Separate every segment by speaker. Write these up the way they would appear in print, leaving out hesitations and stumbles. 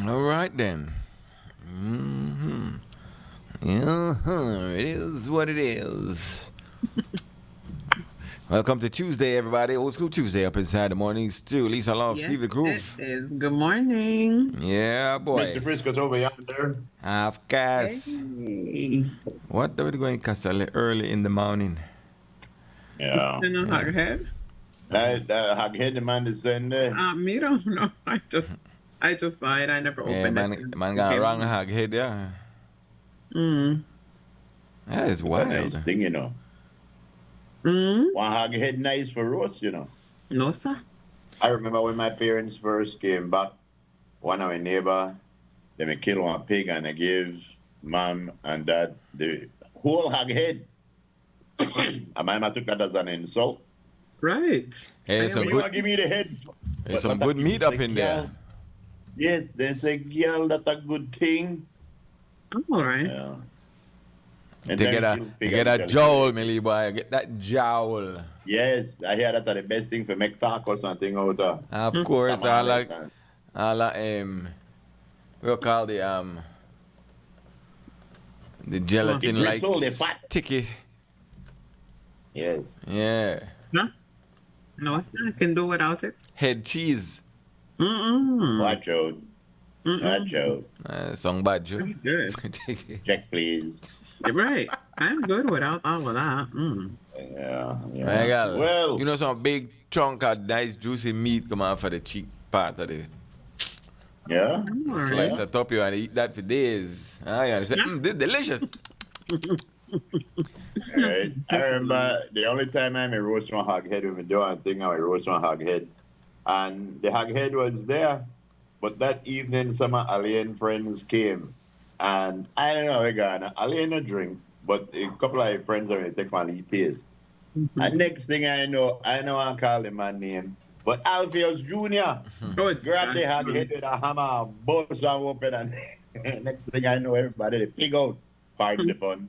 Speaker 1: All right then. It is what it is. Welcome to Tuesday, everybody. Old School Tuesday up inside the morning stew. Lisa Love,
Speaker 2: Yes,
Speaker 1: Steve the Groove.
Speaker 2: it is. Good morning.
Speaker 1: Yeah, boy.
Speaker 3: Mr. Frisco's over yonder.
Speaker 1: Half cast.
Speaker 2: Hey.
Speaker 1: What are we going to cast early in the morning?
Speaker 3: Yeah.
Speaker 2: You know, Hoghead?
Speaker 3: That Hoghead man is in there.
Speaker 2: Me don't know. I just saw it. I never
Speaker 1: Yeah,
Speaker 2: opened it.
Speaker 1: man got a wrong hog head, yeah. That is wild.
Speaker 3: Nice thing, you know. One Hoghead nice for roast, you know.
Speaker 2: No, sir.
Speaker 3: I remember when my parents first came back, one of my neighbor, they kill one pig and I give mom and dad the whole Hoghead. And my mom took that as an insult.
Speaker 2: Right.
Speaker 1: Hey,
Speaker 3: You want to give me the head?
Speaker 1: There's some good meat up in there.
Speaker 3: Yes, they say, girl, that's a good thing.
Speaker 2: All right.
Speaker 3: Yeah.
Speaker 1: To get a jowl, Millie boy. Get that jowl.
Speaker 3: Yes, I hear that the best thing for make taco or something out of.
Speaker 1: Of course, I like we'll call the gelatin like sticky.
Speaker 3: Yes.
Speaker 1: Yeah.
Speaker 2: No, sir. I can do without it.
Speaker 1: Head cheese.
Speaker 3: Watch out. Watch out.
Speaker 1: Song bad, Joe.
Speaker 2: Good.
Speaker 3: Check, please.
Speaker 2: You're right. I'm good without all of that.
Speaker 3: Yeah. Well,
Speaker 1: you know, some big chunk of nice juicy meat come out for the cheek part of it.
Speaker 3: Yeah.
Speaker 1: Slice it up you and eat that for days. Yeah. Say, this is delicious.
Speaker 3: Right. I remember the only time I roast one hog head, we do one thing, I roast one hog head. And the hog head was there. But that evening, some alien friends came. And I don't know, we got an alien a drink, but a couple of friends are going to take one eat taste. And next thing I know I call him my name. But Alpheus Jr. Grab the hog head with a hammer, bust and open, and next thing I know, everybody, they pig out. Pardon the fun.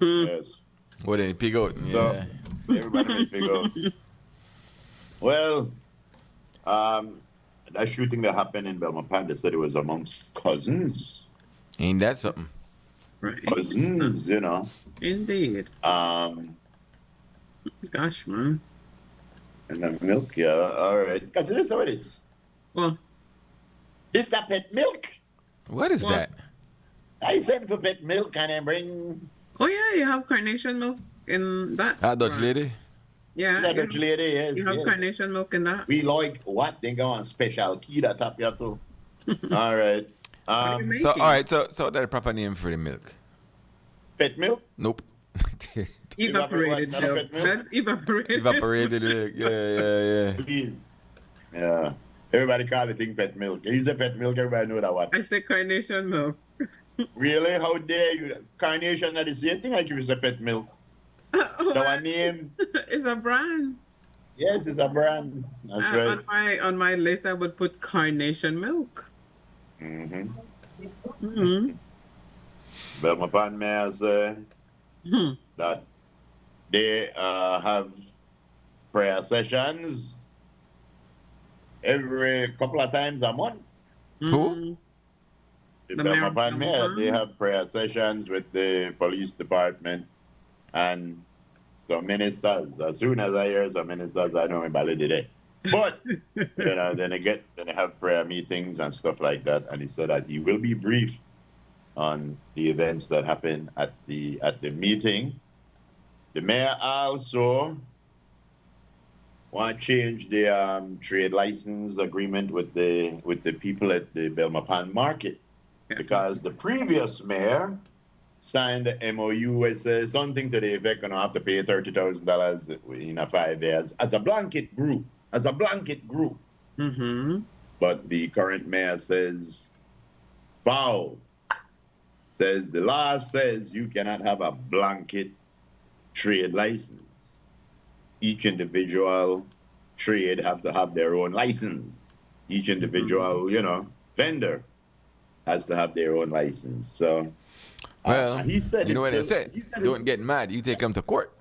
Speaker 3: Yes.
Speaker 1: What did he pig out? Yeah.
Speaker 3: So, everybody may pig out. Well, that shooting that happened in Belmopan, they said it was amongst cousins.
Speaker 1: Ain't that something?
Speaker 2: Right.
Speaker 3: Cousins, you know.
Speaker 2: Indeed. Gosh, man.
Speaker 3: And the milk, yeah, all right. Because this is how it is.
Speaker 2: Well,
Speaker 3: This the pet milk.
Speaker 1: What is
Speaker 2: What?
Speaker 1: that?
Speaker 3: I send for pet milk and I bring
Speaker 2: oh yeah, you have carnation milk in that.
Speaker 1: That Dutch
Speaker 2: brand.
Speaker 1: lady?
Speaker 2: Yeah.
Speaker 3: the Dutch lady, yes,
Speaker 2: You have
Speaker 3: yes.
Speaker 2: carnation milk in that.
Speaker 3: We like what? They go on special key that up here too. All right.
Speaker 2: What do you
Speaker 1: So,
Speaker 2: making?
Speaker 1: all right, so that's the proper name for the milk.
Speaker 3: Pet milk?
Speaker 1: Nope.
Speaker 2: Evaporated
Speaker 3: Not a
Speaker 2: milk.
Speaker 3: pet milk?
Speaker 2: That's evaporated.
Speaker 1: Evaporated milk. Yeah.
Speaker 3: Please. Yeah. Everybody call the thing pet milk. You say pet milk, everybody know that what.
Speaker 2: I say carnation milk.
Speaker 3: Really? How dare you? Carnation are the same thing like you say pet milk.
Speaker 2: Oh,
Speaker 3: The one name?
Speaker 2: it's a brand.
Speaker 3: Yes, it's a brand. That's right.
Speaker 2: On my list, I would put carnation milk.
Speaker 3: Mm-hmm.
Speaker 2: Mm-hmm.
Speaker 3: But my partner may say that they have prayer sessions every couple of times a month.
Speaker 1: Who?
Speaker 3: The
Speaker 2: The
Speaker 3: Belmont
Speaker 2: mayor-
Speaker 3: Mayor, they have prayer sessions with the police department and some ministers. As soon as I hear some ministers, I know about it today. But then they have prayer meetings and stuff like that. And he said that he will be brief on the events that happen at the meeting. The mayor also want to change the trade license agreement with the people at the Belmopan market. Because the previous mayor signed the MOU with something to the effect gonna have to pay $30,000 in 5 years as a blanket group.
Speaker 2: Mm-hmm.
Speaker 3: But the current mayor says, foul. Says the law says you cannot have a blanket trade license. Each individual trade have to have their own license. Each individual, vendor has to have their own license. So,
Speaker 1: Well,
Speaker 3: he said,
Speaker 1: you know what they
Speaker 3: still-
Speaker 1: said?
Speaker 3: he said
Speaker 1: Don't
Speaker 3: it's-
Speaker 1: get mad. You take them to court.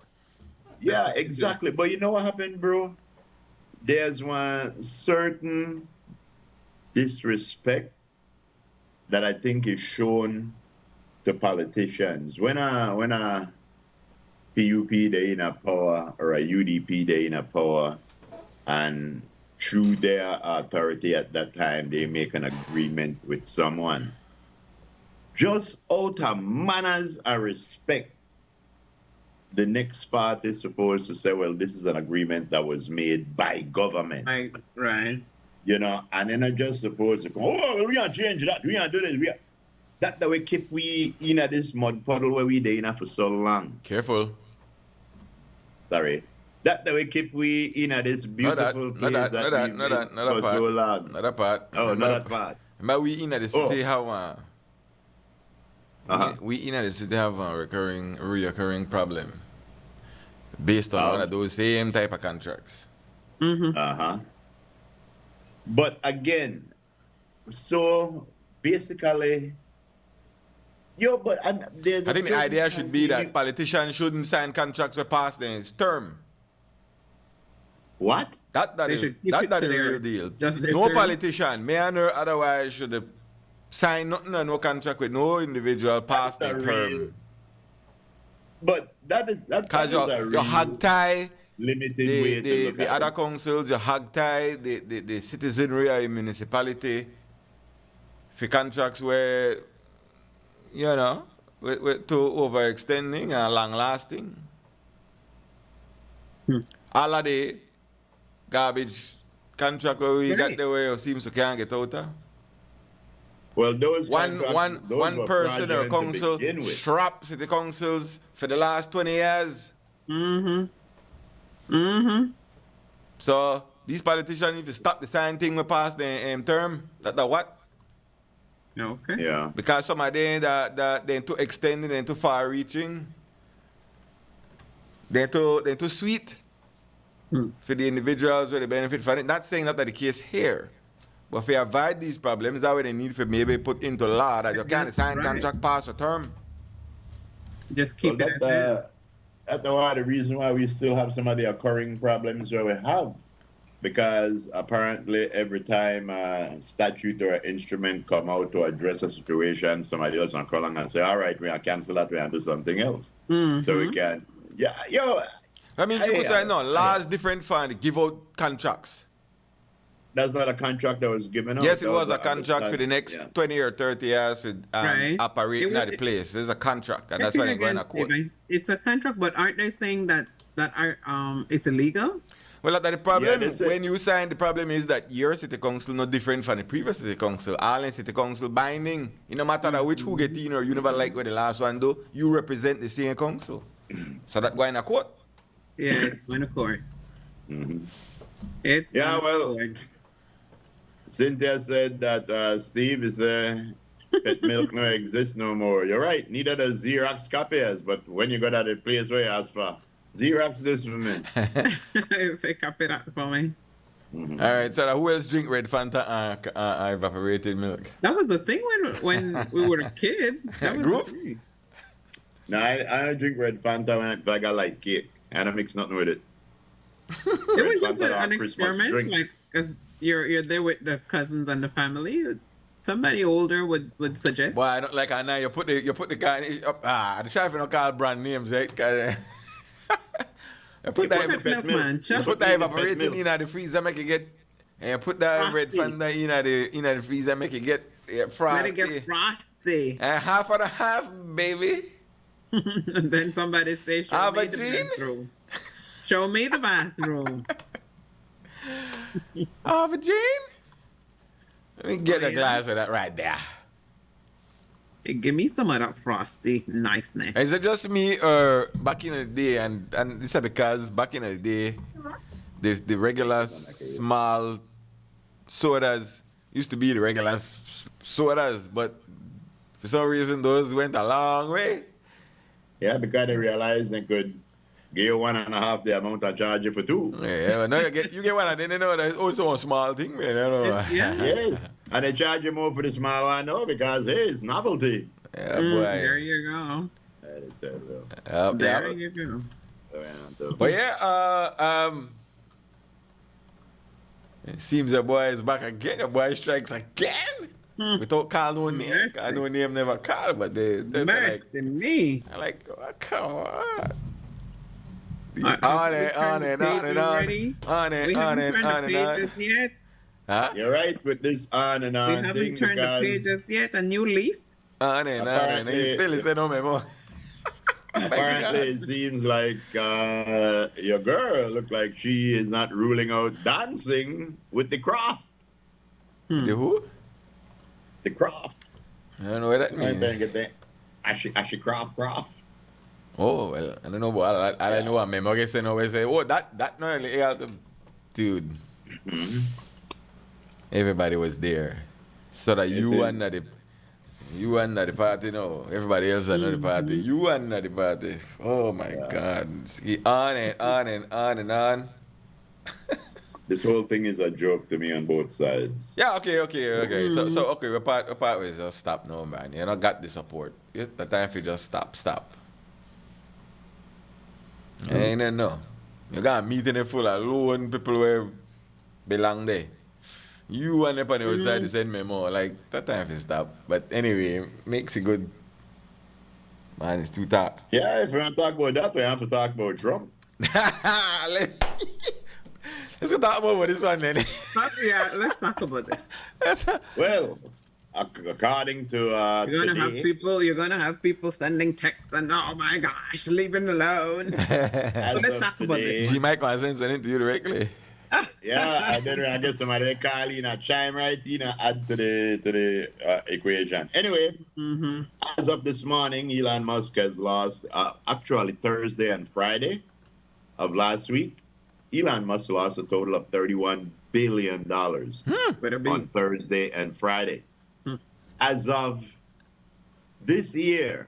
Speaker 3: Yeah, exactly. But you know what happened, bro? There's one certain disrespect that I think is shown to politicians. When a PUP they in a power or a UDP they in a power, and through their authority at that time they make an agreement with someone, just out of manners and respect, the next part is supposed to say, well, this is an agreement that was made by government.
Speaker 2: Right.
Speaker 3: And then I just supposed to go, oh, we can't change that, we can't do this, that the way keep we in this mud puddle where we there for so long.
Speaker 1: Careful.
Speaker 3: Sorry. That the way keep we in this beautiful place
Speaker 1: not
Speaker 3: that
Speaker 1: that
Speaker 3: we've
Speaker 1: part.
Speaker 3: been for so long.
Speaker 1: Not that part.
Speaker 3: Oh, not that part.
Speaker 1: But we in the city have we in the city have a recurring problem based on one of those same type of contracts.
Speaker 2: Mm-hmm.
Speaker 3: But again, so basically,
Speaker 1: I think the idea should be that politicians shouldn't sign contracts with past their term.
Speaker 3: What?
Speaker 1: That
Speaker 2: They
Speaker 1: is
Speaker 2: should keep
Speaker 1: that
Speaker 2: it
Speaker 1: is
Speaker 2: to
Speaker 1: the
Speaker 2: their-
Speaker 1: real deal.
Speaker 2: just their
Speaker 1: No
Speaker 2: term.
Speaker 1: politician, may or no otherwise, should sign nothing or no contract with no individual past their
Speaker 3: That's a
Speaker 1: term.
Speaker 3: real- But that is
Speaker 1: Because
Speaker 3: a
Speaker 1: you
Speaker 3: real
Speaker 1: hog tie
Speaker 3: limited way to look
Speaker 1: the
Speaker 3: at
Speaker 1: other
Speaker 3: it.
Speaker 1: councils, you hog tie the citizenry of the municipality for contracts where, with too overextending and long lasting. All of the garbage contract where we got
Speaker 2: Right.
Speaker 1: the way it seems to can't get out of.
Speaker 3: Well, those
Speaker 1: One
Speaker 3: were
Speaker 1: person or
Speaker 3: fraudulent to
Speaker 1: council
Speaker 3: begin with.
Speaker 1: strap city councils for the last 20 years.
Speaker 2: Mm-hmm. Mm-hmm.
Speaker 1: So these politicians need to stop the same thing we passed the term. That what?
Speaker 2: Okay.
Speaker 3: Yeah.
Speaker 1: Because some of them that they're too extended and too far reaching. They're too sweet for the individuals where they benefit from it. Not saying that that's the case here. But if you avoid these problems, that way they need to maybe put into law that you can't sign
Speaker 2: Right.
Speaker 1: contract past a term.
Speaker 2: Just keep
Speaker 3: Well,
Speaker 2: it at that.
Speaker 3: that's one of the reason why we still have some of the occurring problems where we have. because apparently every time a statute or an instrument come out to address a situation, somebody else will call along and say, all right, we can cancel that, we can do something else. So we can, yeah, yo.
Speaker 1: I mean, you could say, no, laws different from give out contracts.
Speaker 3: That's not a contract that was given out.
Speaker 1: Yes, it was a contract for the next 20 or 30 years with operating at the place. There's a contract, and that's why they're going to court.
Speaker 2: It's a contract, but aren't they saying that it's illegal?
Speaker 1: Well, that's the problem. When you sign, the problem is that your city council not different from the previous city council. All in city council binding. It no matter which who get in or you never like what the last one do, you represent the same council. So that going to court.
Speaker 2: Yeah, it's going to court. It's
Speaker 3: court. Cynthia said that Steve is pet milk no exists no more. You're right. Neither does Xerox copiers, but when you go to the place where you ask for Xerox this for me.
Speaker 2: Say copy that for me.
Speaker 1: All right, so who else drink red Fanta evaporated milk?
Speaker 2: That was a thing when we were a kid. That was
Speaker 1: Group?
Speaker 2: a thing.
Speaker 3: No, I don't drink red Fanta when I got like cake. I don't mix nothing with it.
Speaker 2: It was just an experiment, like, because you're there with the cousins and the family. Somebody older would suggest.
Speaker 1: Well, I don't like. I know you put the guy up. The chef don't call brand names, right? You put that evaporated in the freezer, make it get. And put that red Fanta in the freezer, make it get frosty.
Speaker 2: Let it get frosty.
Speaker 1: And half of the half, baby.
Speaker 2: And then somebody say, "Show me the bathroom." Show me the bathroom.
Speaker 1: Jean? Let me get a glass of that right there.
Speaker 2: Hey, give me some of that frosty niceness.
Speaker 1: Is it just me or back in the day, and this is because back in the day, there's the regular small sodas used to be the regular sodas, but for some reason those went a long way.
Speaker 3: Yeah, because they realized they could give you 1.5 the amount I charge you for 2.
Speaker 1: Yeah, no, you get one, and then you know that's also a small thing, man. You know.
Speaker 3: Yes, and they charge you more for the small one, no, because hey, it's novelty.
Speaker 1: Yeah, boy.
Speaker 2: There you go.
Speaker 1: There
Speaker 2: you go.
Speaker 1: But yeah, it seems the boy is back again. The boy strikes again. Without calling no name. No name never called, but they
Speaker 2: like me.
Speaker 1: I like, oh, come on.
Speaker 2: On
Speaker 1: and on. Huh?
Speaker 3: You're right with this on and on.
Speaker 2: We haven't turned the pages yet. A new leaf.
Speaker 1: On and on. He still say no memo.
Speaker 3: Apparently, it seems like your girl looked like she is not ruling out dancing with the Croft.
Speaker 1: The who?
Speaker 3: The Croft.
Speaker 1: I don't know what that means.
Speaker 3: I think it's Ashy Croft.
Speaker 1: Oh, well, I don't know, but I don't know what memo gets no way say, oh, that no really dude. Everybody was there. So that you and the party, no. Everybody else at the party. You and the party. Oh my God. See, on and on and on and on.
Speaker 3: This whole thing is a joke to me on both sides.
Speaker 1: Yeah, okay. So okay, we're part ways. Just stop now, man. You don't got the support. The time for just stop. Ain't no. You got a meeting full of lone people where belong there. You and the on the outside to send me more. Like, that time for stop. But anyway, makes it good. Man, it's too tough.
Speaker 3: Yeah, if we want to talk about that, we have to talk about Trump.
Speaker 1: Let's talk about this one then.
Speaker 2: Yeah, let's talk about this.
Speaker 3: Well, according to
Speaker 2: you're gonna have people sending texts and oh my gosh, leave him alone. Let's talk about this.
Speaker 1: She might send it to you directly.
Speaker 3: Yeah, and then I guess somebody call chime right add to the equation. Anyway, as of this morning, Elon Musk has lost actually Thursday and Friday of last week. Elon Musk lost a total of $31 billion on Thursday and Friday. As of this year,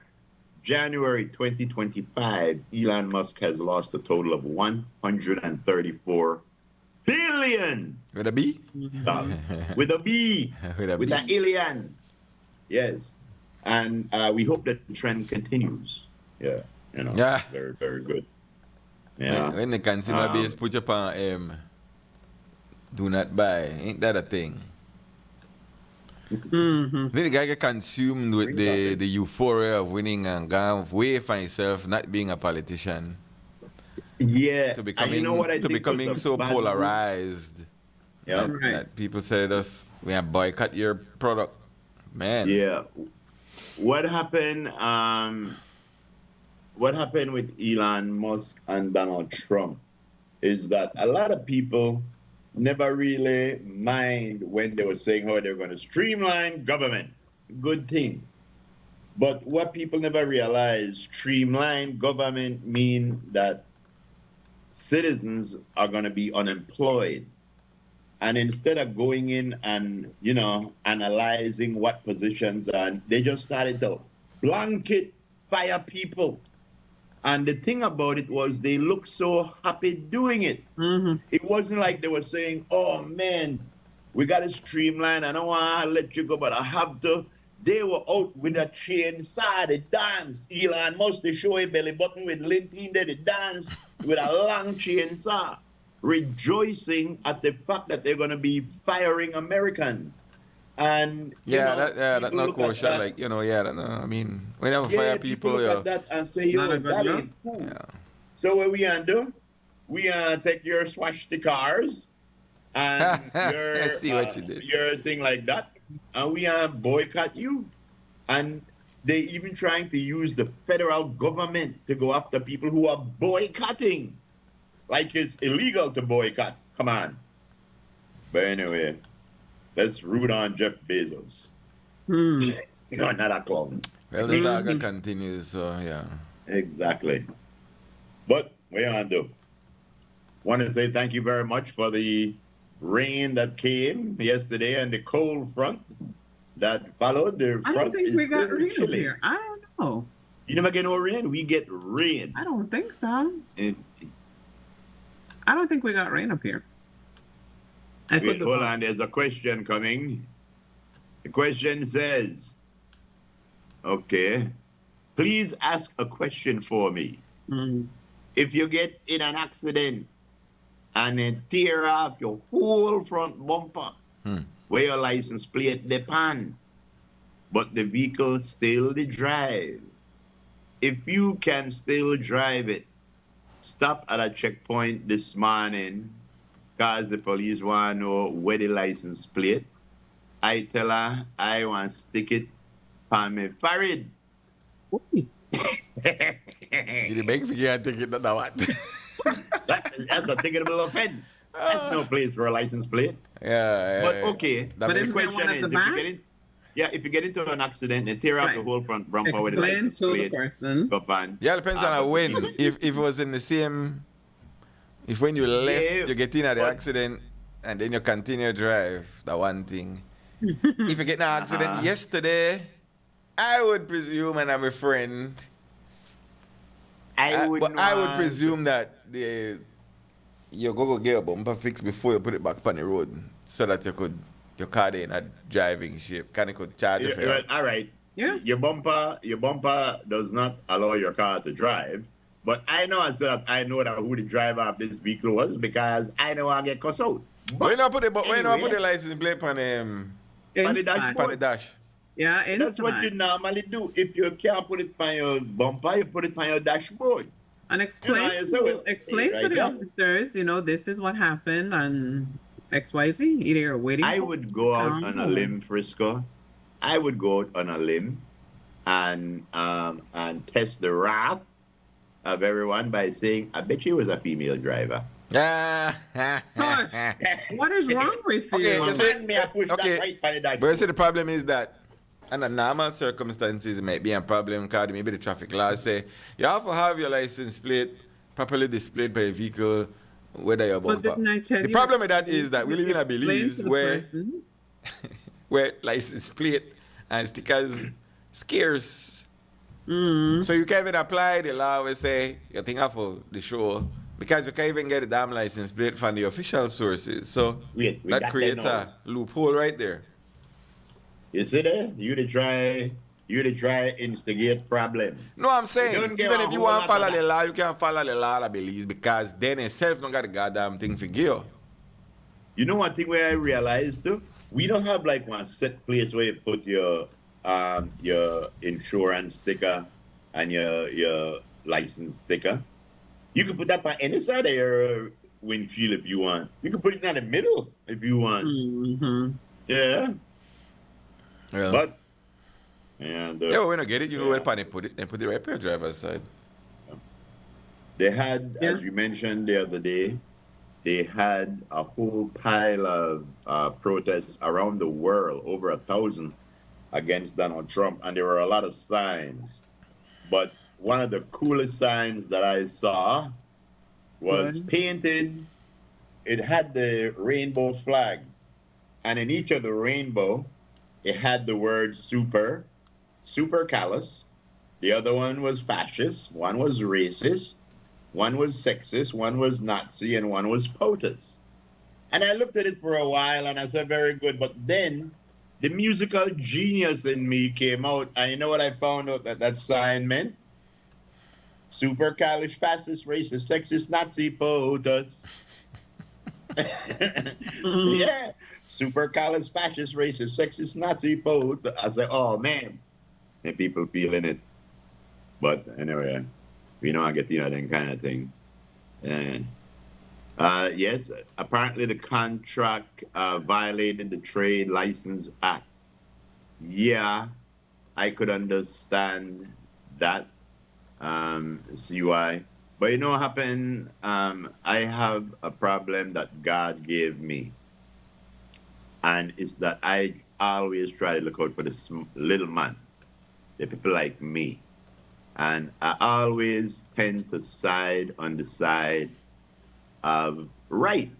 Speaker 3: January 2025, Elon Musk has lost a total of $134 billion.
Speaker 1: With a B?
Speaker 3: With a B. With an alien. Yes. And we hope that the trend continues. Yeah. Very, very good. Yeah.
Speaker 1: When the consumer base put up on Do not buy. Ain't that a thing?
Speaker 2: Mm-hmm.
Speaker 1: Then the guy get consumed with the euphoria of winning and gone away from himself, not being a politician.
Speaker 3: Yeah.
Speaker 1: To becoming,
Speaker 3: you know what I
Speaker 1: to
Speaker 3: think
Speaker 1: becoming
Speaker 3: was a
Speaker 1: so
Speaker 3: bad
Speaker 1: polarized.
Speaker 3: Yeah.
Speaker 1: That people said us, we have boycott your product. Man.
Speaker 3: Yeah. What happened? What happened with Elon Musk and Donald Trump is that a lot of people never really mind when they were saying how they're going to streamline government. Good thing. But what people never realize, streamline government mean that citizens are going to be unemployed. And instead of going in and, analyzing what positions are, they just started to blanket fire people. And the thing about it was they looked so happy doing it.
Speaker 2: Mm-hmm.
Speaker 3: It wasn't like they were saying, oh man, we got to streamline. I don't want to let you go, but I have to. They were out with a chainsaw, they danced. Elon Musk, they show a belly button with linting there, they danced with a long chainsaw, rejoicing at the fact that they're going to be firing Americans. And
Speaker 1: that's not kosher. I mean, whenever fire people,
Speaker 3: look at that and say, yo, that ain't cool. Yeah. So what we gonna do? We take your swastikars and your
Speaker 1: I see what you did.
Speaker 3: Your thing like that, and we boycott you. And they even trying to use the federal government to go after people who are boycotting, like it's illegal to boycott. Come on. But anyway. Let's root on Jeff Bezos. You're not a clown.
Speaker 1: Well, the saga continues, so yeah.
Speaker 3: Exactly. But what you gonna do? Want to say thank you very much for the rain that came yesterday and the cold front that followed. The
Speaker 2: I
Speaker 3: front
Speaker 2: don't think we got rain up here. I don't know.
Speaker 3: You never get no rain? We get rain.
Speaker 2: I don't think so. I don't think we got rain up here.
Speaker 3: Wait, hold on, there's a question coming. The question says, okay, please ask a question for me. If you get in an accident and then tear off your whole front bumper, where your license plate depend, but the vehicle still the drive. If you can still drive it, stop at a checkpoint this morning, because the police want to know where the license plate. I tell her I want to stick it on my forehead.
Speaker 1: You make me take it, not what?
Speaker 3: That's a ticketable offense. That's no place for a license plate.
Speaker 1: Yeah.
Speaker 3: But okay.
Speaker 2: But
Speaker 3: the question is, if you get into an accident and tear off the whole front bumper with the license plate,
Speaker 1: yeah, depends on a win. If it was in the same. If when you left, you get in at the accident and then you continue to drive, that one thing. If you get in an accident yesterday, I would presume, and I'm a friend, I would presume that you go get your bumper fixed before you put it back on the road so that your car in a driving shape. Kind of could charge you for it.
Speaker 3: All right. Yeah. Your bumper does not allow your car to drive. But I know that who the driver of this vehicle was because I know I get cussed out.
Speaker 1: Why not put the license plate on the dash?
Speaker 2: Yeah, inside.
Speaker 3: That's what you normally do. If you can't put it on your bumper, you put it on your dashboard.
Speaker 2: And explain to the officers, this is what happened and XYZ. Either you're waiting.
Speaker 3: I would go out on a limb, Frisco. I would go out on a limb and test the wrath of everyone by saying, I bet she was a female driver.
Speaker 2: Gosh, what is wrong with you?
Speaker 1: But you see, the problem is that under normal circumstances, it might be a problem because maybe the traffic laws say you have to have your license plate properly displayed by a vehicle, whether your bumper. The problem with that is that we live in a Belize where license plate and stickers scarce. So you can't even apply the law where say you think for the show because you can't even get a damn license plate from the official sources. So that creates a loophole right there.
Speaker 3: You see there? You to try instigate problem.
Speaker 1: No, I'm saying even if you want to follow the law, you can't follow the law, I believe, because then itself don't got the goddamn thing for you.
Speaker 3: You know one thing where I realized too? We don't have like one set place where you put your insurance sticker and your license sticker. You can put that on any side of your windshield if you want. You can put it in the middle if you want.
Speaker 2: Mm-hmm.
Speaker 3: Yeah.
Speaker 1: Yeah.
Speaker 3: But yeah,
Speaker 1: when I get it, you know where they put it. They put it right on your driver's side.
Speaker 3: They had, as you mentioned the other day, they had a whole pile of protests around the world, over 1,000 against Donald Trump, and there were a lot of signs. But one of the coolest signs that I saw was painted. It had the rainbow flag, and in each of the rainbow, it had the word super callous. The other one was fascist. One was racist. One was sexist. One was Nazi, and one was POTUS. And I looked at it for a while, and I said, very good. But then the musical genius in me came out, and you know what I found out that sign meant? Super callous, fascist, racist, sexist, Nazi, POTUS. Yeah. Super callous, fascist, racist, sexist, Nazi, POTUS. I said, oh, man. And people feeling it. But anyway, we know I get that kind of thing. And yes, apparently the contract violated the Trade License Act. Yeah, I could understand that. See why. But you know what happened? I have a problem that God gave me. And it's that I always try to look out for the little man, the people like me. And I always tend to side on the side of right.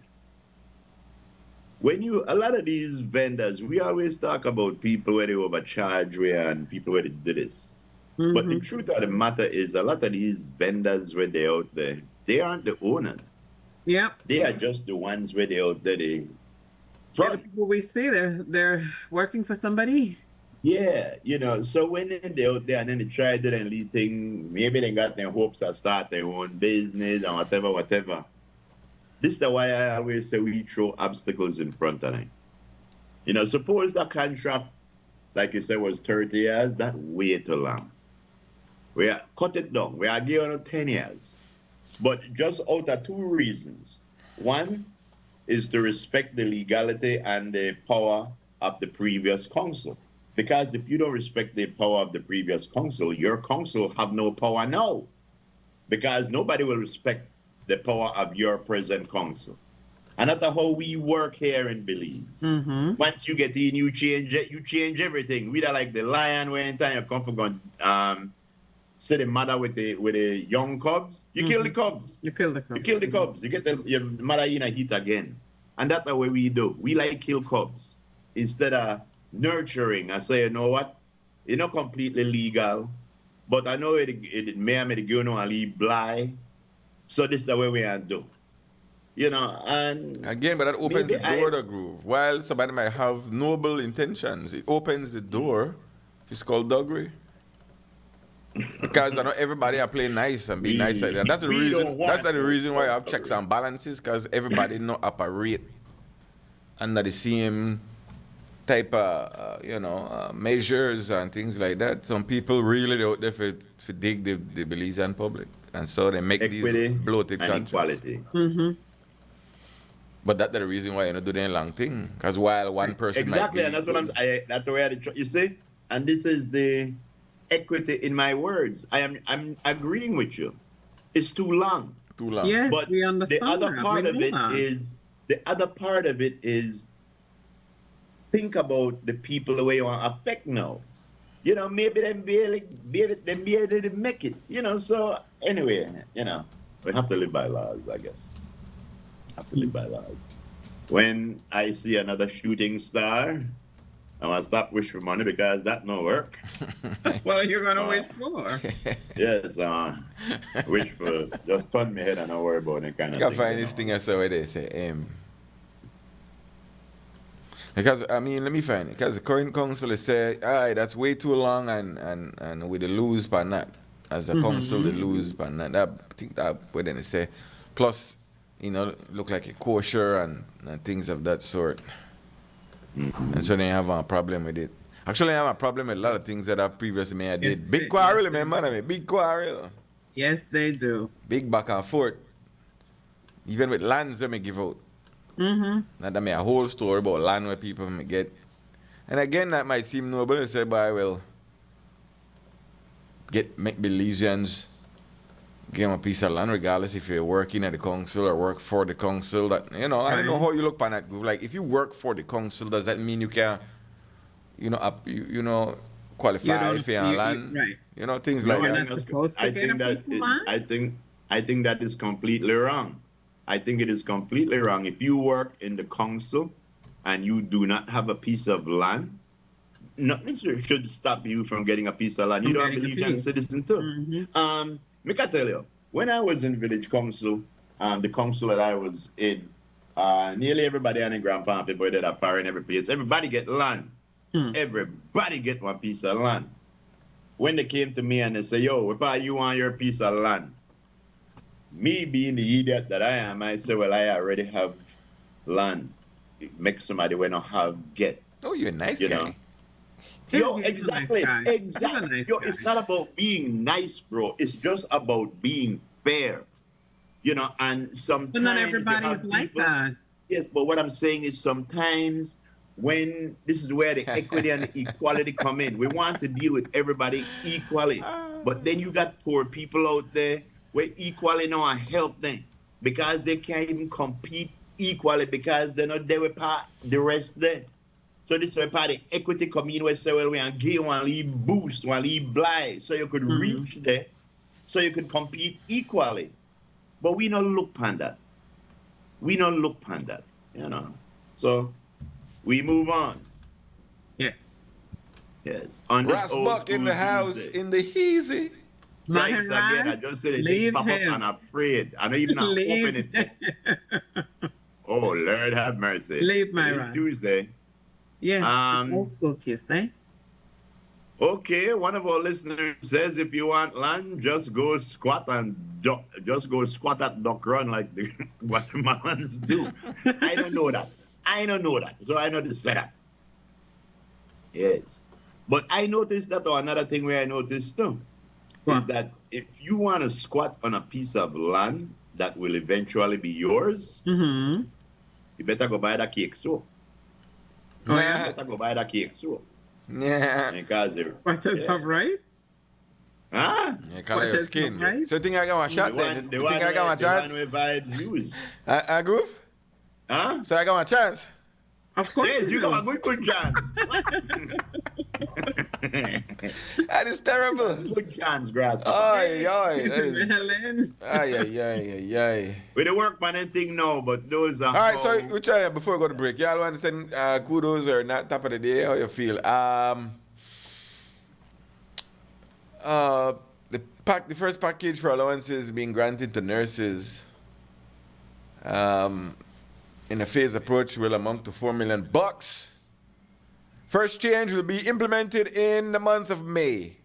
Speaker 3: A lot of these vendors, we always talk about people where they overcharge and people where they do this. Mm-hmm. But the truth of the matter is a lot of these vendors where they're out there, they aren't the owners.
Speaker 2: Yeah.
Speaker 3: They are just the ones where they're out there.
Speaker 2: The people we see, they're working for somebody.
Speaker 3: Yeah, so when they're out there and then they try to do their little thing, maybe they got their hopes to start their own business and whatever. This is why I always say we throw obstacles in front of them. Suppose the contract, like you said, was 30 years, that's way too long. We are cut it down. We are giving it 10 years. But just out of two reasons. One is to respect the legality and the power of the previous council. Because if you don't respect the power of the previous council, your council have no power now. Because nobody will respect the power of your present council. And that's how we work here in Belize. Mm-hmm. Once you get in, you change everything. We are like the lion where anytime you come for going, see the mother with the young cubs, you kill the cubs.
Speaker 2: You kill the cubs.
Speaker 3: You kill the cubs. You get your mother in a heat again. And that's the way we do. We like kill cubs. Instead of nurturing, I say, you know what? It's not completely legal, but I know it may have made you know and leave blind. So this is the way we are do. And
Speaker 1: again, but that opens the door to groove. While somebody might have noble intentions, it opens the door. It's called doggery. Because I know everybody are playing nice and be nice. And that's the reason. That's the reason why I have checks and balances, because everybody not operate under the same type of measures and things like that. Some people really out there for dig the Belizean public, and so they make
Speaker 3: equity
Speaker 1: these bloated
Speaker 3: contracts.
Speaker 2: Mm-hmm.
Speaker 1: But that's the reason why you don't do the long thing. Because while one person
Speaker 3: exactly,
Speaker 1: might be,
Speaker 3: and that's the way you see. And this is the equity in my words. I'm agreeing with you. It's too long.
Speaker 1: Too long.
Speaker 2: Yes,
Speaker 3: but
Speaker 2: we understand.
Speaker 3: The other part of it is think about the people the way you want to affect now. Maybe them be able to make it. So anyway, we have to live by laws, I guess. Have to live by laws. When I see another shooting star, I want to stop wish for money because that no work.
Speaker 2: What are you gonna wish for?
Speaker 3: Yes, wish for just turn my head and not worry about it kind of thing.
Speaker 1: You can find this thing I saw where they say because let me find it. Because the current council say, all right, that's way too long, and we lose by that. As a council, they lose by that. I think that what they say. Plus, look like a kosher and things of that sort. And so they have a problem with it. Actually, I have a problem with a lot of things that I previously made. I did. Big quarrel, man. I mean, big quarrel.
Speaker 2: Yes, they do.
Speaker 1: Big back and forth. Even with lands that me give out. Now that me a whole story about land where people may get. And again, that might seem noble. I say, but I will make Belizeans give them a piece of land, regardless if you're working at the council or work for the council. That I don't know how you look upon that. Like, if you work for the council, does that mean you can, qualify for your land?
Speaker 2: Right.
Speaker 1: Things like
Speaker 3: that. I think that is completely wrong. I think it is completely wrong. If you work in the council and you do not have a piece of land, nothing should stop you from getting a piece of land. You don't believe you're a citizen too. Me can tell you, when I was in village council, the council that I was in, nearly everybody and their grandpa people that are far in every place, everybody get land. Everybody get one piece of land. When they came to me and they say, yo, if you want your piece of land, me being the idiot that I am, I say, well, I already have land. Make somebody when I have get.
Speaker 1: Oh, you're a nice guy.
Speaker 3: Yo, exactly. Yo, it's not about being nice, bro. It's just about being fair. And sometimes.
Speaker 2: But not everybody is like that.
Speaker 3: Yes, but what I'm saying is sometimes when this is where the equity and the equality come in, we want to deal with everybody equally. But then you got poor people out there where equally now and help them because they can't even compete equally because they're not there with the rest there. So this is where part of the equity come in where say, well, we can give one little boost, one little blind, so you could reach there, so you could compete equally. But we don't look upon that. So we move on.
Speaker 2: Yes.
Speaker 3: Ross
Speaker 1: Buck in the house in the easy.
Speaker 3: Right, again, I just said it pop up and I'm afraid. I don't even know open it. Oh, Lord have mercy.
Speaker 2: Leave my It's
Speaker 3: Tuesday.
Speaker 2: Yes, let's go Tuesday.
Speaker 3: Okay, one of our listeners says if you want land, just go squat at duck run like the Guatemalans do. I don't know that. So I know the setup. Yes. But I noticed that, or another thing where I noticed too, is that if you want to squat on a piece of land that will eventually be yours, you better go buy that cake soap.
Speaker 2: Oh, yeah?
Speaker 3: You better go buy that cake soap.
Speaker 1: Yeah.
Speaker 3: Because
Speaker 2: what is up, right?
Speaker 3: Huh?
Speaker 1: Yeah, color your skin. Right? So you think I got my shot then? You think I got my chance?
Speaker 3: The one where vibes use.
Speaker 1: I groove?
Speaker 3: Huh?
Speaker 1: So I got my chance?
Speaker 2: Of course.
Speaker 3: Yes, you got a good chance.
Speaker 1: That is terrible.
Speaker 3: Good chance, grass.
Speaker 1: Ay.
Speaker 3: With the workman and thing no, but those are.
Speaker 1: All right, so we try before we go to break. Y'all want to send kudos or not top of the day? How you feel? The first package for allowances being granted to nurses. In a phased approach will amount to $4 million. First change will be implemented in the month of May.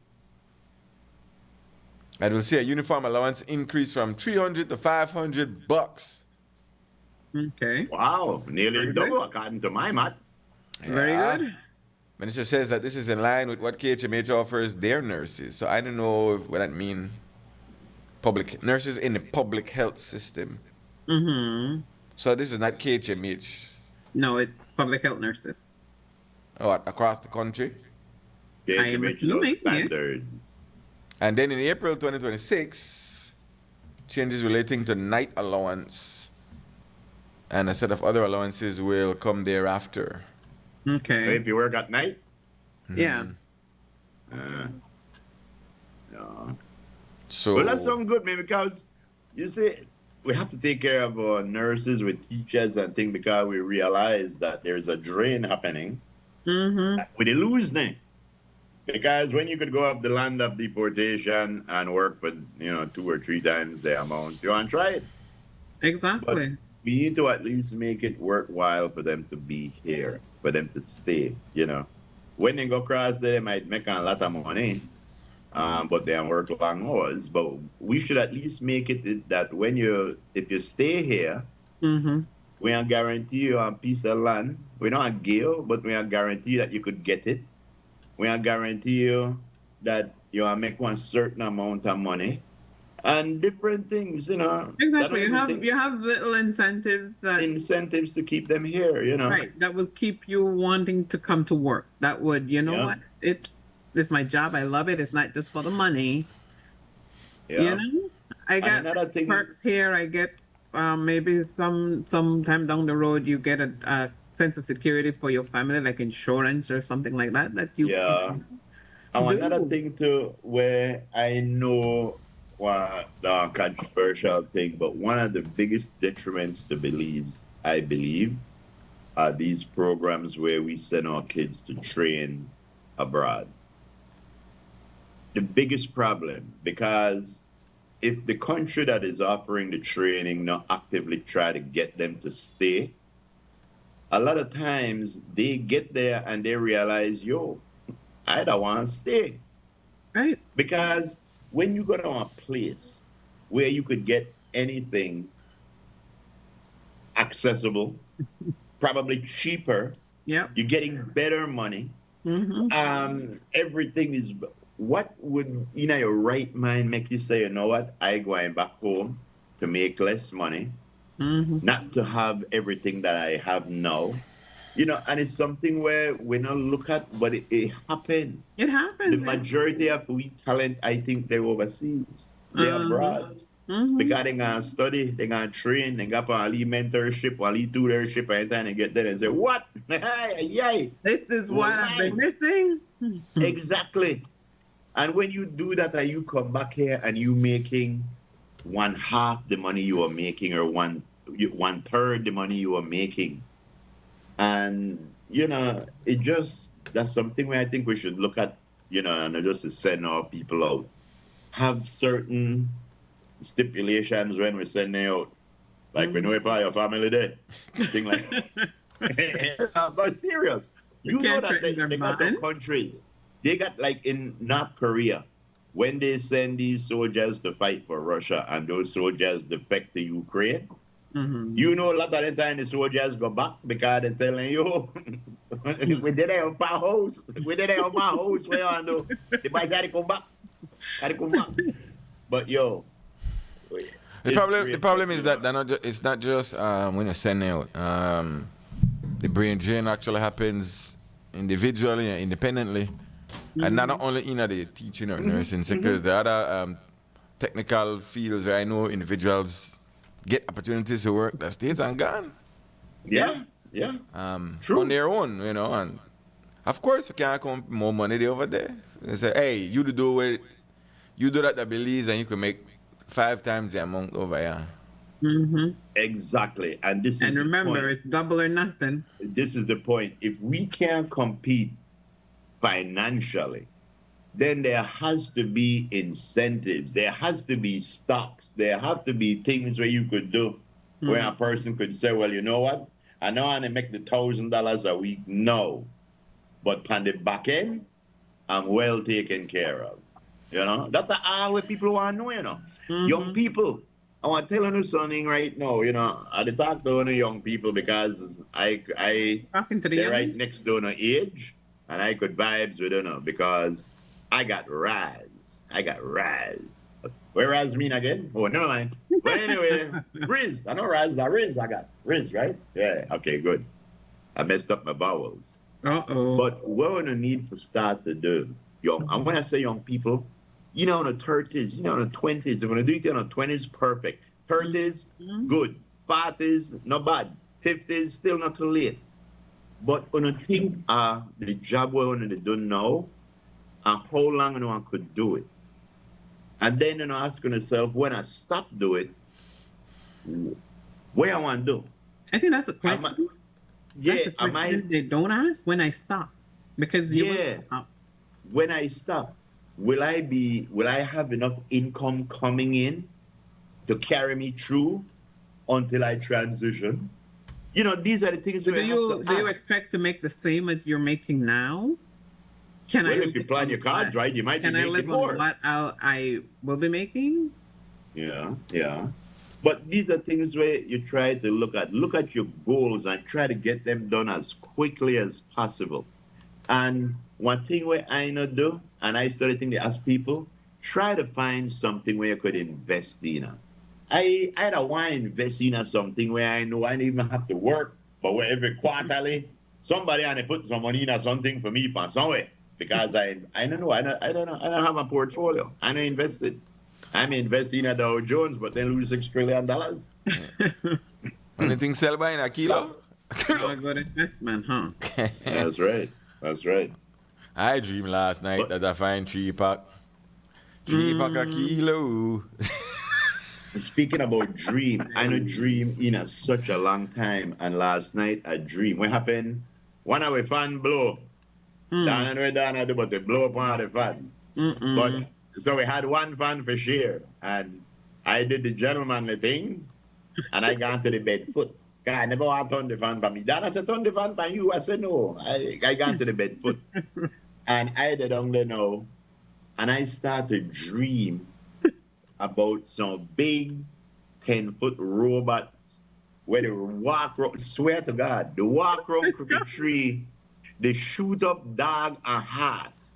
Speaker 1: And we'll see a uniform allowance increase from $300 to $500.
Speaker 2: Okay.
Speaker 3: Wow, nearly double according to my math.
Speaker 1: Yeah.
Speaker 2: Very good.
Speaker 1: Minister says that this is in line with what KHMH offers their nurses. So I don't know what that means. Public nurses in the public health system. So this is not KHMH.
Speaker 2: No, it's public health nurses.
Speaker 1: Oh, across the country?
Speaker 3: I am assuming standards.
Speaker 1: And then in April 2026, changes relating to night allowance and a set of other allowances will come thereafter.
Speaker 2: Okay.
Speaker 3: So if you work at night?
Speaker 2: Yeah.
Speaker 3: No.
Speaker 1: So,
Speaker 3: well, that sounds good, man, because you see, we have to take care of our nurses with teachers and things because we realize that there's a drain happening. We lose them. Because when you could go up the land of deportation and work for 2 or 3 times the amount, you want to try it.
Speaker 2: Exactly.
Speaker 3: But we need to at least make it worthwhile for them to be here, for them to stay, When they go across there, they might make a lot of money. but they work long hours. But we should at least make it that if you stay here, we are guarantee you a piece of land. We don't give you, but we are guarantee that you could get it. We are guarantee you that you will make one certain amount of money and different things,
Speaker 2: Exactly. You have little incentives.
Speaker 3: Incentives to keep them here,
Speaker 2: Right. That will keep you wanting to come to work. That would, what? It's my job. I love it. It's not just for the money.
Speaker 3: Yeah.
Speaker 2: I got perks here. I get maybe sometime down the road you get a sense of security for your family, like insurance or something like that you can
Speaker 3: and another thing too, where I know the controversial thing, but one of the biggest detriments to Belize, I believe, are these programs where we send our kids to train abroad. The biggest problem, because if the country that is offering the training not actively try to get them to stay, a lot of times they get there and they realize, I don't want to stay.
Speaker 2: Right.
Speaker 3: Because when you go to a place where you could get anything accessible, probably cheaper, you're getting better money, everything is... What would, in your right mind, make you say, I going back home to make less money, not to have everything that I have now? And it's something where we don't look at, but it happened.
Speaker 2: It happens.
Speaker 3: The majority of we talent, I think, they're overseas. They're abroad. Because they're going to study, they're going to train, they got a lead mentorship, a lead tutorship, and then they get there and say, what?
Speaker 2: This is what I've been missing.
Speaker 3: Exactly. And when you do that and you come back here and you making 1/2 the money you are making or 1/3 the money you are making, and that's something where I think we should look at, and just to send our people out, have certain stipulations when we send them out, like we know if your family there, thing like that. But serious, you know that they got some countries. They got, like in North Korea, when they send these soldiers to fight for Russia and those soldiers defect to Ukraine, a lot of the time the soldiers go back because they're telling you, we did it on my house. We did it on my house. Where you do? The boys had to come back. But
Speaker 1: the problem is that it's not just when you send out. The brain drain actually happens individually and independently. And not only in the teaching or nursing sectors, the other technical fields where I know individuals get opportunities to work that stays and gone.
Speaker 3: Yeah. True.
Speaker 1: On their own, and of course you can't come more money there over there. They say, hey, you do that at Belize and you can make 5 times the amount over here.
Speaker 3: Exactly. And
Speaker 2: remember, it's double or nothing.
Speaker 3: This is the point. If we can't compete financially, then there has to be incentives. There has to be stocks. There have to be things where you could do where a person could say, well, you know what? I know I make the $1,000 a week. No. But on the back end, I'm well taken care of. That's all what people want to know, Young people. I want to tell you something right now, I talk to young people because they're right next to an age. And I could vibes with because I got Raz. Where Raz mean again? Oh, never mind. But anyway, Riz. I know Raz. That Riz. I got Riz, right? Yeah. Okay, good. I messed up my vowels. But what we're gonna need to start to do, and when I say young people, in the 30s, in the 20s, if we're gonna do it in the 20s, perfect. 30s, good. 40s, not bad. 50s, still not too late. But when I think the job we're going to do now, and how long I could do it. And then asking yourself, when I stop doing it, where I want to do?
Speaker 2: I think that's a question. That's a question they don't ask when I stop. Because
Speaker 3: when I stop, will I have enough income coming in to carry me through until I transition? These are the things.
Speaker 2: Do you expect to make the same as you're making now? Can I
Speaker 3: Well, if you
Speaker 2: live
Speaker 3: plan
Speaker 2: on
Speaker 3: your cards
Speaker 2: what?
Speaker 3: right, you might be
Speaker 2: Can I
Speaker 3: making
Speaker 2: live
Speaker 3: more.
Speaker 2: on what I will be making?
Speaker 3: Yeah. But these are things where you try to look at your goals and try to get them done as quickly as possible. And one thing where I not do, and I started thinking to ask people, try to find something where you could invest in. I don't want to invest in something where I know I don't even have to work, but where every quarterly somebody and they put some money in something for me from somewhere. Because I don't know, I don't have a portfolio. I don't invested. I'm investing in a Dow Jones, but then lose $6 trillion.
Speaker 1: Anything sell by in a kilo?
Speaker 2: Not a good investment, huh?
Speaker 3: That's right.
Speaker 1: I dreamed last night that I find 3-pack. 3-pack a kilo.
Speaker 3: Speaking about dream, I know dream in such a long time, and last night I dream. What happened? One of our fan blow. Down and we down do, but they blow up one of the fan. But so we had one fan for share, and I did the gentlemanly thing, and I got to the bed foot. I never want to turn the fan for me. Dana said, turn the fan for you. I said, no. I got to the bed foot. And I did only know, and I started to dream about some big 10-foot robots where they walk around, swear to God, they walk around crooked tree, they shoot up dog and horse.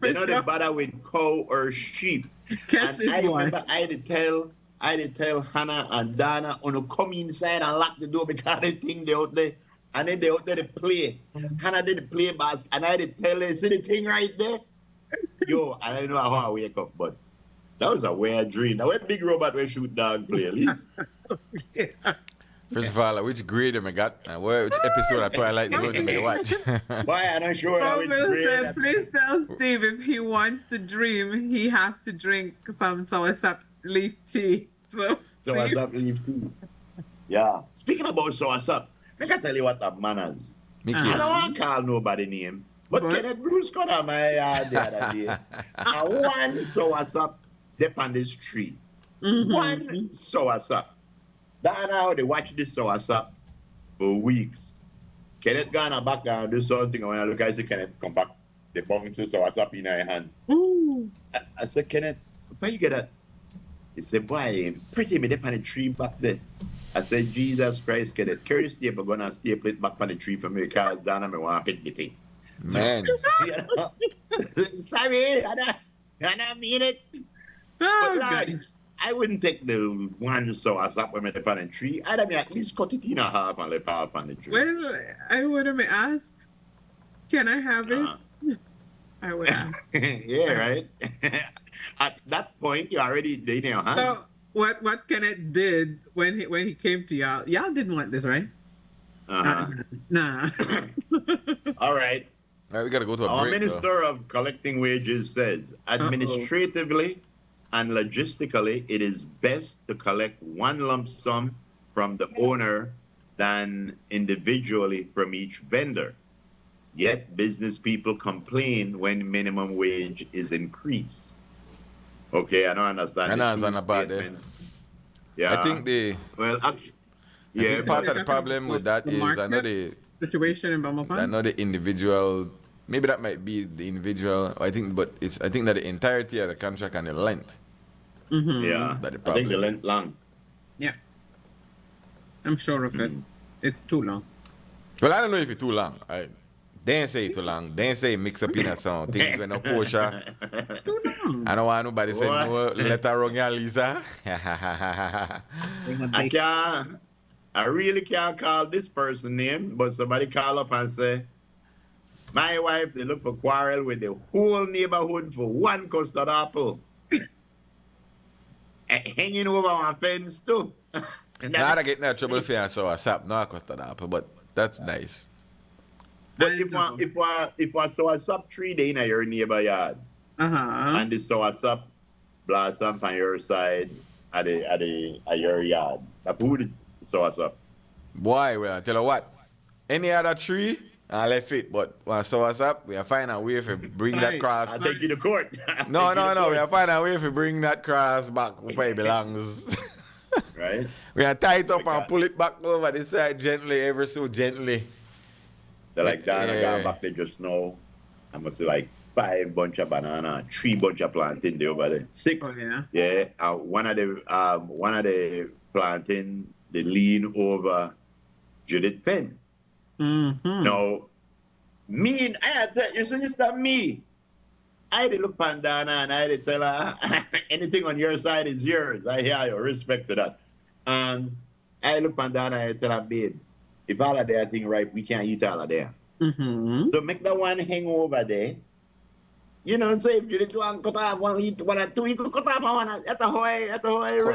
Speaker 3: They know they bother with cow or sheep.
Speaker 2: Catch
Speaker 3: And
Speaker 2: this
Speaker 3: I
Speaker 2: boy.
Speaker 3: remember I did tell Hannah and Dana to come inside and lock the door because they think they out there. And then they out there to play. Hannah did the play basket, and I did tell her, see the thing right there? Yo, I don't know how I wake up, but that was a weird dream. Now, what big robot will shoot dog play, at least?
Speaker 1: First of all, which grade am I got? And which episode of Twilight Zone am I watch?
Speaker 3: Boy, I'm not sure how it's
Speaker 2: Pavel
Speaker 3: great.
Speaker 2: said, please tell Steve if he wants to dream, he have to drink some soursop leaf tea. So
Speaker 3: What's up, leave too. Yeah. Speaking about soursop, I can tell you what that manners.
Speaker 1: Mickey.
Speaker 3: I don't want to call nobody name, but Kenneth Bruce got on my yard the other day. And one soursop dip on this tree. One soursop. That's how they watch this soursop for weeks. Kenneth gone back and do something, and when I look, I see Kenneth come back. They bung into soursop in her hand. I said, Kenneth, where you get that? He said, boy, pretty me dip on the tree back there. I said, Jesus Christ, Kenneth, carry the staple, gonna staple it back on the tree for me because Dana me want to pick the thing.
Speaker 1: Man.
Speaker 3: Sorry, I don't mean it. But Lord, I wouldn't take the one soursop when I dip on the tree. I'd have at least cut it in half and left half on the tree.
Speaker 2: Well, I would have asked, can I have it? I would ask.
Speaker 3: Yeah, right. At that point, you're already in your hands.
Speaker 2: So what Kenneth did when he came to y'all didn't want this, right? Nah.
Speaker 3: All right.
Speaker 1: All right, we got to go to a
Speaker 3: Our
Speaker 1: break.
Speaker 3: Minister of Collecting Wages says, administratively and logistically, it is best to collect one lump sum from the owner than individually from each vendor. Yet business people complain when minimum wage is increased. Okay, I don't understand.
Speaker 1: I don't understand about that.
Speaker 3: Yeah.
Speaker 1: I think I think part of the problem with that is I know the
Speaker 2: situation in Bamapan.
Speaker 1: I know the individual. Maybe that might be the individual. I think that the entirety of the contract and the length.
Speaker 3: Yeah.
Speaker 1: That the
Speaker 3: I think
Speaker 1: problem.
Speaker 3: the length long.
Speaker 2: Yeah. I'm sure of it. It's too long.
Speaker 1: Well, I don't know if it's too long. They ain't say too long. They ain't say mix up in a song. Things when no kosher.
Speaker 2: Too long.
Speaker 1: I don't want nobody say no letter wrong, yeah, Lisa.
Speaker 3: I really can't call this person name, but somebody call up and say, my wife, they look for quarrel with the whole neighborhood for one custard apple. Hanging over my fence too.
Speaker 1: Now I get no trouble for you, so I sap no custard apple, but that's nice.
Speaker 3: But if I saw a sub tree day in your neighbor yard, and the soursop blossom on your side at your yard, that would soursop.
Speaker 1: Boy, well, I tell you what, any other tree, I left it, but when soursop, we are find a way to bring that cross.
Speaker 3: I'll take you to court.
Speaker 1: No, we are find a way to bring that cross back where it belongs.
Speaker 3: Right?
Speaker 1: We are tie it up and pull it back over the side gently, ever so gently.
Speaker 3: They're like, Dana got back there just now. I must say like 5 bunch of banana, 3 bunch of plantain there over there. 6.
Speaker 2: Oh, yeah.
Speaker 3: Yeah. One of the plantain, they lean over Judith fence.
Speaker 2: Mm-hmm.
Speaker 3: Now, I had to, you see, it's not me. I did look Pandana and I did tell her, anything on your side is yours. I hear you, respect to that. And I look Pandana and I tell her, babe, if all of their thing right, we can't eat all of there.
Speaker 2: Mm-hmm.
Speaker 3: So make that one hang over there. You know, so if you did one cut off one, eat 1 or 2, you could cut off one at the Hawaii,
Speaker 1: Cut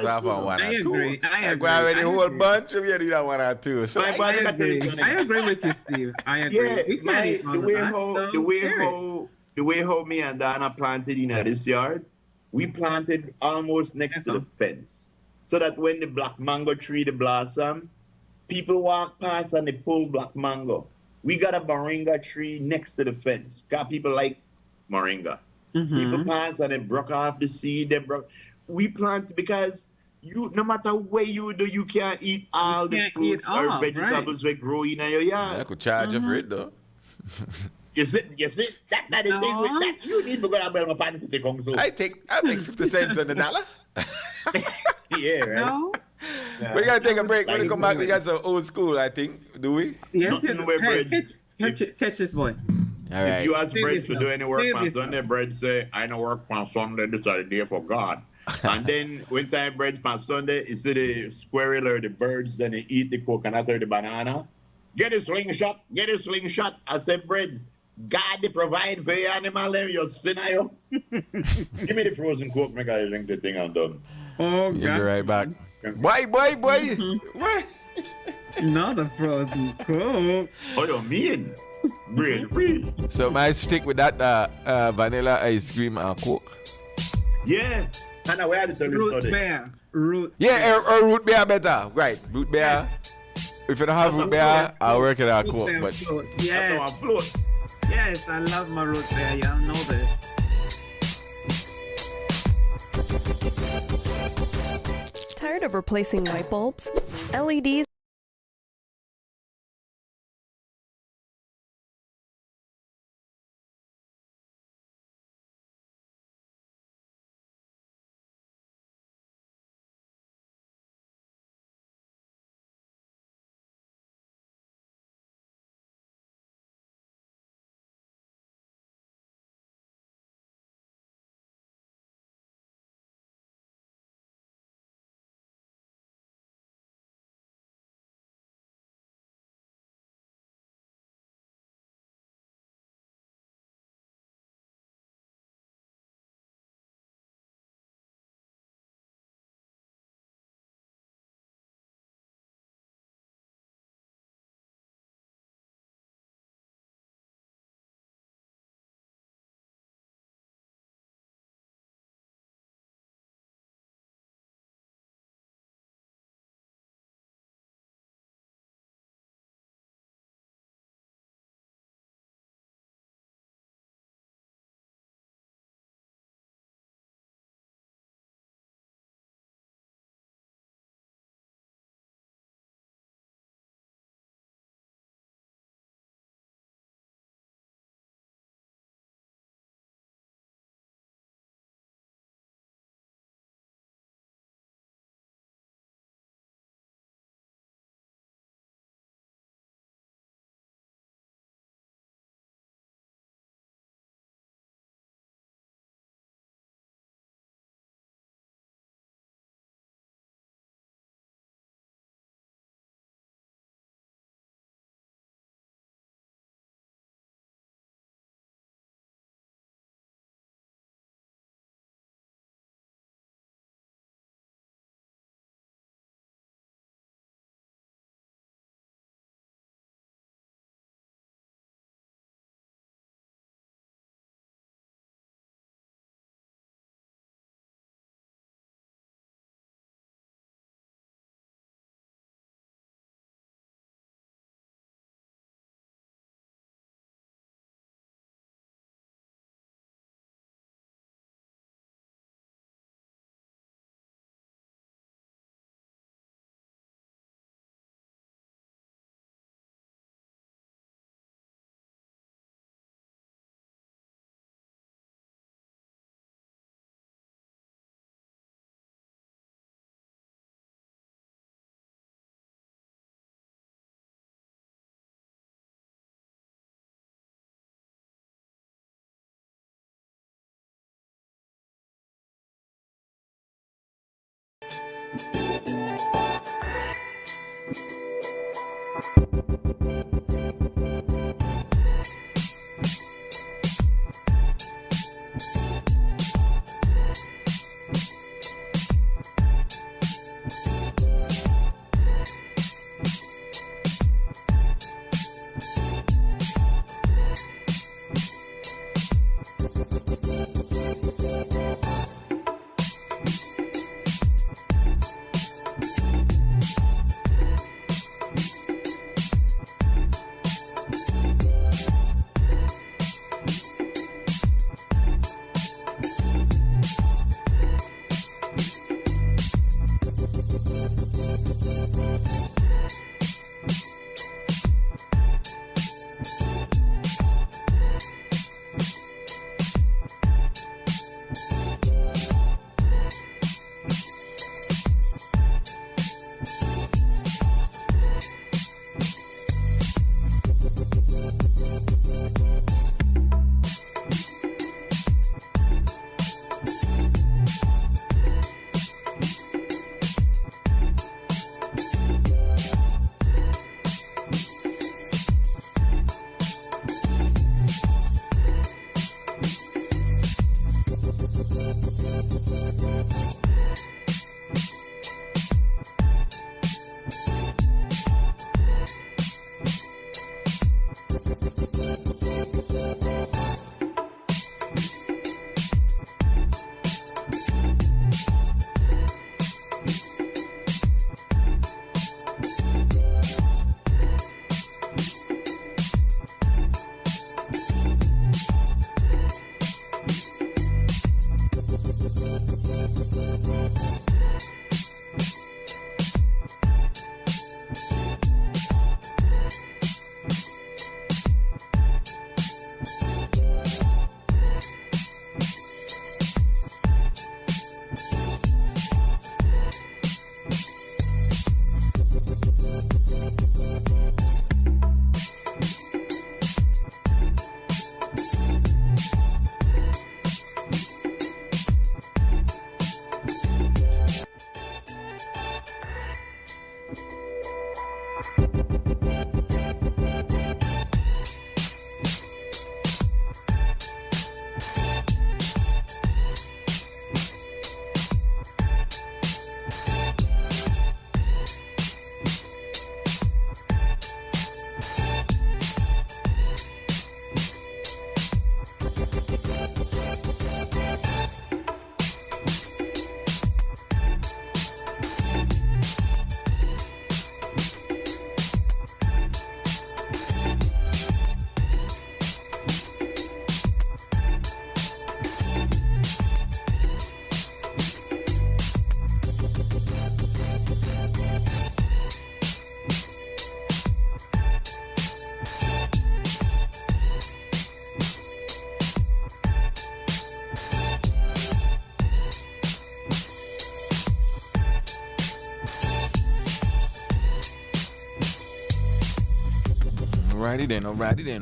Speaker 1: off on 1
Speaker 2: I
Speaker 1: or 2.
Speaker 2: agree. I
Speaker 1: Like,
Speaker 2: agree.
Speaker 1: we already
Speaker 2: I
Speaker 1: whole
Speaker 2: agree.
Speaker 1: bunch of you do that 1 or 2. So
Speaker 3: My body got this on it.
Speaker 2: I agree with you, Steve. I agree.
Speaker 3: Yeah,
Speaker 2: We can't eat all of that.
Speaker 3: the way how me and Dana planted in this yard, we planted almost next to the fence. So that when the black mango tree the blossom, people walk past and they pull black mango. We got a moringa tree next to the fence. Got people like moringa.
Speaker 2: Mm-hmm.
Speaker 3: People pass and they broke off the seed. We plant because no matter where you do, you can't eat all the fruits or vegetables that grow in your yard.
Speaker 1: I could charge you for it though.
Speaker 3: You see, that's not the thing with that. You need to go out my partner to take home. So
Speaker 1: I'll take 50 cents on the dollar.
Speaker 3: yeah, right.
Speaker 2: No.
Speaker 3: Yeah.
Speaker 1: We gotta take a break. When we come back, we got some old school, I think. Do we?
Speaker 2: Yes,
Speaker 3: Nothing where bread.
Speaker 2: catch this boy.
Speaker 1: All right.
Speaker 3: If you ask
Speaker 2: Save
Speaker 3: bread
Speaker 2: this
Speaker 3: to
Speaker 2: now.
Speaker 3: do any work
Speaker 2: Save
Speaker 3: on
Speaker 2: this
Speaker 3: Sunday,
Speaker 2: now.
Speaker 3: bread say, I no work on Sunday, this is the day for God. And then when time bread on Sunday, you see the squirrel or the birds, then they eat the coconut or the banana. Get a slingshot. I said, bread, God they provide for your animal, you sinner, you. Give me the frozen coke, make I drink the thing and done.
Speaker 2: Oh,
Speaker 1: You'll be
Speaker 2: God.
Speaker 1: right back. Boy. What?
Speaker 2: Not a frozen coke.
Speaker 3: Oh, you mean? Bread free.
Speaker 1: So I stick with that vanilla ice cream and Coke.
Speaker 3: Yeah. And where the tell you
Speaker 2: Root
Speaker 3: study?
Speaker 2: beer. Root.
Speaker 1: Yeah, or root beer better. Right, root beer. If you don't have root beer, I'll work it out Coke. But
Speaker 2: Float.
Speaker 3: That's how I
Speaker 2: Yes.
Speaker 3: float.
Speaker 2: Yes, I love my root beer. Y'all know this.
Speaker 4: Tired of replacing light bulbs, LEDs,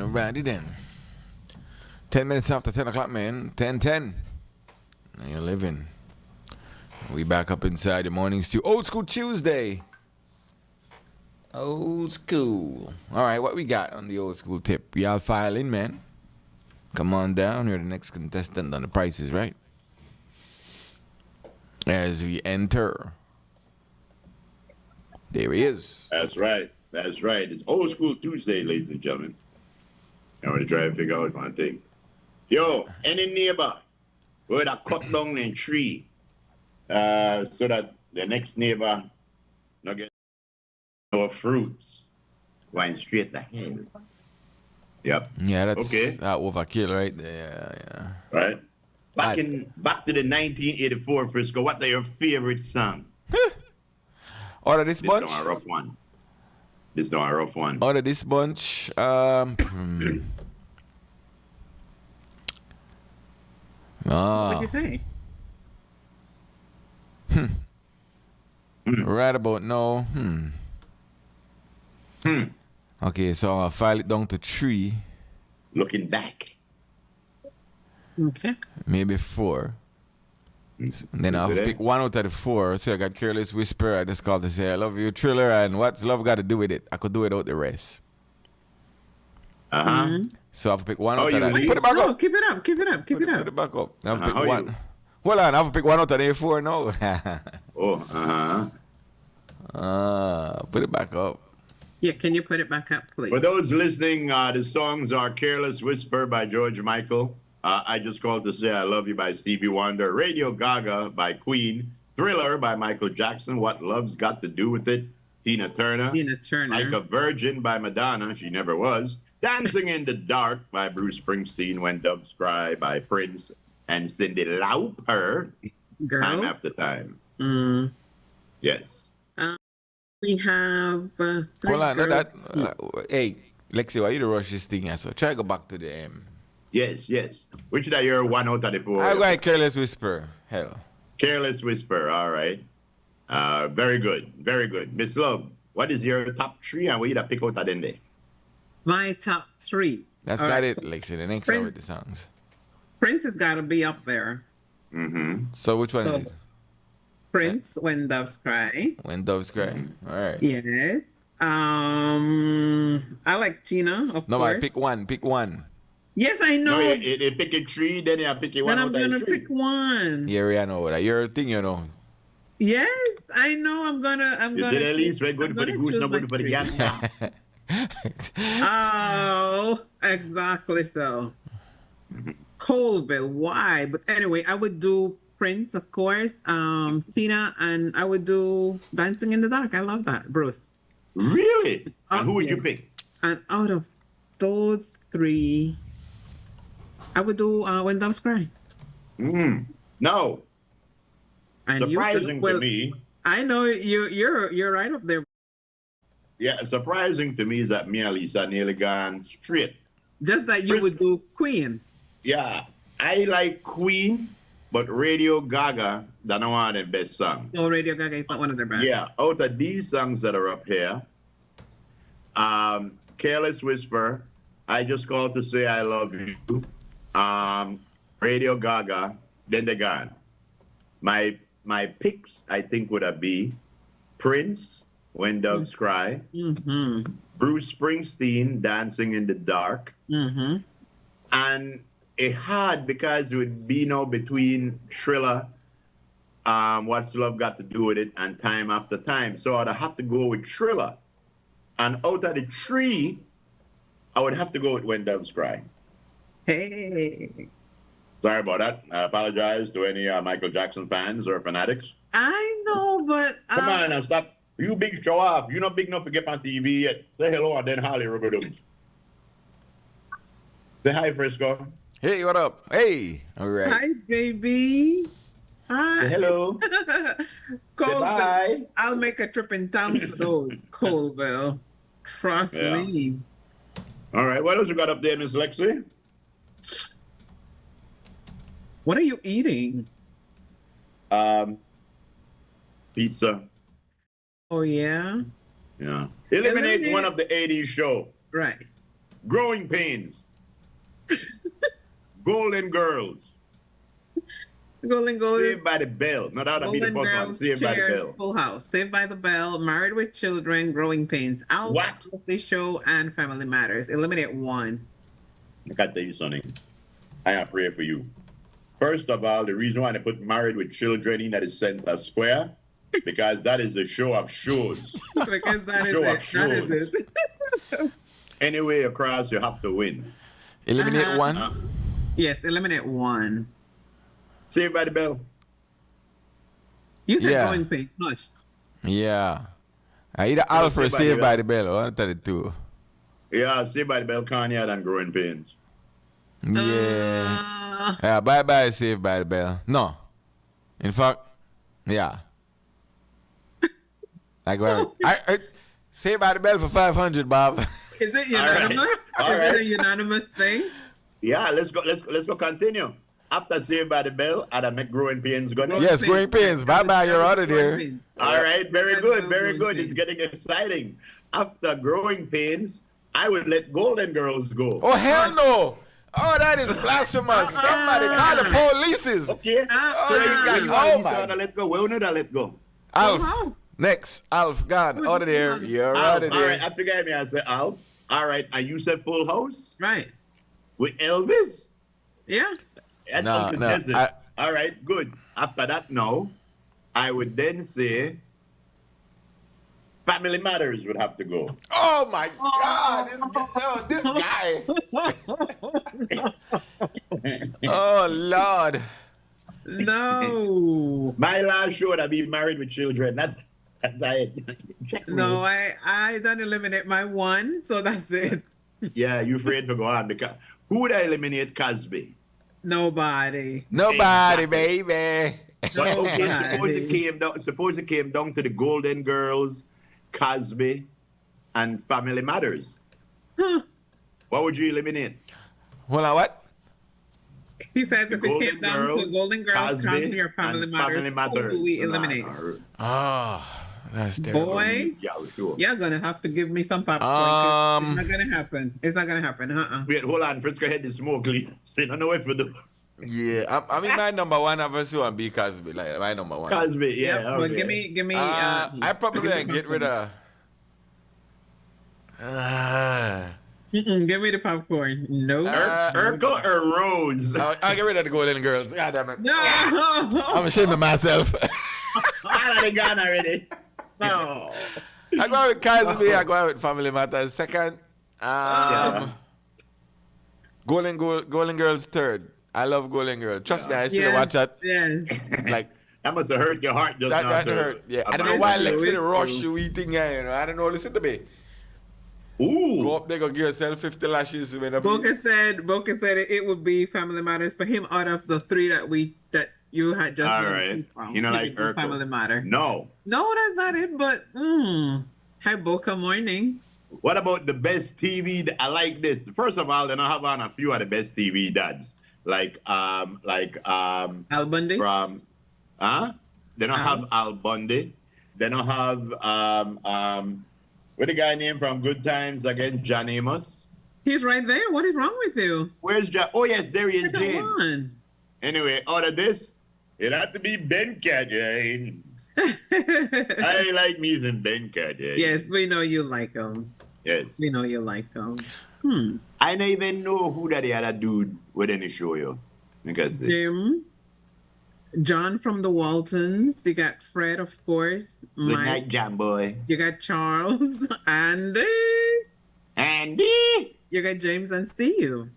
Speaker 1: Alrighty then. 10 minutes after 10 o'clock, man. 10:10. Now you're living. We back up inside the morning stew. Old school Tuesday. Old school. Alright, what we got on the old school tip? We all file in, man. Come on down. You're the next contestant on The Price is Right. As we enter. There he is.
Speaker 3: That's right. That's right. It's Old School Tuesday, ladies and gentlemen. I'm going to try to figure out one thing. Yo, any neighbor where that cut down a tree so that the next neighbor not get no fruits going straight to hell. Yep.
Speaker 1: Yeah, that's
Speaker 3: okay.
Speaker 1: Overkill right there. Yeah.
Speaker 3: Right. Back to the 1984 Frisco. What are your favorite songs?
Speaker 1: Out of this bunch?
Speaker 3: This is a rough one.
Speaker 1: Out of this bunch,
Speaker 2: What did you say?
Speaker 1: Right about now. Okay, so I'll file it down to 3.
Speaker 3: Looking back.
Speaker 2: Okay.
Speaker 1: Maybe 4. And then I'll
Speaker 3: Today?
Speaker 1: pick one out of the four. So I got Careless Whisper. I just called to say I love you, Thriller, and what's love got to do with it? I could do it without the rest.
Speaker 3: Uh-huh.
Speaker 1: So I'll pick one
Speaker 3: Oh,
Speaker 1: out of
Speaker 3: you
Speaker 1: that.
Speaker 3: leave?
Speaker 1: Put it back
Speaker 2: No,
Speaker 1: up.
Speaker 2: keep it up. Keep it up. Keep it
Speaker 1: Put
Speaker 2: up.
Speaker 1: it back up. I'll
Speaker 3: How
Speaker 1: pick
Speaker 3: you-
Speaker 1: one. Hold on, I'll pick one out of the four now.
Speaker 3: Oh, uh-huh.
Speaker 1: Put it back up.
Speaker 2: Yeah, can you put it back up, please?
Speaker 3: For those listening, the songs are Careless Whisper by George Michael. I Just Called to Say I Love You by Stevie Wonder. Radio Gaga by Queen. Thriller by Michael Jackson. What Love's Got to Do with It? Tina Turner.
Speaker 2: Tina Turner.
Speaker 3: Like a Virgin by Madonna. She never was. Dancing in the Dark by Bruce Springsteen. When Doves Cry by Prince and Cyndi Lauper.
Speaker 2: Girl.
Speaker 3: Time After Time.
Speaker 2: Mm.
Speaker 3: Yes.
Speaker 2: We have three
Speaker 1: Hold on,
Speaker 2: girls.
Speaker 1: hey, Lexi, why you to rush this thing here? So try to go back to the M.
Speaker 3: Yes, yes. Which did I hear one out of the four?
Speaker 1: I got Careless Whisper. Hell.
Speaker 3: Careless Whisper, all right. Very good, very good. Miss Love, what is your top three and what you da pick out of them there?
Speaker 2: My top three.
Speaker 1: That's
Speaker 2: All
Speaker 1: not
Speaker 2: right,
Speaker 1: it,
Speaker 2: so
Speaker 1: Lexi. The next
Speaker 2: Prince-
Speaker 1: one with the songs.
Speaker 2: Prince has got to be up there.
Speaker 3: Mm-hmm.
Speaker 1: So which one
Speaker 2: So-
Speaker 1: is it?
Speaker 2: Prince, When Doves Cry.
Speaker 1: When Doves Cry. All right.
Speaker 2: Yes. I like Tina, of
Speaker 1: No,
Speaker 2: course.
Speaker 1: I pick one. Pick one.
Speaker 2: Yes, I know.
Speaker 3: No, you pick a tree, then you pick a one
Speaker 2: then I'm
Speaker 3: out of
Speaker 2: gonna
Speaker 3: the three.
Speaker 2: pick one.
Speaker 1: Yeah, I know that. Your thing, you know.
Speaker 2: Yes, I know. I'm
Speaker 3: You
Speaker 2: gonna.
Speaker 3: said at least we're
Speaker 2: I'm
Speaker 3: good for the
Speaker 2: gonna
Speaker 3: goose,
Speaker 2: choose
Speaker 3: not
Speaker 2: my
Speaker 3: good for the
Speaker 2: three.
Speaker 3: gander.
Speaker 2: Oh, exactly so. Colville, why? But anyway, I would do Prince, of course, Tina, and I would do Dancing in the Dark. I love that, Bruce.
Speaker 3: Really? And who would you
Speaker 2: Yes.
Speaker 3: pick?
Speaker 2: And out of those three, I would do When Doves Cry.
Speaker 3: No,
Speaker 2: And you said-
Speaker 3: surprising to me.
Speaker 2: I know you're right up there.
Speaker 3: Yeah, surprising to me is that me and Lisa nearly gone straight.
Speaker 2: Just that you would do Queen.
Speaker 3: Yeah, I like Queen, but Radio Gaga, that's not one of the best songs.
Speaker 2: No, Radio Gaga is not one of their best.
Speaker 3: Yeah, out of these songs that are up here, Careless Whisper, I Just Called to Say I Love You, Radio Gaga, then they're gone. My picks, I think, would have been Prince, When Doves Cry,
Speaker 2: Mm-hmm.
Speaker 3: Bruce Springsteen, Dancing in the Dark,
Speaker 2: Mm-hmm.
Speaker 3: and it hard because it would be now between Thriller, What's Love Got to Do with It, and Time After Time. So I'd have to go with Thriller. And out of the three, I would have to go with When Doves Cry.
Speaker 2: Hey.
Speaker 3: Sorry about that. I apologize to any Michael Jackson fans or fanatics.
Speaker 2: I know, but
Speaker 3: Come on now, stop. You big show off. You're not big enough to get on TV yet. Say hello and then Holly Rubberdoons. Say hi, Frisco.
Speaker 1: Hey, what up? Hey. All right.
Speaker 2: Hi, baby. Hi.
Speaker 3: Say hello.
Speaker 2: Colville.
Speaker 3: Bye.
Speaker 2: I'll make a trip in town for those, Colville. Trust
Speaker 3: Yeah.
Speaker 2: me.
Speaker 3: All right. What else you got up there, Miss Lexi?
Speaker 2: What are you eating?
Speaker 3: Pizza.
Speaker 2: Oh, yeah?
Speaker 3: Yeah. Eliminate
Speaker 2: Eliminate-
Speaker 3: one of the 80s show.
Speaker 2: Right.
Speaker 3: Growing Pains. Golden Girls.
Speaker 2: Golden Girls.
Speaker 3: Saved by the Bell. No, that would be the
Speaker 2: Golden
Speaker 3: first one.
Speaker 2: Girls,
Speaker 3: Saved by the
Speaker 2: Cheers,
Speaker 3: Bell.
Speaker 2: Full House, Saved by the Bell, Married with Children, Growing Pains, Alpha,
Speaker 3: What?
Speaker 2: Weekly Show, and Family Matters. Eliminate one.
Speaker 3: I got to tell you something. I am pray for you. First of all, the reason why they put Married with Children in at the center square, because that is a show of shows.
Speaker 2: Because that is
Speaker 3: Show
Speaker 2: it.
Speaker 3: of
Speaker 2: That is
Speaker 3: shows.
Speaker 2: it.
Speaker 3: Any way across, you have to win.
Speaker 1: Eliminate one.
Speaker 2: Yes, eliminate one.
Speaker 3: Saved by the Bell.
Speaker 2: You said
Speaker 1: Yeah.
Speaker 2: Growing Pains. Hush.
Speaker 1: Yeah. Either Alpha or
Speaker 3: Saved by the
Speaker 1: Saved by
Speaker 3: Bell.
Speaker 1: the Bell. I want to tell you two.
Speaker 3: Yeah, Saved by the Bell, Kanye and Growing Pains.
Speaker 1: Yeah. Yeah, bye Saved by the Bell. No. In fact, yeah. Like, well, I Saved by the Bell for 500, Bob.
Speaker 2: Is it
Speaker 3: All right.
Speaker 2: unanimous?
Speaker 3: All
Speaker 2: Is
Speaker 3: right.
Speaker 2: it a unanimous thing?
Speaker 3: Yeah, let's go continue. After Saved by the Bell, I'd make Growing Pains go next.
Speaker 1: Yes, Growing Pains. Bye-bye, you're out of there.
Speaker 2: Growing Pains.
Speaker 3: All right, very
Speaker 2: Let's
Speaker 3: good,
Speaker 2: go
Speaker 3: very
Speaker 2: Growing
Speaker 3: good.
Speaker 2: Pains.
Speaker 3: It's getting exciting. After Growing Pains, I would let Golden Girls go.
Speaker 1: Oh, hell no. Oh, that is blasphemous. Somebody call the police.
Speaker 3: Okay.
Speaker 1: Oh,
Speaker 3: So
Speaker 1: you guys,
Speaker 3: you
Speaker 1: oh
Speaker 3: want
Speaker 1: my.
Speaker 3: to let go. Well, no, that let go.
Speaker 1: Alf.
Speaker 2: Wow.
Speaker 1: Next. Alf, gone. Out of there. You're out
Speaker 3: Alf,
Speaker 1: of
Speaker 3: all right,
Speaker 1: there.
Speaker 3: after guy me, I said, Alf, all right, and you said Full House
Speaker 2: Right.
Speaker 3: with Elvis?
Speaker 2: Yeah.
Speaker 3: That's
Speaker 1: No,
Speaker 3: uncontested.
Speaker 1: no,
Speaker 3: All right, good. After that, no, I would then say Family Matters would have to go.
Speaker 1: Oh my God. This guy. Oh, Lord.
Speaker 2: No.
Speaker 3: My last show would have been Married with Children. That's it. Check me.
Speaker 2: No, I don't eliminate my one, so that's it.
Speaker 3: Yeah, you afraid to go on because who would I eliminate? Cosby.
Speaker 2: Nobody.
Speaker 1: Nobody,
Speaker 3: Exactly.
Speaker 1: baby.
Speaker 3: But okay,
Speaker 2: Nobody.
Speaker 3: suppose it came down to the Golden Girls, Cosby, and Family Matters.
Speaker 2: Huh.
Speaker 3: What would you eliminate?
Speaker 1: Hold on, what?
Speaker 2: He says
Speaker 3: The
Speaker 2: if it came down to Golden Girls, Cosby, or Family
Speaker 3: and
Speaker 2: Matters, who do we eliminate?
Speaker 1: Oh, that's terrible.
Speaker 2: Boy,
Speaker 3: Yeah, sure.
Speaker 2: you're gonna have to give me some popcorn. 'Cause it's not gonna happen. It's not gonna happen.
Speaker 3: Wait, hold on. Frisco had the smoke lead. So you don't know what to do.
Speaker 1: Yeah, I mean, my number one obviously would be Cosby. Like, my number one.
Speaker 3: Cosby, yeah.
Speaker 2: Yep, but
Speaker 3: okay.
Speaker 2: give me.
Speaker 1: I probably gonna get rid of.
Speaker 2: Give me the popcorn. No.
Speaker 3: Urkel or Rose?
Speaker 1: I'll get rid of the Golden Girls. God damn it.
Speaker 2: No.
Speaker 1: I'm ashamed of myself.
Speaker 3: Ah, they gone already.
Speaker 2: No.
Speaker 1: I go out with Cosby. I go out with Family Matters second.
Speaker 3: Yeah.
Speaker 1: Golden Girls third. I love Golden Girls. Trust me, I still watch that.
Speaker 2: Yes.
Speaker 1: Like
Speaker 3: That must have hurt your heart just
Speaker 1: that.
Speaker 3: now.
Speaker 1: That
Speaker 3: sir.
Speaker 1: hurt. Yeah. I don't know
Speaker 2: It's
Speaker 1: why
Speaker 2: true,
Speaker 1: Lexi
Speaker 2: it's
Speaker 1: rush
Speaker 2: true.
Speaker 1: you eating. You know. I don't know. Listen to me.
Speaker 3: Ooh.
Speaker 1: Go up there, go give yourself 50 lashes.
Speaker 2: Boca said it would be Family Matters for him out of the three that you had just.
Speaker 3: All
Speaker 2: mentioned
Speaker 3: right.
Speaker 2: from.
Speaker 3: You know,
Speaker 2: It
Speaker 3: like
Speaker 2: would be
Speaker 3: Urkel.
Speaker 2: Family Matter.
Speaker 3: No.
Speaker 2: No, that's not it. But hi, Boca morning.
Speaker 3: What about the best TV? I like this. First of all, then I have on a few of the best TV dads. Like
Speaker 2: Al Bundy.
Speaker 3: from Then I have Al Bundy. Then I have what the guy named from Good Times again, John Amos.
Speaker 2: He's right there. What is wrong with you?
Speaker 3: Where's John? Oh yes, there he is,
Speaker 2: Come
Speaker 3: James.
Speaker 2: on.
Speaker 3: Anyway, out of this, it had to be Ben Cadden. I like me some Ben Cadden.
Speaker 2: Yes, we know you like him.
Speaker 3: Yes.
Speaker 2: We know you like him.
Speaker 3: I don't even know who that the other dude would any show you. Because
Speaker 2: Jim, John from the Waltons. You got Fred, of course.
Speaker 3: Good
Speaker 2: Mike.
Speaker 3: night, John boy.
Speaker 2: You got Charles, Andy.
Speaker 3: Andy.
Speaker 2: You got James and Steve.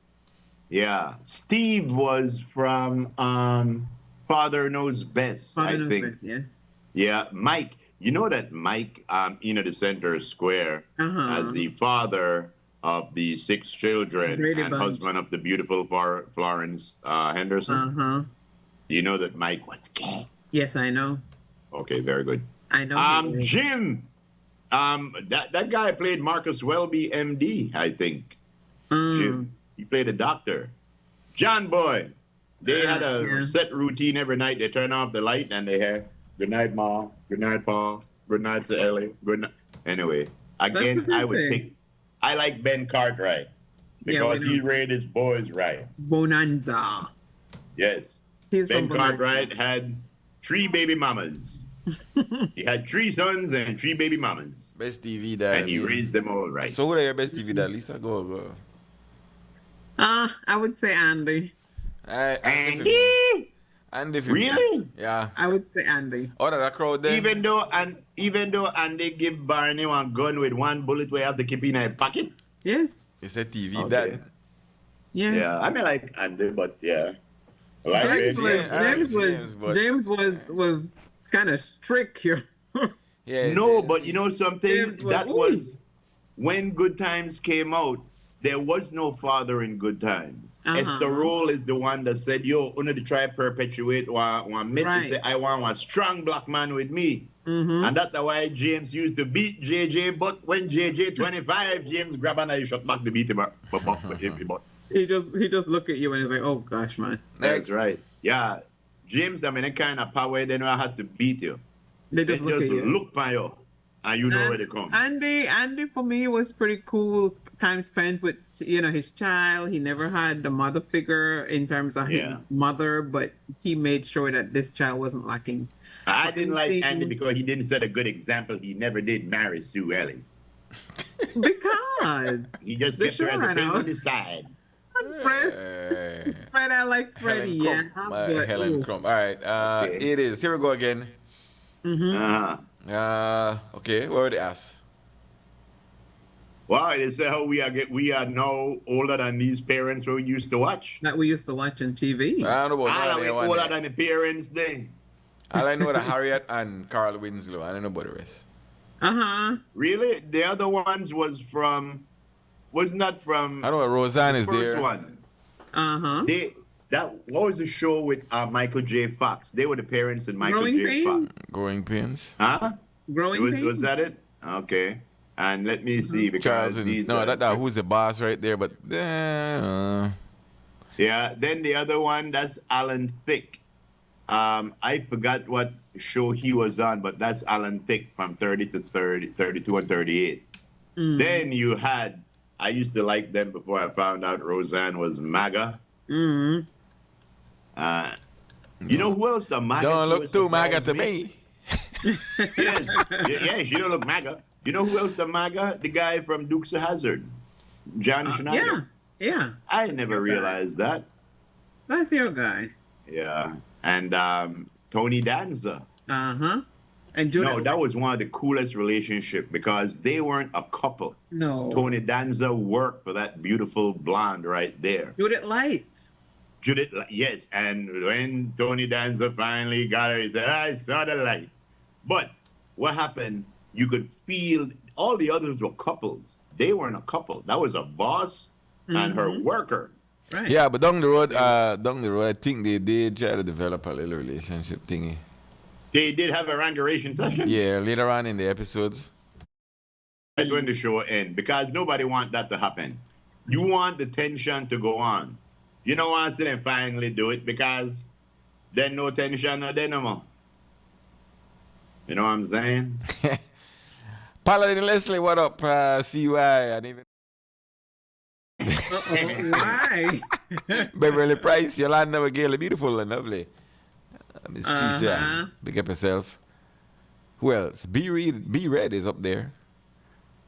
Speaker 3: Yeah, Steve was from Father Knows Best, I
Speaker 2: Father knows
Speaker 3: think.
Speaker 2: best, yes.
Speaker 3: Yeah, Mike. You know that Mike, the center square, as the father of the 6 children
Speaker 2: Brady
Speaker 3: and
Speaker 2: Bunch.
Speaker 3: husband of the beautiful Florence Henderson. You know that Mike was gay.
Speaker 2: Yes, I know.
Speaker 3: Okay, very good.
Speaker 2: I know. he is.
Speaker 3: Jim. That guy played Marcus Welby, MD, I think. Jim. He played a doctor. John Boy. They had a set routine every night. They turn off the light and they have good night, Ma. Good night, Pa. Good night to Ellie. Good night. Anyway, again, I would pick. I like Ben Cartwright because he raised his boys right.
Speaker 2: Bonanza.
Speaker 3: Yes.
Speaker 2: He's
Speaker 3: Ben
Speaker 2: from Bonanza.
Speaker 3: Cartwright had 3 baby mamas. He had 3 sons and 3 baby mamas.
Speaker 1: Best TV dad.
Speaker 3: And he raised them all right.
Speaker 1: So who are your best TV dad? Lisa, go.
Speaker 2: I would say Andy.
Speaker 3: Andy?
Speaker 1: Andy.
Speaker 3: Really?
Speaker 1: Yeah.
Speaker 2: I would say Andy.
Speaker 1: Out of that crowd then.
Speaker 3: Even though Andy give Barney one gun with 1 bullet where you have to keep in a pocket.
Speaker 2: Yes.
Speaker 1: It's a TV
Speaker 3: Okay.
Speaker 1: dad.
Speaker 2: Yes.
Speaker 3: Yeah, I mean like Andy, but yeah. Like
Speaker 2: James was kind of strict here.
Speaker 1: Yeah.
Speaker 3: No, but you know something?
Speaker 2: James was-
Speaker 3: That was when Good Times came out. There was no father in Good Times. Esther Roll is the one that said, yo, only to try perpetuate one myth to say, I want one strong black man with me. And that's why James used to beat JJ, but when JJ 25, James grab a knife, shot back to beat him up.
Speaker 2: He just look at you and he's like, oh gosh, man.
Speaker 3: That's right. Yeah. James, I mean, that kind of power, they know I had to beat you.
Speaker 2: They
Speaker 3: They
Speaker 2: just look
Speaker 3: just
Speaker 2: at you.
Speaker 3: look for you. And you know where they come.
Speaker 2: Andy for me was pretty cool. Time spent with his child. He never had the mother figure in terms of his mother, but he made sure that this child wasn't lacking.
Speaker 3: I didn't like Andy because he didn't set a good example. He never did marry Sue Ellie.
Speaker 2: Because
Speaker 3: he just kept her as a thing on the side.
Speaker 2: Fred, I like Freddie. Yeah,
Speaker 1: Helen Crump. All right, it is. Here we go again. Okay, what would they ask?
Speaker 3: Wow, they say how we are now older than these parents we used to watch.
Speaker 2: That we used to watch on TV.
Speaker 1: I don't know about
Speaker 3: that. Older than the parents then.
Speaker 1: All I know is Harriet and Carl Winslow. I don't know about the rest.
Speaker 3: Really? The other ones was not from.
Speaker 1: I know Roseanne is there.
Speaker 3: First one. What was the show with Michael J. Fox? They were the parents in Michael J. Fox.
Speaker 1: Growing Pains.
Speaker 3: Huh?
Speaker 2: Growing Pains.
Speaker 3: Was that it? Okay. And let me see because
Speaker 1: who's the boss right there? But
Speaker 3: yeah. Then the other one, that's Alan Thicke. I forgot what show he was on, but that's Alan Thicke from 30 to 30, 32 and 38. Then you had, I used to like them before I found out Roseanne was MAGA. You know who else the MAGA?
Speaker 1: Don't look too MAGA to me.
Speaker 3: yes, you don't look MAGA. You know who else the MAGA? The guy from Dukes of Hazzard, John Schneider.
Speaker 2: Yeah.
Speaker 3: I never realized that.
Speaker 2: That's your guy.
Speaker 3: Yeah. And Tony Danza.
Speaker 2: And
Speaker 3: that was one of the coolest relationships because they weren't a couple.
Speaker 2: No.
Speaker 3: Tony Danza worked for that beautiful blonde right there.
Speaker 2: Judith Light.
Speaker 3: Yes. And when Tony Danza finally got her, he said, I saw the light. But what happened, you could feel all the others were couples. They weren't a couple. That was a boss and her worker.
Speaker 1: Right. Yeah, but down the road, I think they did try to develop a little relationship thingy.
Speaker 3: They did have a rangeration session?
Speaker 1: Yeah, later on in the episodes.
Speaker 3: Right when the show ends, because nobody wants that to happen. You want the tension to go on. You don't want to see them finally do it because then no tension no more. You know what I'm saying?
Speaker 1: Paladin Leslie, what up? CY and even
Speaker 2: why?
Speaker 1: Beverly Price, Yolanda McGill, beautiful and lovely. Miss Tricia, big up yourself. Who else? B Red is up there.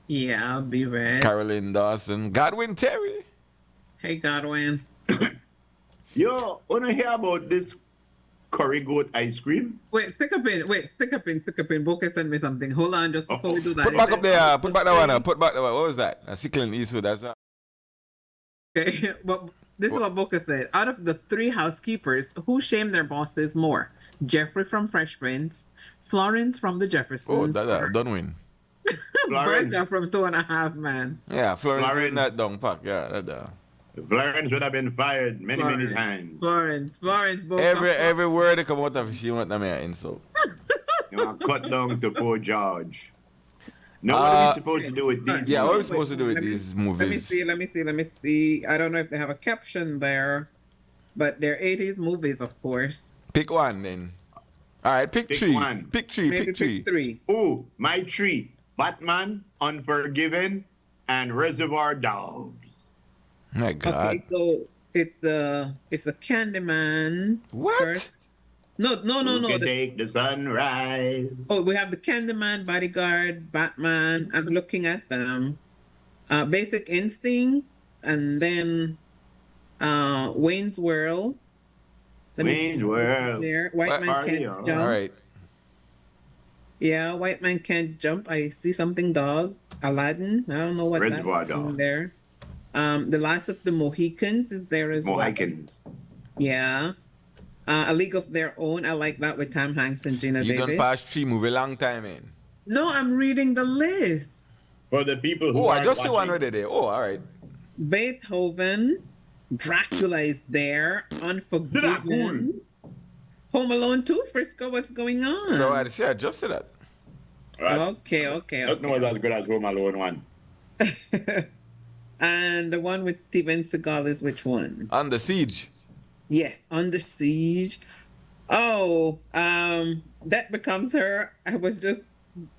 Speaker 2: Yeah, B Red.
Speaker 1: Carolyn Dawson, Godwin Terry.
Speaker 2: Hey, Godwin.
Speaker 3: Yo, wanna hear about this curry goat ice cream?
Speaker 2: Wait, stick up in. Boca sent me something. Hold on, just before we do that.
Speaker 1: Put back up there. Put back that one. Put back that one. What was that? Cycling Eastwood. That's
Speaker 2: okay, but this is what Boca said. Out of the 3 housekeepers, who shamed their bosses more? Jeffrey from Fresh Prince, Florence from the Jeffersons.
Speaker 1: Oh, done win.
Speaker 2: Bertha from 2.5 Men.
Speaker 1: Yeah, Florence in that dung pack. Yeah, that.
Speaker 3: Florence would have been fired many times.
Speaker 2: Florence. Boca.
Speaker 1: Every word that come out of she want to make an insult.
Speaker 3: You know, cut down to poor George. Now, what are we supposed to do with these?
Speaker 1: Yeah, what are we supposed to do with these movies?
Speaker 2: Let me see. I don't know if they have a caption there, but they're 80s movies, of course.
Speaker 1: Pick one then. All right, pick 3.
Speaker 3: One.
Speaker 1: Pick 3. Pick 3.
Speaker 3: Oh, my 3: Batman, Unforgiven, and Reservoir Dogs.
Speaker 1: My God.
Speaker 2: Okay, so it's the Candyman.
Speaker 1: What?
Speaker 2: First. No.
Speaker 3: Take the sunrise.
Speaker 2: Oh, we have the Candyman, Bodyguard, Batman. I'm looking at them. Basic Instincts, and then Wayne's World.
Speaker 3: Wayne's World.
Speaker 2: There. White Man Can't Jump.
Speaker 1: All right.
Speaker 2: Yeah, White Man Can't Jump. I see something. Dogs. Aladdin. I don't know what
Speaker 3: Reservoir
Speaker 2: that's
Speaker 3: Dogs.
Speaker 2: There. The Last of the Mohicans is there as
Speaker 3: Mohicans.
Speaker 2: well. Yeah. A League of Their Own. I like that with Tom Hanks and Gina Davis.
Speaker 1: You done past 3 movie long time in.
Speaker 2: No, I'm reading the list.
Speaker 3: For the people who
Speaker 1: I just see one already there. Oh, all right.
Speaker 2: Beethoven. Dracula is there. Unforgiven. Home Alone 2. Frisco, what's going on?
Speaker 1: So I see, I just said that.
Speaker 3: Right.
Speaker 2: Okay.
Speaker 3: I don't know as good as Home Alone 1.
Speaker 2: And the one with Steven Seagal is which one?
Speaker 1: Under Siege.
Speaker 2: Yes, Under Siege. Oh, That Becomes Her. I was just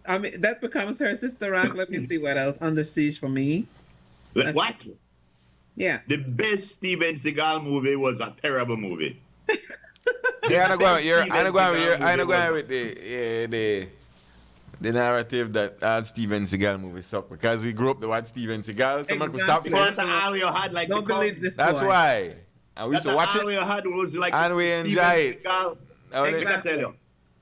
Speaker 2: I mean, that becomes her. Sister Act. Let me see what else. Under Siege for me.
Speaker 3: What?
Speaker 2: Yeah.
Speaker 3: The best Steven Seagal movie was a terrible movie.
Speaker 1: Yeah, I'm going
Speaker 3: Steven Seagal
Speaker 1: with the narrative that all Steven Seagal movies suck because we grew up to watch Steven Seagal. Someone could stop
Speaker 3: Because
Speaker 1: for
Speaker 3: the all you had like
Speaker 2: Don't
Speaker 3: the
Speaker 2: believe this.
Speaker 1: That's
Speaker 2: boy.
Speaker 1: why. And we used to watch
Speaker 3: all
Speaker 1: it
Speaker 3: you had was like
Speaker 1: and we
Speaker 3: Steven
Speaker 1: enjoy it.
Speaker 3: Seagal.
Speaker 1: Only-
Speaker 3: I tell you,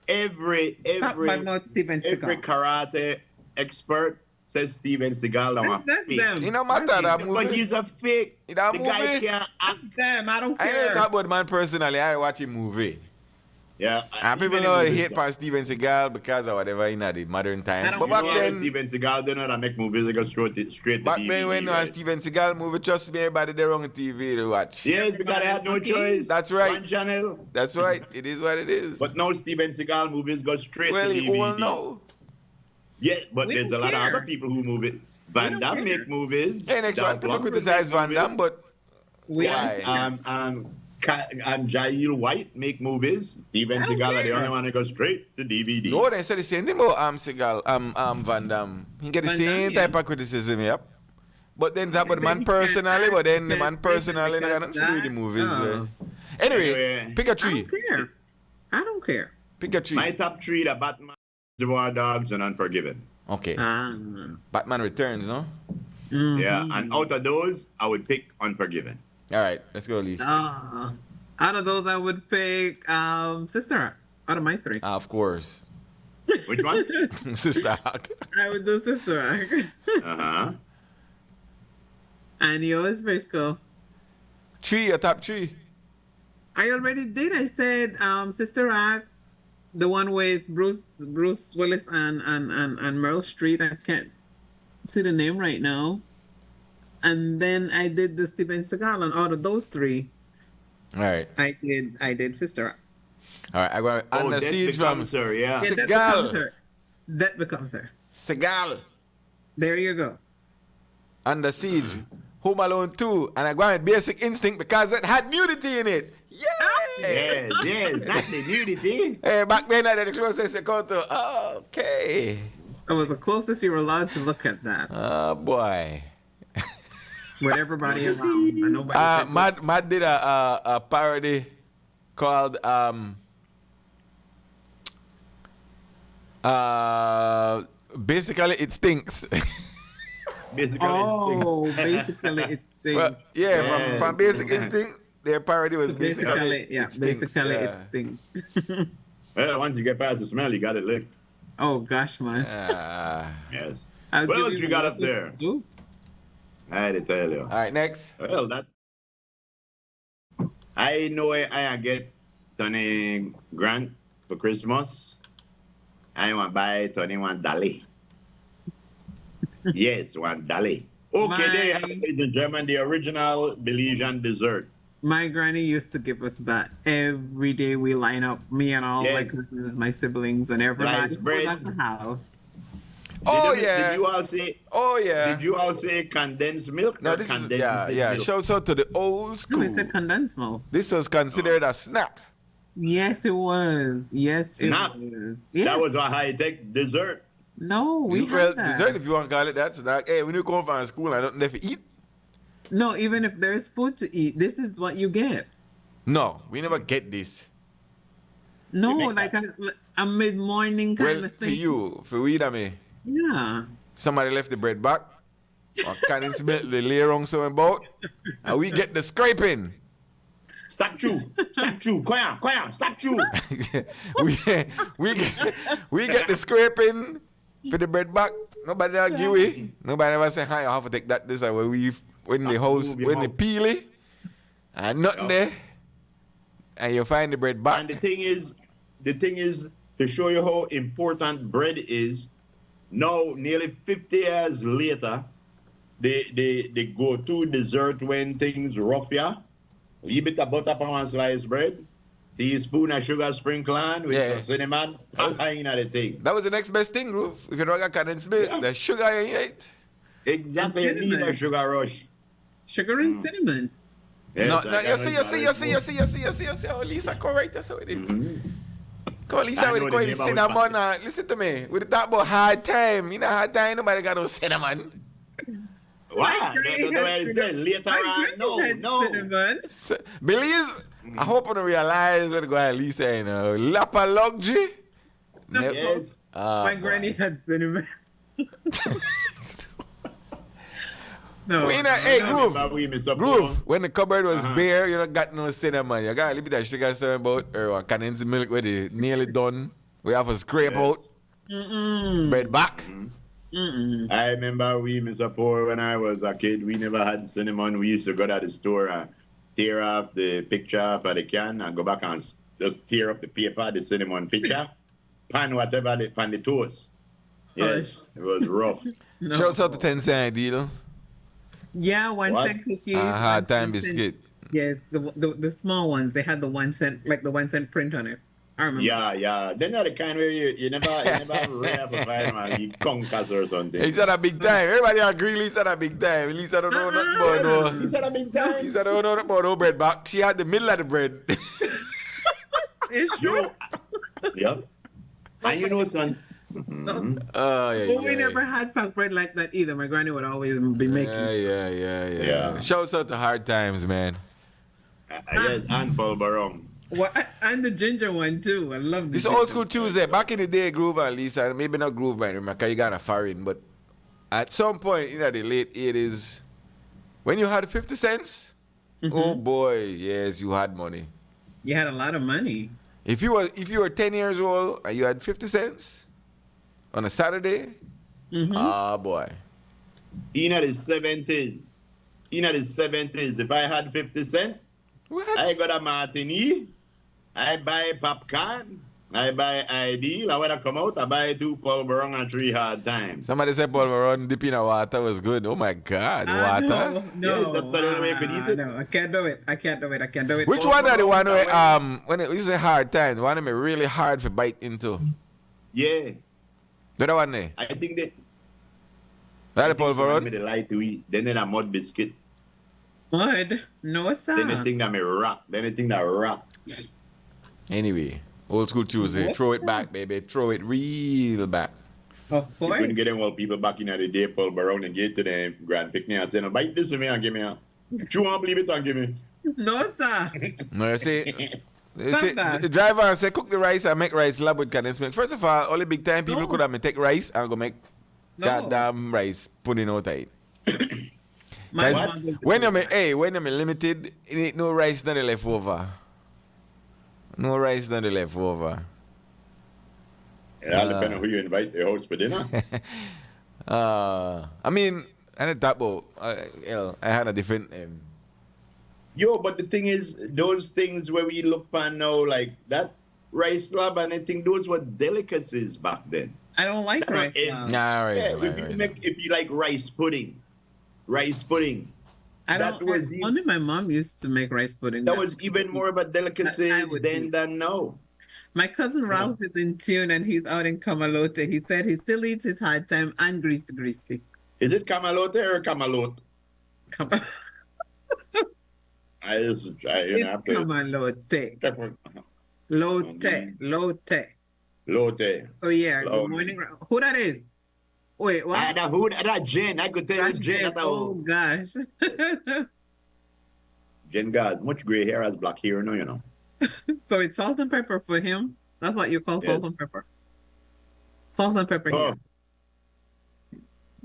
Speaker 3: every
Speaker 2: Stop my mouth, Steven
Speaker 3: every
Speaker 2: Seagal.
Speaker 3: karate expert says Steven Seagal.
Speaker 2: That's them.
Speaker 1: It don't matter that
Speaker 3: But
Speaker 1: movie.
Speaker 3: he's a fake.
Speaker 1: That
Speaker 3: the guy
Speaker 1: movie?
Speaker 3: can't act.
Speaker 2: Damn, I don't
Speaker 1: I ain't
Speaker 2: care.
Speaker 1: talk about man personally. I watch him movie.
Speaker 3: Yeah.
Speaker 1: And people
Speaker 3: even
Speaker 1: know
Speaker 3: if
Speaker 1: they
Speaker 3: it's
Speaker 1: hate for Steven Seagal because of whatever in the modern times.
Speaker 2: don't
Speaker 1: But
Speaker 3: You
Speaker 1: back
Speaker 3: know,
Speaker 1: then,
Speaker 3: Steven Seagal did not make movies that go straight to
Speaker 1: back
Speaker 3: DVD,
Speaker 1: then when
Speaker 3: right?
Speaker 1: Steven Seagal movie, trust me, everybody there on the TV to watch.
Speaker 3: Yes, because they had no choice.
Speaker 1: That's right.
Speaker 3: One channel.
Speaker 1: That's right. It is what it is.
Speaker 3: But now Steven Seagal movies go straight
Speaker 1: well,
Speaker 3: to
Speaker 1: you all
Speaker 3: DVD.
Speaker 1: know.
Speaker 3: Yeah, but
Speaker 2: We
Speaker 3: there's a
Speaker 2: don't
Speaker 3: lot of
Speaker 2: care.
Speaker 3: other people who move it. Van
Speaker 2: don't
Speaker 3: Damme
Speaker 2: care.
Speaker 3: make movies.
Speaker 1: Hey, next
Speaker 3: Don
Speaker 1: one. People
Speaker 3: Plummer
Speaker 1: criticize
Speaker 3: make
Speaker 1: Van
Speaker 3: movies.
Speaker 1: Damme, but
Speaker 2: We
Speaker 1: why?
Speaker 3: And Jail White make movies. Steven
Speaker 2: I don't
Speaker 3: Seagal are the
Speaker 2: care.
Speaker 3: only one that goes straight to DVD.
Speaker 1: no, they said the same thing about Seagal, Van Damme. He get the
Speaker 2: Van
Speaker 1: same
Speaker 2: Damme, yeah.
Speaker 1: type of criticism, yep. But then talk about the
Speaker 2: They
Speaker 1: man
Speaker 2: can't
Speaker 1: personally, but then the
Speaker 2: act,
Speaker 1: man
Speaker 2: can't
Speaker 1: personally,
Speaker 2: because
Speaker 1: they got nothing to do with the
Speaker 2: that-
Speaker 1: movies.
Speaker 2: no.
Speaker 1: Anyway, pick a
Speaker 2: I
Speaker 1: tree.
Speaker 2: don't care. I don't care.
Speaker 1: Pick a tree.
Speaker 3: My top three: the Batman, Reservoir Dogs, and Unforgiven.
Speaker 1: Okay.
Speaker 2: Ah.
Speaker 1: Batman Returns, no?
Speaker 3: Yeah,
Speaker 2: Mhm.
Speaker 3: and out of those, I would pick Unforgiven.
Speaker 1: All right, let's go, Lisa.
Speaker 2: Out of those, I would pick Sister Act. Out of my three,
Speaker 1: Of course.
Speaker 3: Which one?
Speaker 1: Sister Act.
Speaker 2: I would do Sister Act.
Speaker 3: Uh-huh.
Speaker 2: And yours, Frisco.
Speaker 1: Tree, a top tree.
Speaker 2: I already did. I said Sister Act, the one with Bruce Willis and Meryl Streep. I can't see the name right now. And then I did the Steven Seagal, and out of those three,
Speaker 1: All right.
Speaker 2: I did Sister Act.
Speaker 1: All right, I got Under
Speaker 3: Death
Speaker 1: Siege from
Speaker 3: Becomes Her, yeah.
Speaker 2: Yeah, that
Speaker 1: Seagal.
Speaker 2: becomes her. That becomes her.
Speaker 1: Seagal.
Speaker 2: There you go.
Speaker 1: Under Siege. Home Alone 2. And I go with Basic Instinct because it had nudity in it. Yay!
Speaker 3: Yes, that's the nudity.
Speaker 1: Hey, back then I did the closest you come to. Oh, okay.
Speaker 2: It was the closest you were allowed to look at that
Speaker 1: Oh, boy.
Speaker 2: with everybody around. And nobody said,
Speaker 1: Matt did a parody called Basically It Stinks.
Speaker 3: Basically,
Speaker 2: oh, basically it stinks.
Speaker 1: Well, yeah,
Speaker 3: Yes.
Speaker 1: from Basic Instinct, their parody was
Speaker 2: basically, yeah,
Speaker 1: It Stinks.
Speaker 2: basically
Speaker 1: Yeah.
Speaker 2: it stinks.
Speaker 3: well, once you get past the smell, you got it licked.
Speaker 2: Oh gosh, man.
Speaker 3: Yes.
Speaker 2: I'll
Speaker 3: What
Speaker 2: give
Speaker 3: else
Speaker 2: you
Speaker 3: we got
Speaker 2: the
Speaker 3: up there?
Speaker 2: stew.
Speaker 3: I had to tell you.
Speaker 1: All right, next.
Speaker 3: Well, that I know I get Tony Grant for Christmas. I want to buy Tony one dolly. Yes, one dolly. Okay, they have it in German, the original Belizean dessert.
Speaker 2: My granny used to give us that every day. We line up, me and all my
Speaker 3: Yes.
Speaker 2: cousins, my siblings, and everybody
Speaker 3: Sliced
Speaker 2: who was
Speaker 3: bread.
Speaker 2: at the house.
Speaker 1: Oh,
Speaker 3: Did
Speaker 1: yeah.
Speaker 3: you all say?
Speaker 1: Oh, yeah.
Speaker 3: Did you all say condensed milk?
Speaker 1: No,
Speaker 3: or
Speaker 1: this is,
Speaker 3: condensed
Speaker 1: yeah.
Speaker 3: milk?
Speaker 1: Shouts out to the old
Speaker 2: No,
Speaker 1: school.
Speaker 2: it's a condensed milk.
Speaker 1: This was considered a snack.
Speaker 2: Yes, it was. Yes, it
Speaker 3: Snap.
Speaker 2: was. Yes.
Speaker 3: That was a high-tech dessert.
Speaker 2: No, we
Speaker 1: well,
Speaker 2: had that.
Speaker 1: dessert, if you want to call it that. Snack. Hey, when you come from school and nothing left to eat.
Speaker 2: No, even if there's food to eat, this is what you get.
Speaker 1: No, we never get this.
Speaker 2: No,
Speaker 3: You make
Speaker 2: like a mid-morning kind
Speaker 1: Well,
Speaker 2: of
Speaker 1: for
Speaker 2: thing.
Speaker 1: you, for we, I mean,
Speaker 2: Yeah.
Speaker 1: somebody left the bread back. Or condensed milk, they lay around something about. And we get the scraping.
Speaker 3: Stop chew. Stop chew. Koya, stop chew.
Speaker 1: we get the scraping for the bread back. Nobody argue with. Nobody ever say, hi, I have to take that. This is where we when the house,
Speaker 3: move your
Speaker 1: when the
Speaker 3: mouth.
Speaker 1: peel it, and nothing there. And you find the bread
Speaker 3: And
Speaker 1: back.
Speaker 3: the thing is, to show you how important bread is, now nearly 50 years later, the go-to dessert when things rough ya, a little bit of butter on one sliced bread, teaspoon of sugar sprinkle on with
Speaker 1: Yeah.
Speaker 3: some cinnamon,
Speaker 1: That's-
Speaker 3: in the thing.
Speaker 1: That was the next best thing, Roof. If you don't got condensed milk,
Speaker 3: Yeah.
Speaker 1: the sugar in it.
Speaker 3: Exactly, you need
Speaker 2: cinnamon.
Speaker 3: a sugar rush.
Speaker 2: Sugar and cinnamon.
Speaker 3: Yes,
Speaker 1: No,
Speaker 3: I
Speaker 1: you see.
Speaker 3: got it.
Speaker 1: Oh, Lisa, come right there. So it is.
Speaker 3: Mhm.
Speaker 1: Come on, Lisa,
Speaker 3: I
Speaker 1: with
Speaker 3: know
Speaker 1: the
Speaker 3: the
Speaker 1: coin
Speaker 3: neighborhood
Speaker 1: cinnamon.
Speaker 3: party.
Speaker 1: Listen to me. We talk about hard time. You know, hard time, nobody got no cinnamon.
Speaker 3: Why?
Speaker 2: granny
Speaker 3: The
Speaker 2: had
Speaker 3: way I
Speaker 2: cinnamon.
Speaker 3: said later
Speaker 2: My
Speaker 3: on,
Speaker 2: granny had
Speaker 3: no.
Speaker 2: cinnamon.
Speaker 1: Belize, I hope you don't realize what go at Lisa, you know. Lapa luxury.
Speaker 2: No.
Speaker 3: Yes.
Speaker 2: My granny had cinnamon. No.
Speaker 1: Well, you know, hey, Groove.
Speaker 3: Remember we miss up
Speaker 1: Groove, when the cupboard was
Speaker 3: Uh-huh.
Speaker 1: bare, you don't got no cinnamon. You got a little bit of sugar something about or condensed milk where they nearly done. We have to scrape
Speaker 3: Yes.
Speaker 1: out. Bread back.
Speaker 3: I remember we miss up when I was a kid. We never had cinnamon. We used to go to the store and tear off the picture for the can and go back and just tear up the paper, the cinnamon picture, pan whatever pan the toast. Yes, it was rough.
Speaker 2: No.
Speaker 1: Shout out to 10 cent deal.
Speaker 2: Yeah, 1
Speaker 3: What?
Speaker 2: cent cookies.
Speaker 1: Hard
Speaker 2: 1
Speaker 1: time
Speaker 2: cent-
Speaker 1: biscuit.
Speaker 2: Yes, the small ones. They had the 1 cent, like the 1 cent print on it. I remember.
Speaker 3: Yeah. They're not the kind where you never really have to find them and you conquers or something.
Speaker 1: He said a big time. Everybody agree Lisa a big time. Lisa don't know nothing about
Speaker 3: You
Speaker 1: no.
Speaker 3: said a big time.
Speaker 1: Lisa don't know nothing about no bread back. She had the middle of the bread.
Speaker 2: It's true.
Speaker 3: Yo. Yep. And you know, son.
Speaker 1: Oh, yeah,
Speaker 2: But we
Speaker 1: yeah.
Speaker 2: never had packed bread like that either. My granny would always be making.
Speaker 1: Yeah. Shouts out to hard times, man.
Speaker 3: Yes, and Pulverum.
Speaker 2: What? And the ginger one too. I love
Speaker 1: This
Speaker 2: ginger
Speaker 1: old school Tuesday. Back in the day, Groove and Lisa, maybe not Groove right now, because you got a foreign, but at some point in the late 80s, when you had 50 cents, oh boy, yes, you had money.
Speaker 2: You had a lot of money.
Speaker 1: If you were 10 years old and you had 50 cents on a Saturday, boy.
Speaker 3: In the 70s, if I had 50 cents,
Speaker 1: What?
Speaker 3: I got a martini, I buy popcorn, I buy ID, and when I come out, I buy 2 Pulverum and 3 hard times.
Speaker 1: Somebody said Pulverum dipping in water was good. Oh my God, water.
Speaker 2: No,
Speaker 3: Yes, that's the only way you could eat it.
Speaker 2: no, I can't do it. I can't do it.
Speaker 1: Which one are the one where when it was a hard time? The one that me really hard for bite into.
Speaker 3: Yeah,
Speaker 1: The other one there.
Speaker 3: I think that.
Speaker 1: That the
Speaker 3: I think someone
Speaker 1: Pulverum.
Speaker 3: made a light to eat. Then a mud biscuit.
Speaker 2: Mud? No,
Speaker 3: Then the
Speaker 2: sir.
Speaker 3: thing that me rock.
Speaker 1: Anyway, old school Tuesday. Throw it back, baby. Throw it real back.
Speaker 2: Of
Speaker 3: You
Speaker 2: course.
Speaker 3: couldn't get them while people back in the day Pulverum and get to the grand picnic and say, no, bite this with me and give me a. You won't believe it and give me.
Speaker 2: No, sir.
Speaker 1: No, you see,
Speaker 2: Stop that.
Speaker 1: the driver and say cook the rice and make rice lab with condensed milk. First of all, only big time people
Speaker 2: No.
Speaker 1: could have me take rice and go make
Speaker 2: No.
Speaker 1: goddamn rice pudding out of it.
Speaker 2: My
Speaker 1: Guys,
Speaker 2: mom would
Speaker 1: when
Speaker 2: do
Speaker 1: I'm
Speaker 2: that.
Speaker 1: when I'm limited, it ain't no rice none left over. No rice none left over.
Speaker 3: It all depends on who you invite to the house for dinner.
Speaker 1: I mean, I didn't talk about. I had a different.
Speaker 3: Yo, but the thing is, those things where we look for now, like that rice slab and I think those were delicacies back then.
Speaker 2: I don't like
Speaker 3: That's
Speaker 2: rice.
Speaker 3: not it.
Speaker 2: now.
Speaker 1: Nah, rice.
Speaker 3: Yeah,
Speaker 1: rice.
Speaker 3: if you like rice pudding.
Speaker 2: I
Speaker 3: that
Speaker 2: don't.
Speaker 3: was
Speaker 2: Only my mom used to make rice pudding.
Speaker 3: That was even more of a delicacy
Speaker 2: I would
Speaker 3: then
Speaker 2: eat.
Speaker 3: than now.
Speaker 2: My cousin Ralph is in tune and he's out in Kamalote. He said he still eats his hard time and greasy.
Speaker 3: Is it Camalote or Camelot?
Speaker 2: Kam-
Speaker 3: I just try, you know,
Speaker 2: it's
Speaker 3: have to.
Speaker 2: Kamalote. Lote.
Speaker 3: Lote.
Speaker 2: Oh yeah.
Speaker 3: Lote.
Speaker 2: Good morning. Who that is? Wait, what?
Speaker 3: That Jen. I could tell you
Speaker 2: That's
Speaker 3: Jen.
Speaker 2: Jen. Oh gosh.
Speaker 3: Jen got much gray hair as black hair now, you know.
Speaker 2: So it's salt and pepper for him. That's what you call salt
Speaker 3: Yes.
Speaker 2: and pepper. Salt and pepper
Speaker 3: Oh,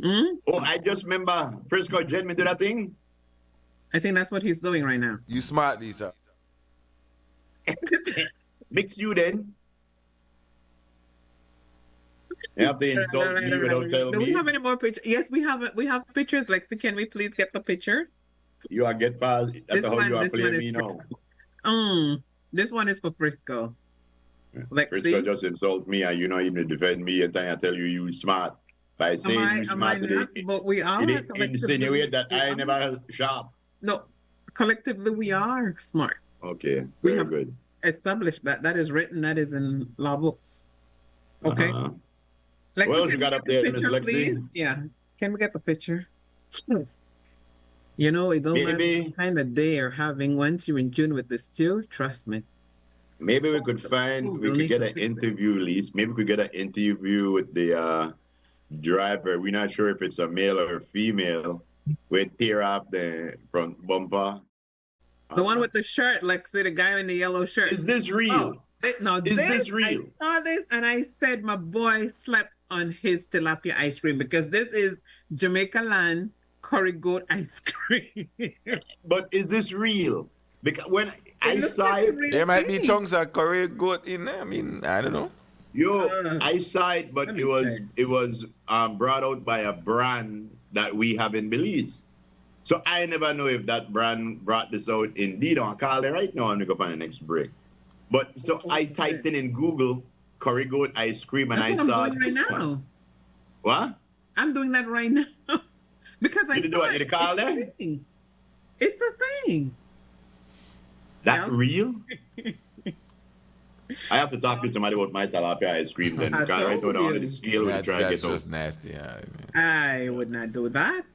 Speaker 2: here.
Speaker 3: oh, I just remember Frisco Jen me do that thing.
Speaker 2: I think that's what he's doing right now.
Speaker 1: You smart, Lisa.
Speaker 3: Mix you then. You have to insult me without telling
Speaker 2: Do we
Speaker 3: me.
Speaker 2: have any more pictures? Yes, we have. We have pictures. Lexi, can we please get the picture?
Speaker 3: You are get past. That's
Speaker 2: This
Speaker 3: how
Speaker 2: one-
Speaker 3: you are
Speaker 2: this one
Speaker 3: playing
Speaker 2: is
Speaker 3: me now.
Speaker 2: This one is for Frisco.
Speaker 3: Frisco
Speaker 2: Lexi,
Speaker 3: just insult me and you not even defend me and I tell you smart. By saying you
Speaker 2: am I
Speaker 3: smart
Speaker 2: not?
Speaker 3: today,
Speaker 2: But we all
Speaker 3: it
Speaker 2: are collectively.
Speaker 3: insinuate that
Speaker 2: we
Speaker 3: I
Speaker 2: are.
Speaker 3: never sharp.
Speaker 2: No, collectively we are smart.
Speaker 3: Okay,
Speaker 2: We
Speaker 3: very
Speaker 2: have-
Speaker 3: good.
Speaker 2: Established that. That is written. That is in law books. Okay.
Speaker 3: Uh-huh.
Speaker 2: Lexi,
Speaker 3: What else
Speaker 2: can
Speaker 3: you got
Speaker 2: we
Speaker 3: up
Speaker 2: get
Speaker 3: there,
Speaker 2: the
Speaker 3: Miss
Speaker 2: picture,
Speaker 3: Lexi?
Speaker 2: please? Yeah. Can we get the picture? You know, it don't matter
Speaker 3: Maybe.
Speaker 2: what kind of day you're having. Once you're in tune with the stew, trust me.
Speaker 3: Maybe we could
Speaker 2: Google
Speaker 3: we could
Speaker 2: need
Speaker 3: get
Speaker 2: to
Speaker 3: an
Speaker 2: fix it.
Speaker 3: interview, Lise. Maybe we could get an interview with the driver. We're not sure if it's a male or female. We tear up the front bumper.
Speaker 2: The one with the shirt, like say the guy in the yellow shirt.
Speaker 3: Is this real?
Speaker 2: No,
Speaker 3: Is this real?
Speaker 2: I saw this and I said my boy slept on his tilapia ice cream because this is Jamaica land curry goat ice cream.
Speaker 3: But is this real? Because when I
Speaker 2: looks
Speaker 3: saw
Speaker 2: like a
Speaker 3: it,
Speaker 2: real
Speaker 1: There might be
Speaker 2: thing.
Speaker 1: chunks of curry goat in there. I mean, I don't know.
Speaker 3: I saw it, but
Speaker 2: let me check.
Speaker 3: it was brought out by a brand that we have in Belize. So I never know if that brand brought this out indeed. I'll call it right now and we go find the next break. But so I typed in Google curry goat ice cream and
Speaker 2: That's
Speaker 3: I
Speaker 2: what
Speaker 3: saw
Speaker 2: I'm doing right
Speaker 3: this
Speaker 2: now.
Speaker 3: one. What?
Speaker 2: I'm doing that right now because I
Speaker 3: You did
Speaker 2: saw
Speaker 3: what?
Speaker 2: it.
Speaker 3: You call
Speaker 2: It's a
Speaker 3: it?
Speaker 2: thing. It's a thing.
Speaker 3: That
Speaker 2: Yeah.
Speaker 3: real? I have to talk to somebody about my tilapia ice cream then.
Speaker 2: I
Speaker 3: Because right now
Speaker 2: told
Speaker 3: on
Speaker 2: you.
Speaker 3: the scale we
Speaker 1: That's
Speaker 3: try to get
Speaker 1: just
Speaker 3: out.
Speaker 1: nasty. Yeah.
Speaker 2: I would not do that.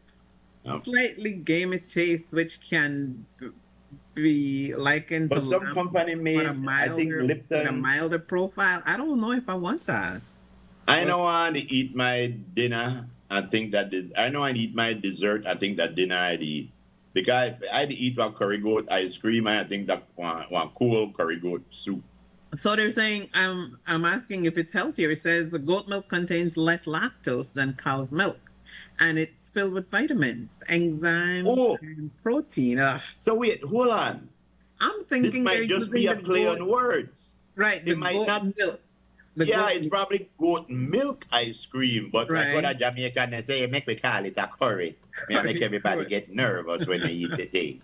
Speaker 3: No.
Speaker 2: Slightly gamey taste, which can be likened
Speaker 3: But
Speaker 2: to
Speaker 3: some
Speaker 2: lamb,
Speaker 3: company
Speaker 2: but
Speaker 3: made,
Speaker 2: a
Speaker 3: I think
Speaker 2: milder, with a
Speaker 3: Lipton.
Speaker 2: milder profile. I don't know if I want that.
Speaker 3: I know I want to eat my dinner. I think that is. I know I eat my dessert. I think that dinner I'd eat. Because if I'd eat one curry goat ice cream, I think that one cool curry goat soup.
Speaker 2: So they're saying I'm asking if it's healthier. It says the goat milk contains less lactose than cow's milk, and it's filled with vitamins, enzymes,
Speaker 3: Oh.
Speaker 2: and protein. Ugh.
Speaker 3: So wait, hold on.
Speaker 2: I'm
Speaker 3: This
Speaker 2: thinking they're
Speaker 3: might just
Speaker 2: using
Speaker 3: be a
Speaker 2: the
Speaker 3: play
Speaker 2: goat,
Speaker 3: on words.
Speaker 2: right? The
Speaker 3: it might
Speaker 2: goat
Speaker 3: not-
Speaker 2: milk. The
Speaker 3: Yeah,
Speaker 2: goat
Speaker 3: it's probably goat milk ice cream, but like what
Speaker 2: Right.
Speaker 3: a Jamaican they say, make me call it a curry. May I make
Speaker 2: Curry,
Speaker 3: everybody
Speaker 2: curry.
Speaker 3: get nervous when they eat the thing.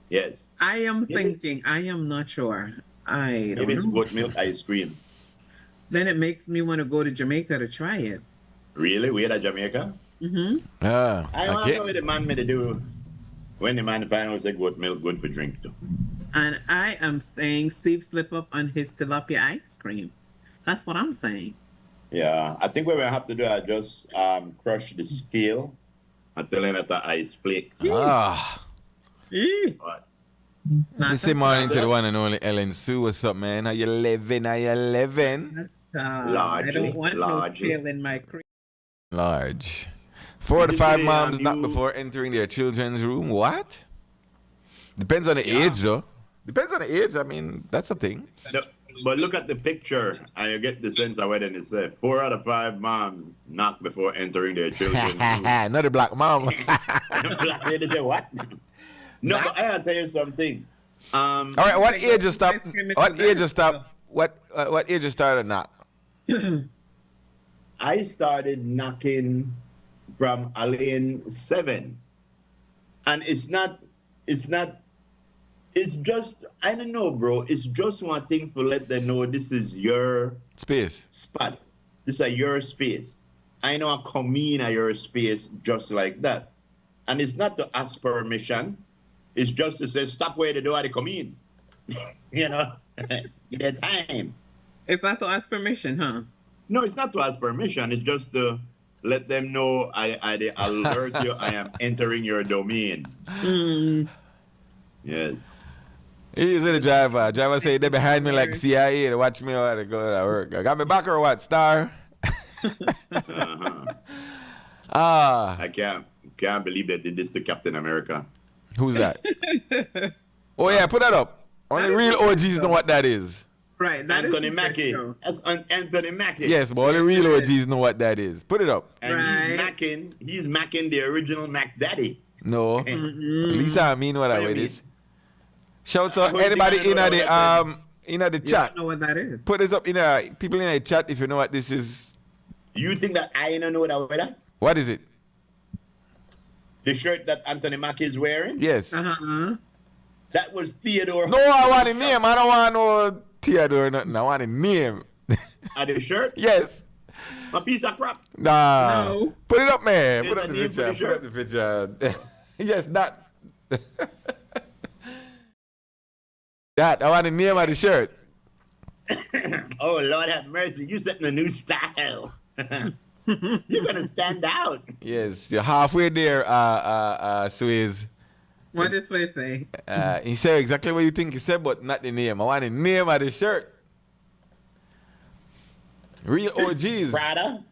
Speaker 3: Yes.
Speaker 2: I am
Speaker 3: Maybe-
Speaker 2: thinking. I am not sure. I don't
Speaker 3: Maybe it's
Speaker 2: know.
Speaker 3: goat milk ice cream.
Speaker 2: Then it makes me want to go to Jamaica to try it.
Speaker 3: Really? We're at Jamaica?
Speaker 2: Hmm.
Speaker 3: I want to know
Speaker 1: Okay.
Speaker 3: what the man made to do when the man finally out say goat milk good for drink too.
Speaker 2: And I am saying Steve slip up on his tilapia ice cream. That's what I'm saying.
Speaker 3: Yeah, I think what we have to do is just crush the scale until it the ice flakes.
Speaker 1: Ah.
Speaker 3: But
Speaker 2: Not
Speaker 1: This is
Speaker 2: a-
Speaker 1: morning to the one and only Ellen Sue. What's up, man? How you living? How you living?
Speaker 2: I
Speaker 3: Largely,
Speaker 2: don't want no
Speaker 3: largely.
Speaker 2: scale in my cream.
Speaker 1: Large. 4 to
Speaker 3: Did
Speaker 1: 5
Speaker 3: you say,
Speaker 1: moms not
Speaker 3: you-
Speaker 1: before entering their children's room. What? Depends on the
Speaker 3: Yeah.
Speaker 1: age, though. Depends on the age. I mean, that's a thing.
Speaker 3: but look at the picture and you get the sense of what it said. 4 out of 5 moms knock before entering their children's room.
Speaker 1: Another black mom.
Speaker 3: Black lady say what? No, but I gotta tell you something.
Speaker 1: All right, what age you stop?
Speaker 2: Ice cream is
Speaker 1: What
Speaker 2: the
Speaker 1: age you
Speaker 2: best,
Speaker 1: stop? What age you started knock?
Speaker 3: I started knocking from a lane 7. And it's just, I don't know, bro. It's just one thing to let them know this is your
Speaker 1: Space.
Speaker 3: spot. This is your space. I know I come in at your space just like that. And it's not to ask permission. It's just to say, stop where the door they come in. You know, give it time.
Speaker 2: It's not to ask permission, huh?
Speaker 3: No, it's not to ask permission. It's just to let them know I alert you I am entering your domain.
Speaker 2: Mm.
Speaker 3: Yes.
Speaker 1: He's the driver. Driver say they behind me like CIA. They watch me while they go to work. I got me back or what, Star?
Speaker 3: Uh-huh.
Speaker 1: Ah,
Speaker 3: I can't believe they did this to Captain America.
Speaker 1: who's that? Oh yeah, put that up. Only
Speaker 2: That is
Speaker 1: real OGs
Speaker 2: Frisco.
Speaker 1: know what that is.
Speaker 2: Right. That is
Speaker 3: Anthony Mackie.
Speaker 2: Frisco.
Speaker 3: That's Anthony Mackie.
Speaker 1: Yes, but only real OGs know what that is. Put it up.
Speaker 3: And
Speaker 2: Right.
Speaker 3: he's macking the original Mac Daddy.
Speaker 1: No.
Speaker 2: Mm-mm.
Speaker 1: Lisa, I mean what
Speaker 3: What
Speaker 1: I
Speaker 3: you
Speaker 1: with
Speaker 3: mean?
Speaker 1: this. Shout out
Speaker 3: But
Speaker 1: anybody
Speaker 3: you
Speaker 1: in
Speaker 3: know
Speaker 1: the
Speaker 3: what
Speaker 1: in the
Speaker 2: You
Speaker 1: chat.
Speaker 2: don't know what that is.
Speaker 1: Put this up in people in the chat if you know what this is.
Speaker 3: You think that I don't know that weather?
Speaker 1: What is it?
Speaker 3: The shirt that Anthony Mackie is wearing?
Speaker 1: Yes.
Speaker 2: Uh-huh.
Speaker 3: That was Theodore.
Speaker 1: No, I want a name. I don't want no Theodore or nothing. I want a name.
Speaker 3: The shirt?
Speaker 1: Yes.
Speaker 3: A piece of crap.
Speaker 1: Nah.
Speaker 2: No.
Speaker 1: Put it up, man.
Speaker 3: Is
Speaker 1: Put up
Speaker 3: that
Speaker 1: the
Speaker 3: name for
Speaker 1: picture.
Speaker 3: the
Speaker 1: Put up the picture. Yes, that. That. I want the name of the shirt.
Speaker 3: Oh, Lord have mercy. You setting a new style. You're going to stand out.
Speaker 1: Yes, you're halfway there, Swizz.
Speaker 2: What does Sway say?
Speaker 1: He said exactly what you think he said, but not the name. I want the name of the shirt. Real OGs.
Speaker 3: Prada?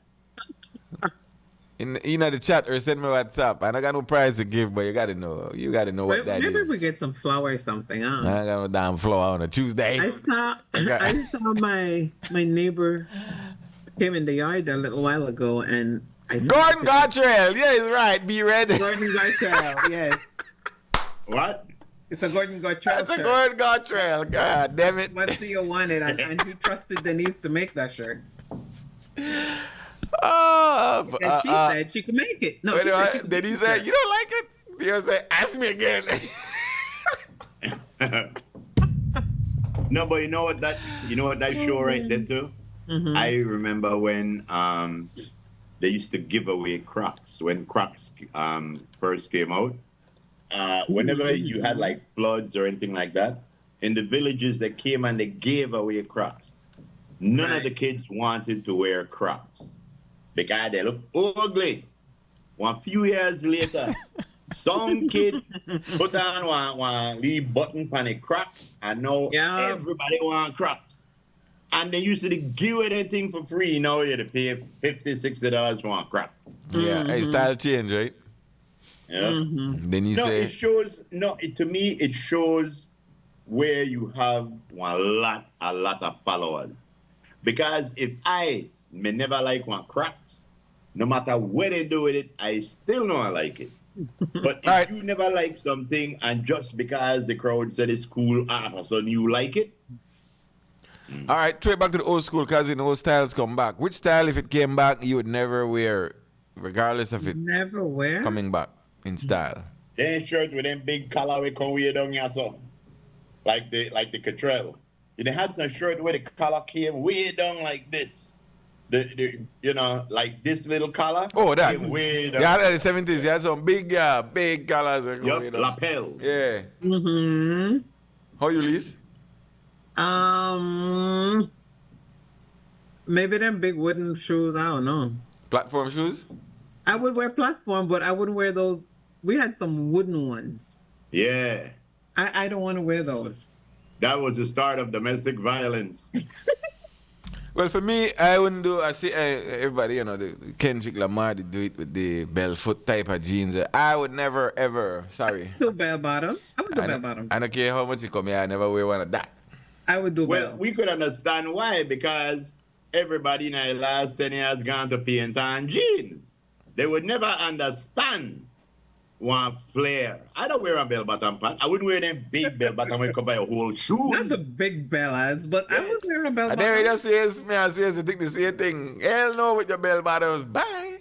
Speaker 1: In the chat or send me WhatsApp. I don't got no prize to give, but you gotta know. You gotta know what that
Speaker 2: Maybe
Speaker 1: is.
Speaker 2: we get some flour or something,
Speaker 1: I
Speaker 2: huh?
Speaker 1: don't got no damn floor on a Tuesday.
Speaker 2: I saw my neighbor came in the yard a little while ago, and I saw
Speaker 1: Gordon Gartrell. Yeah, he's right. Be ready.
Speaker 2: Gordon Gartrell, yes.
Speaker 3: What?
Speaker 2: It's a Gordon Gartrell
Speaker 1: That's a
Speaker 2: shirt.
Speaker 1: Gordon Gartrell. God damn it.
Speaker 2: What do you want it? And he trusted Denise to make that shirt. And she said she could make it. No, she said she could
Speaker 1: Then
Speaker 2: make
Speaker 1: he
Speaker 2: the
Speaker 1: said,
Speaker 2: shirt.
Speaker 1: you don't like it? He said, ask me again.
Speaker 3: No, but you know what that show right there too?
Speaker 2: Mhm.
Speaker 3: I remember when they used to give away Crocs when Crocs first came out. Whenever you had like floods or anything like that, in the villages they came and they gave away Crocs. None of the kids wanted to wear Crocs because they look ugly. One few years later, some kid put on one little button on a Crocs, and now everybody want Crocs. And they used to give anything for free. Now you have to pay $50, $60 for one Crocs.
Speaker 1: Yeah, hey, style change, right?
Speaker 3: Yeah.
Speaker 2: Mm-hmm.
Speaker 1: Then you say,
Speaker 3: To me, it shows where you have a lot of followers. Because if I may never like one Crocs, no matter what they do with it, I still know I like it. But if you never like something and just because the crowd said it's cool, all of a sudden you like it.
Speaker 1: all right, straight back to the old school, because you know styles come back. Which style, if it came back, you would never wear, regardless of it
Speaker 2: Never wear?
Speaker 1: coming back in style?
Speaker 3: Then shirt with them big collar we come way down here, so like the Cottrell. They had some shirt where the collar came way down like this. Like this little collar.
Speaker 1: Oh, that.
Speaker 3: Came way down.
Speaker 1: Yeah, in the 70s, you had some big colors.
Speaker 3: Yup, lapel.
Speaker 1: Yeah.
Speaker 2: Mm-hmm.
Speaker 1: How you, Lise?
Speaker 2: Maybe them big wooden shoes. I don't know.
Speaker 1: Platform shoes?
Speaker 2: I would wear platform, but I wouldn't wear those. We had some wooden ones.
Speaker 3: Yeah.
Speaker 2: I don't want to wear those.
Speaker 3: That was the start of domestic violence.
Speaker 1: Well, for me, I wouldn't do. I see everybody, the Kendrick Lamar, they do it with the bell foot type of jeans. I would never, ever. Sorry.
Speaker 2: Do bell bottoms. I would do bell bottoms.
Speaker 1: I don't care how much you come here. I never wear one of that.
Speaker 2: I would do
Speaker 3: Well,
Speaker 2: bell.
Speaker 3: we could understand why, because everybody in the last 10 years gone to paint on jeans. They would never understand one flare. I don't wear a bell bottom pant. I wouldn't wear them big bell bottom when you cover your whole shoes.
Speaker 2: Not the big bellas, but I would wear a bell
Speaker 1: And
Speaker 2: bottom.
Speaker 1: then he just says, me and Swayze think the same thing. Hell no with your bell bottoms. Bye.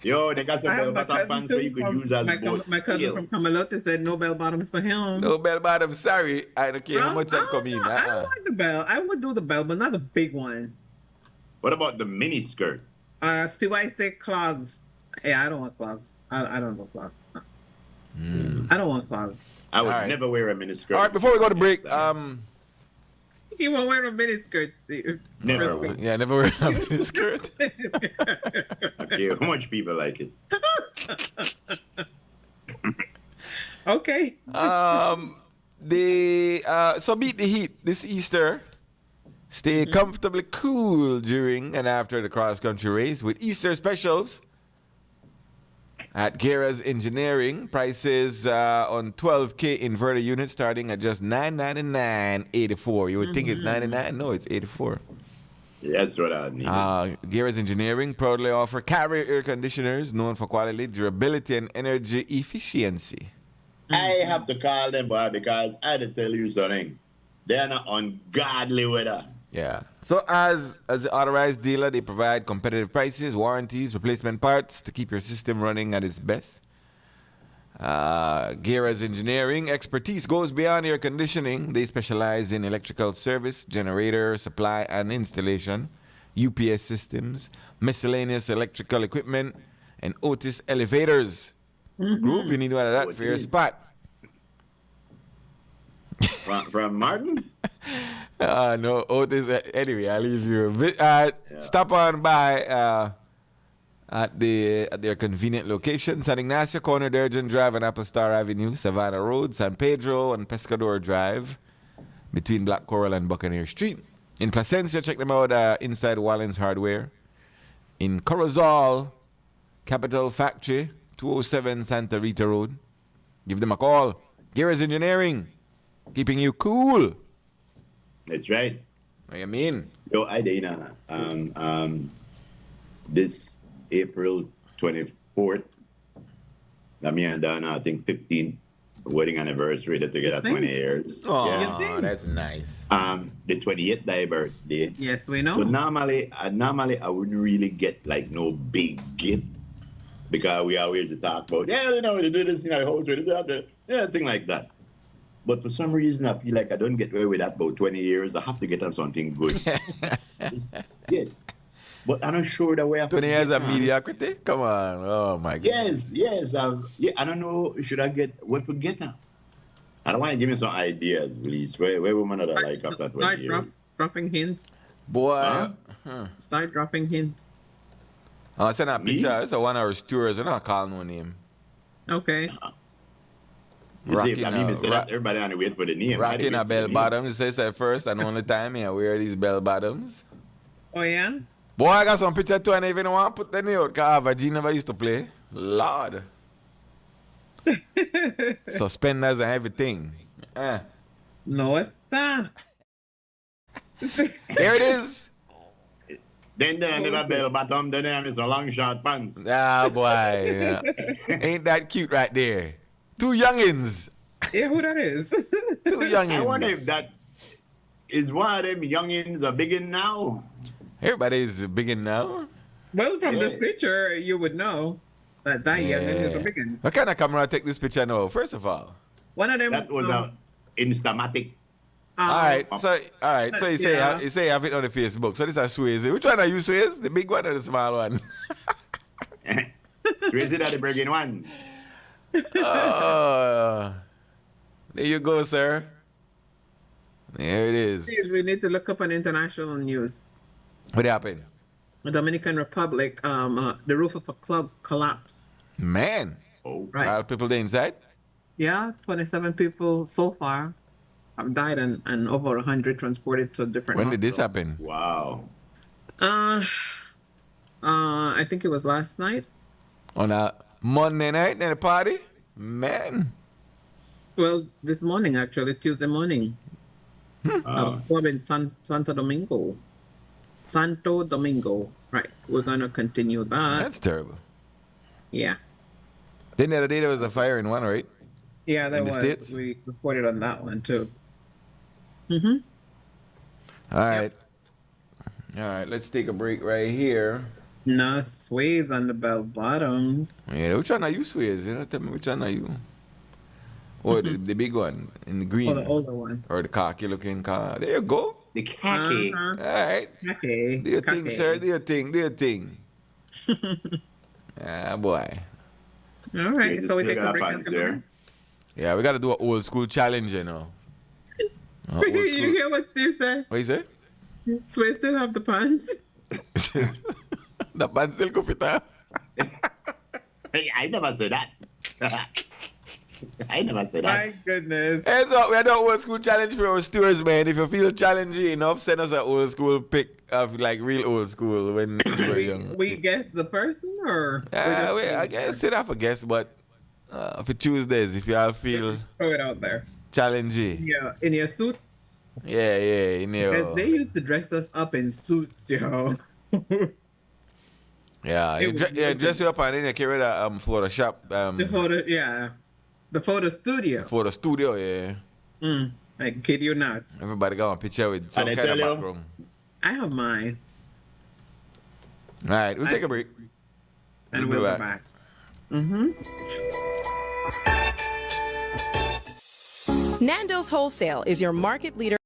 Speaker 3: Yo, they got some
Speaker 2: I
Speaker 3: bell
Speaker 2: have my
Speaker 3: bottom
Speaker 2: cousin
Speaker 3: pants that you
Speaker 2: too.
Speaker 3: could use as both.
Speaker 2: My cousin
Speaker 3: steel.
Speaker 2: from Camalote said no bell bottoms for him.
Speaker 1: No bell bottoms. Sorry. I don't care how much I come in.
Speaker 2: I don't like the bell. I would do the bell, but not a big one.
Speaker 3: What about the mini skirt?
Speaker 2: See why I say clogs? Yeah, I don't want clogs. I don't want clogs. I don't want clogs.
Speaker 3: I would
Speaker 1: All right.
Speaker 3: never wear a mini skirt.
Speaker 1: All right, before we go to break,
Speaker 2: You won't wear a mini skirt, Steve.
Speaker 3: Never.
Speaker 2: Really.
Speaker 1: yeah, never wear a mini skirt.
Speaker 3: Okay, how much people like it?
Speaker 2: Okay.
Speaker 1: So beat the heat this Easter. Stay comfortably cool during and after the cross-country race with Easter specials at Gera's Engineering. Prices on 12K inverter units starting at just $999.84. You would think it's $99. No, it's $84.
Speaker 3: That's what I need.
Speaker 1: Gera's Engineering proudly offer Carrier air conditioners known for quality, durability, and energy efficiency.
Speaker 3: I have to call them, boy, because I had to tell you something. They're not ungodly with that.
Speaker 1: Yeah. So as the authorized dealer, they provide competitive prices, warranties, replacement parts to keep your system running at its best. Gera's Engineering expertise goes beyond air conditioning. They specialize in electrical service, generator supply and installation, UPS systems, miscellaneous electrical equipment, and Otis elevators. Groove, you need one of that for your spot.
Speaker 3: From Martin?
Speaker 1: No, Otis. Anyway, I'll leave you. Stop on by at their convenient locations: San Ignacio Corner, Durgeon Drive, and Apple Star Avenue, Savannah Road, San Pedro, and Pescador Drive, between Black Coral and Buccaneer Street. In Placencia, check them out inside Wallens Hardware. In Corozal, Capital Factory, 207 Santa Rita Road. Give them a call. Gears Engineering, keeping you cool.
Speaker 3: That's right.
Speaker 1: What do you mean?
Speaker 3: Yo, Idana, this April 24th, me and Donna, I think 15th wedding anniversary that together 20 years.
Speaker 1: Oh,
Speaker 3: Yeah.
Speaker 1: that's nice.
Speaker 3: The 28th day birthday.
Speaker 2: Yes, we know.
Speaker 3: So normally I wouldn't really get like no big gift because we always talk about, yeah, you know, we do this, you know, house, we do that, yeah, thing like that. But for some reason, I feel like I don't get away with that about 20 years. I have to get on something good. Yes. But I'm not sure the way I
Speaker 1: 20 years of mediocrity? Come on. Oh, my God.
Speaker 3: Yes. I don't know. Should I get what for get now? I don't want to give me some ideas, at least. Where women are like after 20 years.
Speaker 2: Dropping hints.
Speaker 1: Boy.
Speaker 2: Start dropping hints.
Speaker 1: Oh, send a picture. It's a 1 hour tours. I don't call no name.
Speaker 2: Okay.
Speaker 3: You see, I mean, say that everybody on the wait for the name.
Speaker 1: Rocking a bell bottom. You say that first and only time I wear these bell bottoms.
Speaker 2: Oh, yeah?
Speaker 1: Boy, I got some picture too and I even want to put them out because Virginia never used to play. Lord. Suspenders and everything.
Speaker 2: No, it's not.
Speaker 1: Here it is.
Speaker 3: Then they never bell bottom, then they have this long short pants.
Speaker 1: Ah, boy. Yeah. Ain't that cute right there? Two youngins.
Speaker 2: Yeah, who that is?
Speaker 1: Two youngins.
Speaker 3: I wonder if that is one of them youngins are biggin now.
Speaker 1: Everybody's biggin now.
Speaker 2: Well, from this picture, you would know that youngin is a big one.
Speaker 1: What kind of camera take this picture now, first of all?
Speaker 2: One of them.
Speaker 3: That was a Instamatic.
Speaker 1: Alright, so you say you have it on the Facebook. So this is Swayze. Which one are you, Swayze? The big one or the small one?
Speaker 3: Swayze that the breaking one.
Speaker 1: Oh, there you go, sir. There it is.
Speaker 2: Please, we need to look up on international news.
Speaker 1: What happened?
Speaker 2: The Dominican Republic, the roof of a club collapsed.
Speaker 1: Man.
Speaker 3: Oh.
Speaker 2: Right.
Speaker 1: Are people there inside?
Speaker 2: Yeah, 27 people so far have died and over 100 transported to different
Speaker 1: When did this
Speaker 2: hospitals.
Speaker 1: happen?
Speaker 3: Wow.
Speaker 2: I think it was last night.
Speaker 1: On a Monday night at a party? Man.
Speaker 2: Well, this morning actually, Tuesday morning. A club in Santo Domingo. Right. We're gonna continue that.
Speaker 1: That's terrible.
Speaker 2: Yeah.
Speaker 1: Then the other day there was a fire in one, right?
Speaker 2: Yeah, that
Speaker 1: In the
Speaker 2: was.
Speaker 1: States?
Speaker 2: We reported on that one too.
Speaker 1: All right. All right, let's take a break right here.
Speaker 2: No sways on the bell bottoms.
Speaker 1: Yeah, which one are you, Swayze? You know, tell me which one are you? Or the big one in the green?
Speaker 2: Or the older one.
Speaker 1: Or the khaki looking car. There you go.
Speaker 3: The khaki.
Speaker 1: All right.
Speaker 2: Okay.
Speaker 1: Do your thing, sir. Do your thing. Ah, boy.
Speaker 2: All right. So we take a break.
Speaker 3: pants there.
Speaker 1: Yeah, we got to do an old school challenge, you know. Old
Speaker 2: You
Speaker 1: school.
Speaker 2: hear what Steve said?
Speaker 1: What you say?
Speaker 2: Sway still have the pants.
Speaker 1: The band still go fit, huh?
Speaker 3: Hey, I never said that. I never said that.
Speaker 2: My goodness.
Speaker 1: Hey, so we had an old school challenge for our stewards, man. If you feel challenging enough, send us an old school pic of like real old school when you were young.
Speaker 2: We guess the person or
Speaker 1: I guess it have a guess, but for Tuesdays, if y'all feel
Speaker 2: throw it out there.
Speaker 1: challenging,
Speaker 2: Yeah, in your suits.
Speaker 1: yeah, you know.
Speaker 2: Because they used to dress us up in suits, yo.
Speaker 1: Yeah, dress you up and then you carry the Photoshop.
Speaker 2: The photo studio.
Speaker 1: For the studio, yeah.
Speaker 2: I kid you not.
Speaker 1: Everybody got a picture with some
Speaker 3: And I
Speaker 1: kind of
Speaker 3: tell you-
Speaker 1: background.
Speaker 2: I have mine.
Speaker 1: All right, we'll take a break.
Speaker 2: And
Speaker 1: We'll
Speaker 2: we'll
Speaker 1: be
Speaker 2: be
Speaker 1: back.
Speaker 2: back.
Speaker 5: Nando's Wholesale is your market leader.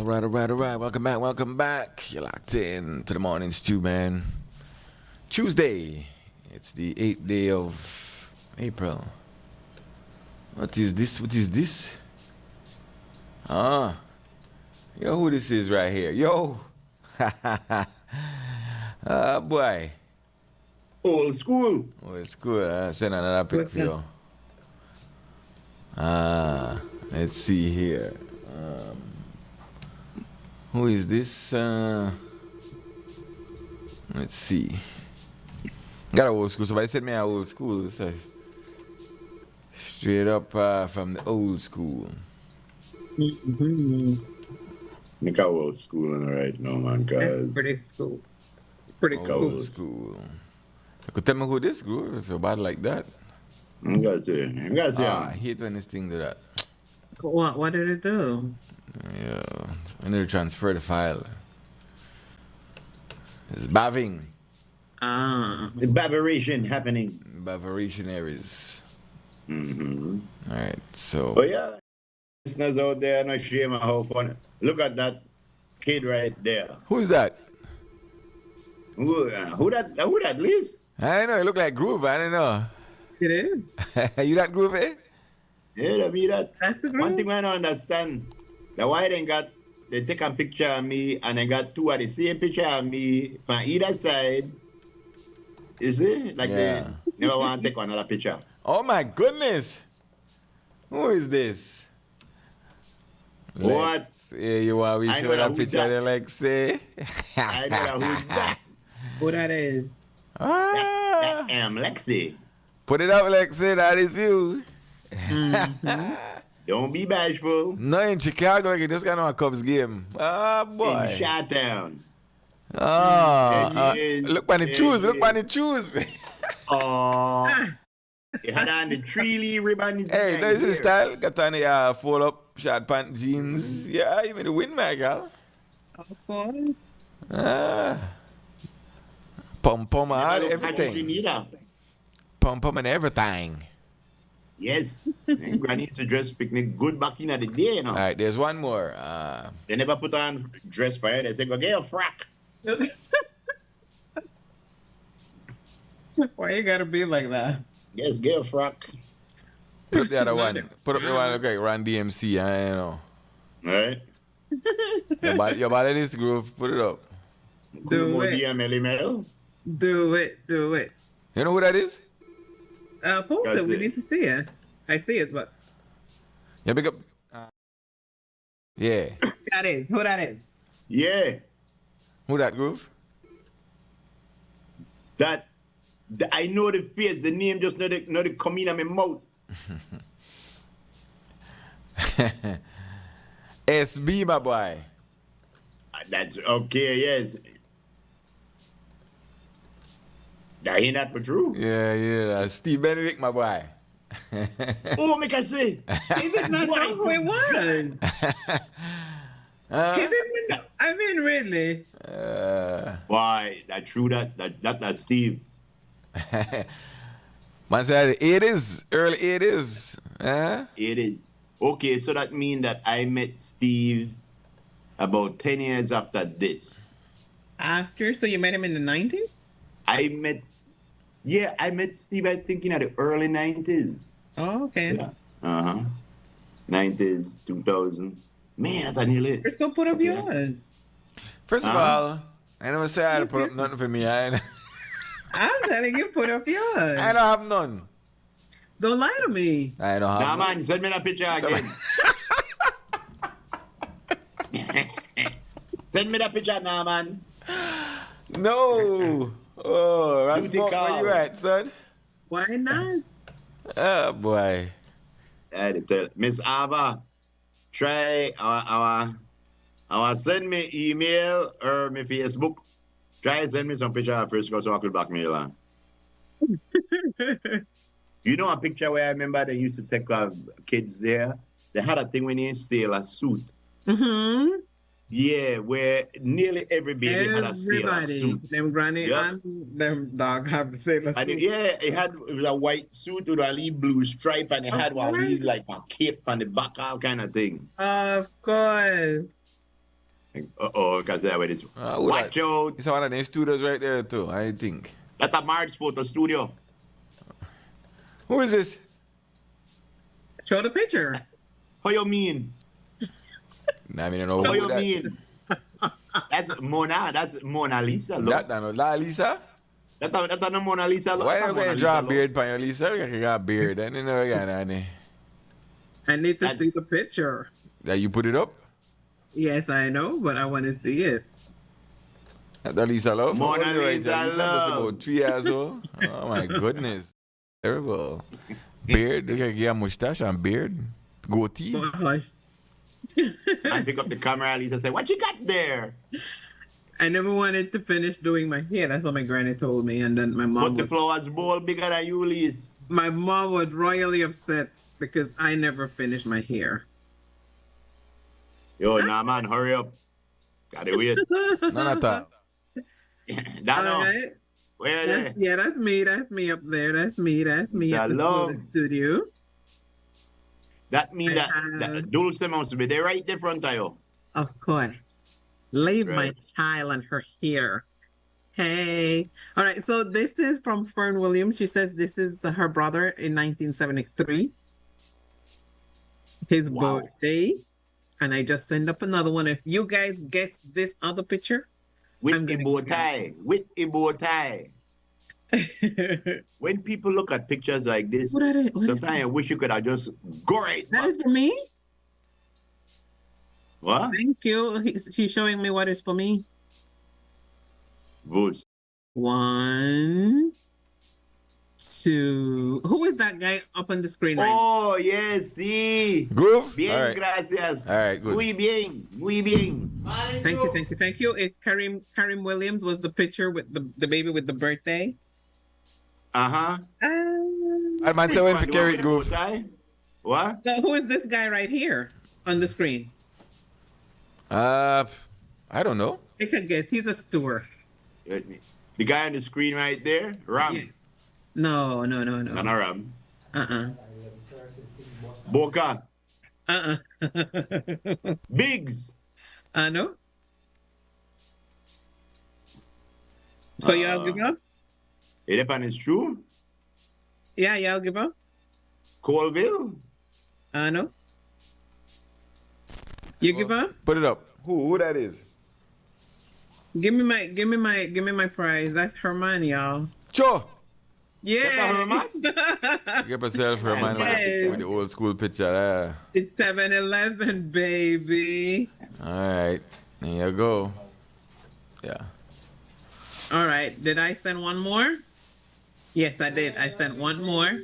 Speaker 1: right. Welcome back. You're locked in to the morning stew, man. Tuesday. It's the 8th day of April. What is this? Yo, who this is right here? Yo. Boy.
Speaker 3: Old school.
Speaker 1: Oh, it's good. Send another pic for you. Let's see here. Who is this? Let's see. Got a old school. So if I said me a old school, so straight up from the old school.
Speaker 3: Make a old school right now, man, guys.
Speaker 2: That's pretty school. Pretty cool.
Speaker 1: Old school. You could tell me who this group if you're bad like that.
Speaker 3: I'm gonna say.
Speaker 1: I hate when this thing do that.
Speaker 2: What did it do?
Speaker 1: Yeah, when they transfer the file. It's baving.
Speaker 3: The Bavaration happening.
Speaker 1: Bavarationaries.
Speaker 3: Mm-hmm.
Speaker 1: Alright, so.
Speaker 3: But yeah, listeners out there, no shame of how fun. Look at that kid right there.
Speaker 1: Who's that?
Speaker 3: Who that, Liz?
Speaker 1: I don't know, it look like Groove, I don't know.
Speaker 2: It is.
Speaker 1: You that Groove, eh?
Speaker 3: Yeah, I mean that.
Speaker 2: That's the
Speaker 3: One
Speaker 2: group.
Speaker 3: thing I don't understand. The why they take a picture of me and they got two of the same picture of me from either side. You see? Like
Speaker 1: Yeah.
Speaker 3: they never want to take another picture.
Speaker 1: Oh my goodness! Who is this?
Speaker 3: What?
Speaker 1: Yeah, you want we
Speaker 3: I
Speaker 1: show
Speaker 3: know
Speaker 1: that
Speaker 3: who
Speaker 1: picture
Speaker 3: that.
Speaker 1: there like say?
Speaker 3: I know who's that.
Speaker 2: Who that is?
Speaker 1: Ah,
Speaker 3: That am Lexi.
Speaker 1: put it up like say that is you.
Speaker 3: Don't be bashful.
Speaker 1: No, in Chicago, like you just got on a Cubs game. Ah, boy.
Speaker 3: In Shottown.
Speaker 1: Oh,
Speaker 3: Yes,
Speaker 1: look on the
Speaker 3: yes,
Speaker 1: shoes. Look
Speaker 3: yes.
Speaker 1: on the shoes.
Speaker 3: Oh, it had on the tree ribbon.
Speaker 1: Hey, no, you see the style? Got on the fold up short pant jeans. Yeah, even the win, my girl.
Speaker 2: Of course.
Speaker 1: Ah. Pom pom and everything. Pom pom and everything.
Speaker 3: Yes. And Granny used to dress picnic good back in the day, you know.
Speaker 1: All right, there's one more.
Speaker 3: They never put on dress for her. They say, go get your frack.
Speaker 2: Why you gotta be like that?
Speaker 3: Yes, get your frack.
Speaker 1: Put up the other one. Put up the one look like Run DMC. I know.
Speaker 3: All right.
Speaker 1: Your body this groove. Put it up.
Speaker 2: Do it.
Speaker 3: DML.
Speaker 2: Do it.
Speaker 1: You know who that is?
Speaker 2: Post
Speaker 3: That's
Speaker 2: it. We
Speaker 3: it.
Speaker 2: need to see it. I see it, but
Speaker 1: Yeah, big up. Yeah.
Speaker 2: that is who that is.
Speaker 3: Yeah.
Speaker 1: Who that groove?
Speaker 3: I know the face. The name just not come in my mouth.
Speaker 1: SB, my boy.
Speaker 3: That's okay, yes. That ain't that for true.
Speaker 1: Yeah. Steve Benedict, my boy.
Speaker 3: Oh, make I say.
Speaker 2: He did not know who it was. He didn't know. I mean, really.
Speaker 3: Why? That true that's Steve.
Speaker 1: Man said it is early 80s. Huh?
Speaker 3: It is. Okay, so that means that I met Steve about 10 years after this.
Speaker 2: After, so you met him in the 90s?
Speaker 3: I met Steve, I think, in the early 90s.
Speaker 2: Oh, okay.
Speaker 3: Yeah. Uh-huh. 90s, 2000. Man, that's nearly it.
Speaker 2: Frisco put up yours.
Speaker 1: First of all, I never say I had to put up nothing for me. I
Speaker 2: I'm telling you, put up yours.
Speaker 1: don't have none.
Speaker 2: Don't lie to me.
Speaker 1: I don't have
Speaker 3: Nah,
Speaker 1: none.
Speaker 3: man, send me that picture again. Send me that picture now, man.
Speaker 1: No. Oh,
Speaker 3: Duty
Speaker 1: Rasmus, where
Speaker 3: call.
Speaker 1: you at, son?
Speaker 2: Why not?
Speaker 1: Oh, boy.
Speaker 3: I had to tell Miss Ava, try our send me email or me Facebook. Try send me some picture of Frisco so I could blackmail her. You know a picture where I remember they used to take kids there? They had a thing when they sailor suit.
Speaker 2: Mm-hmm.
Speaker 3: Yeah, where nearly every baby had a sailor
Speaker 2: Everybody.
Speaker 3: suit.
Speaker 2: Them granny
Speaker 3: Yeah.
Speaker 2: and them dog have the same
Speaker 3: And
Speaker 2: suit.
Speaker 3: it was a white suit with a little blue stripe, and it had one
Speaker 2: course.
Speaker 3: really like a cape on the back, all kind of thing.
Speaker 2: Of course.
Speaker 3: Because that way this.
Speaker 1: Who
Speaker 3: Watch
Speaker 1: that?
Speaker 3: out.
Speaker 1: It's one of the studios right there too, I think.
Speaker 3: That's a March photo studio.
Speaker 1: Who is this?
Speaker 2: Show the picture.
Speaker 3: How you mean?
Speaker 1: Nah, I mean, I don't know
Speaker 3: How
Speaker 1: who
Speaker 3: you
Speaker 1: that.
Speaker 3: mean? That's Mona Lisa. Look.
Speaker 1: That no, La Lisa?
Speaker 3: That's not Mona Lisa. Look.
Speaker 1: Why
Speaker 3: That's
Speaker 1: you
Speaker 3: not
Speaker 1: going
Speaker 3: Mona
Speaker 1: to draw a
Speaker 3: Lisa,
Speaker 1: beard by your Lisa? You got a beard. I didn't know you got any.
Speaker 2: I need to
Speaker 3: That's-
Speaker 2: see the picture.
Speaker 1: That you put it up?
Speaker 2: Yes, I know, but I want to see it.
Speaker 1: That Lisa Love?
Speaker 3: Mona
Speaker 1: How old is
Speaker 3: Lisa
Speaker 1: Lisa must
Speaker 3: Love.
Speaker 1: about 3 years old. Oh my goodness. Terrible. Beard? You got to get a mustache and beard. Goatee.
Speaker 2: Gosh.
Speaker 3: I pick up the camera and Lisa say, "What you got there?"
Speaker 2: I never wanted to finish doing my hair. That's what my granny told me, and then my
Speaker 3: But
Speaker 2: mom.
Speaker 3: the flowers bowl bigger than you, Lise.
Speaker 2: My mom was royally upset because I never finished my hair.
Speaker 3: Yo, nah, man, hurry up. Gotta wait.
Speaker 1: None of that.
Speaker 3: Dano,
Speaker 2: All right.
Speaker 3: where they?
Speaker 2: That's me. That's me up there. That's me at the
Speaker 3: Shalom.
Speaker 2: studio.
Speaker 3: That means that
Speaker 2: have-
Speaker 3: Dulce must be there right in front of you.
Speaker 2: Of course. Leave my
Speaker 3: Right.
Speaker 2: child and her here. Hey. All right. So this is from Fern Williams. She says this is her brother in 1973. His
Speaker 3: Wow.
Speaker 2: birthday. And I just send up another one. If you guys guess this other picture,
Speaker 3: With
Speaker 2: I'm
Speaker 3: a
Speaker 2: gonna
Speaker 3: bow
Speaker 2: guess.
Speaker 3: tie. With a bow tie.
Speaker 2: what
Speaker 3: When people look at pictures like this,
Speaker 2: are they? What is
Speaker 3: sometimes I wish you could have just go right
Speaker 2: that
Speaker 3: back.
Speaker 2: is for me?
Speaker 3: What?
Speaker 2: Thank you. She's showing me what is for me.
Speaker 3: Voice.
Speaker 2: 1, 2. Who is that guy up on the screen right now?
Speaker 3: Oh, yes, sí.
Speaker 1: Groove?
Speaker 3: Bien,
Speaker 1: All right.
Speaker 3: gracias.
Speaker 1: All right, good.
Speaker 3: Muy bien, muy bien.
Speaker 2: Thank you. It's Karim Williams was the picture with the baby with the birthday.
Speaker 3: Uh-huh.
Speaker 1: I'd mind saying for Kerry Groove.
Speaker 3: What?
Speaker 2: So who is this guy right here on the screen?
Speaker 1: I don't know.
Speaker 2: I can guess. He's a steward.
Speaker 3: The guy on the screen right there, Ram.
Speaker 2: Yeah. No.
Speaker 3: Not a Ram.
Speaker 2: Uh-uh.
Speaker 3: Boca.
Speaker 2: Uh-uh.
Speaker 3: Biggs.
Speaker 2: No. So y'all give up?
Speaker 3: It depends, it's true.
Speaker 2: Yeah, y'all give up?
Speaker 3: Colville.
Speaker 2: No. You give up?
Speaker 1: Put it up. Who that is?
Speaker 2: Give me my prize. That's Herman, y'all.
Speaker 1: Sure.
Speaker 2: Yeah.
Speaker 3: Herman?
Speaker 1: Get yourself for a man
Speaker 2: Yes.
Speaker 1: with the old school picture there.
Speaker 2: It's 7-Eleven, baby.
Speaker 1: All right. There you go. Yeah.
Speaker 2: All right. Did I send one more? Yes, I did. I sent one more.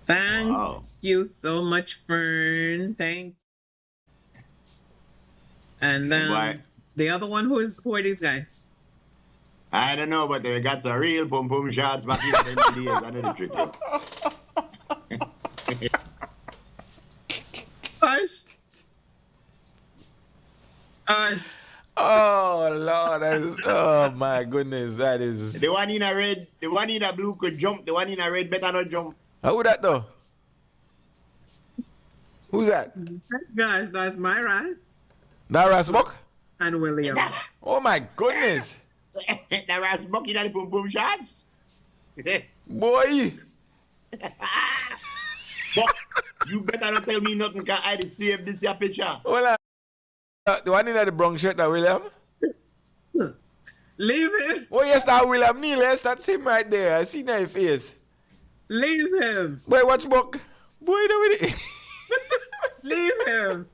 Speaker 2: Thank
Speaker 3: Wow.
Speaker 2: you so much, Fern. Thank. And then
Speaker 3: Why?
Speaker 2: the other one, who are these guys?
Speaker 3: I don't know, but they got some real pum pum shots back in the days. I know the trick.
Speaker 2: Hush.
Speaker 1: Oh Lord, that is, oh my goodness, that is.
Speaker 3: The one in a red, the one in a blue could jump. The one in a red better not jump.
Speaker 1: Who that though? Who's that?
Speaker 2: Gosh, that's my rice
Speaker 1: That Rasmuck?
Speaker 2: and William.
Speaker 1: Oh my goodness,
Speaker 3: That was bucky that pum pum shots.
Speaker 1: boy.
Speaker 3: But you better not tell me nothing, cause I save this your picture.
Speaker 1: Well, the one in the brown shirt, that William.
Speaker 2: Leave him.
Speaker 1: Oh yes, that William Neal. Yes, that's him right there. I see that face.
Speaker 2: Leave him.
Speaker 1: Boy, watch book. Boy, do it.
Speaker 2: Leave him.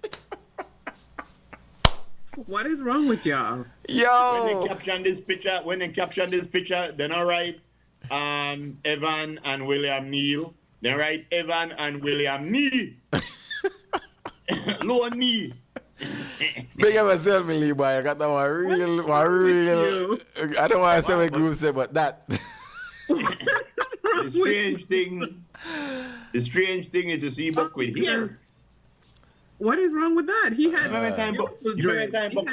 Speaker 2: What is wrong with y'all?
Speaker 3: When
Speaker 1: Yo.
Speaker 3: they caption this picture, then all right, Evan and William Neal. Then right, Evan and William Knee. Low knee.
Speaker 1: Big up yourself, me Lee boy. I got that one real. I don't want to say what group say, but that.
Speaker 3: The strange thing is to see book with hair.
Speaker 2: What is wrong with that? He had.
Speaker 3: You remember time book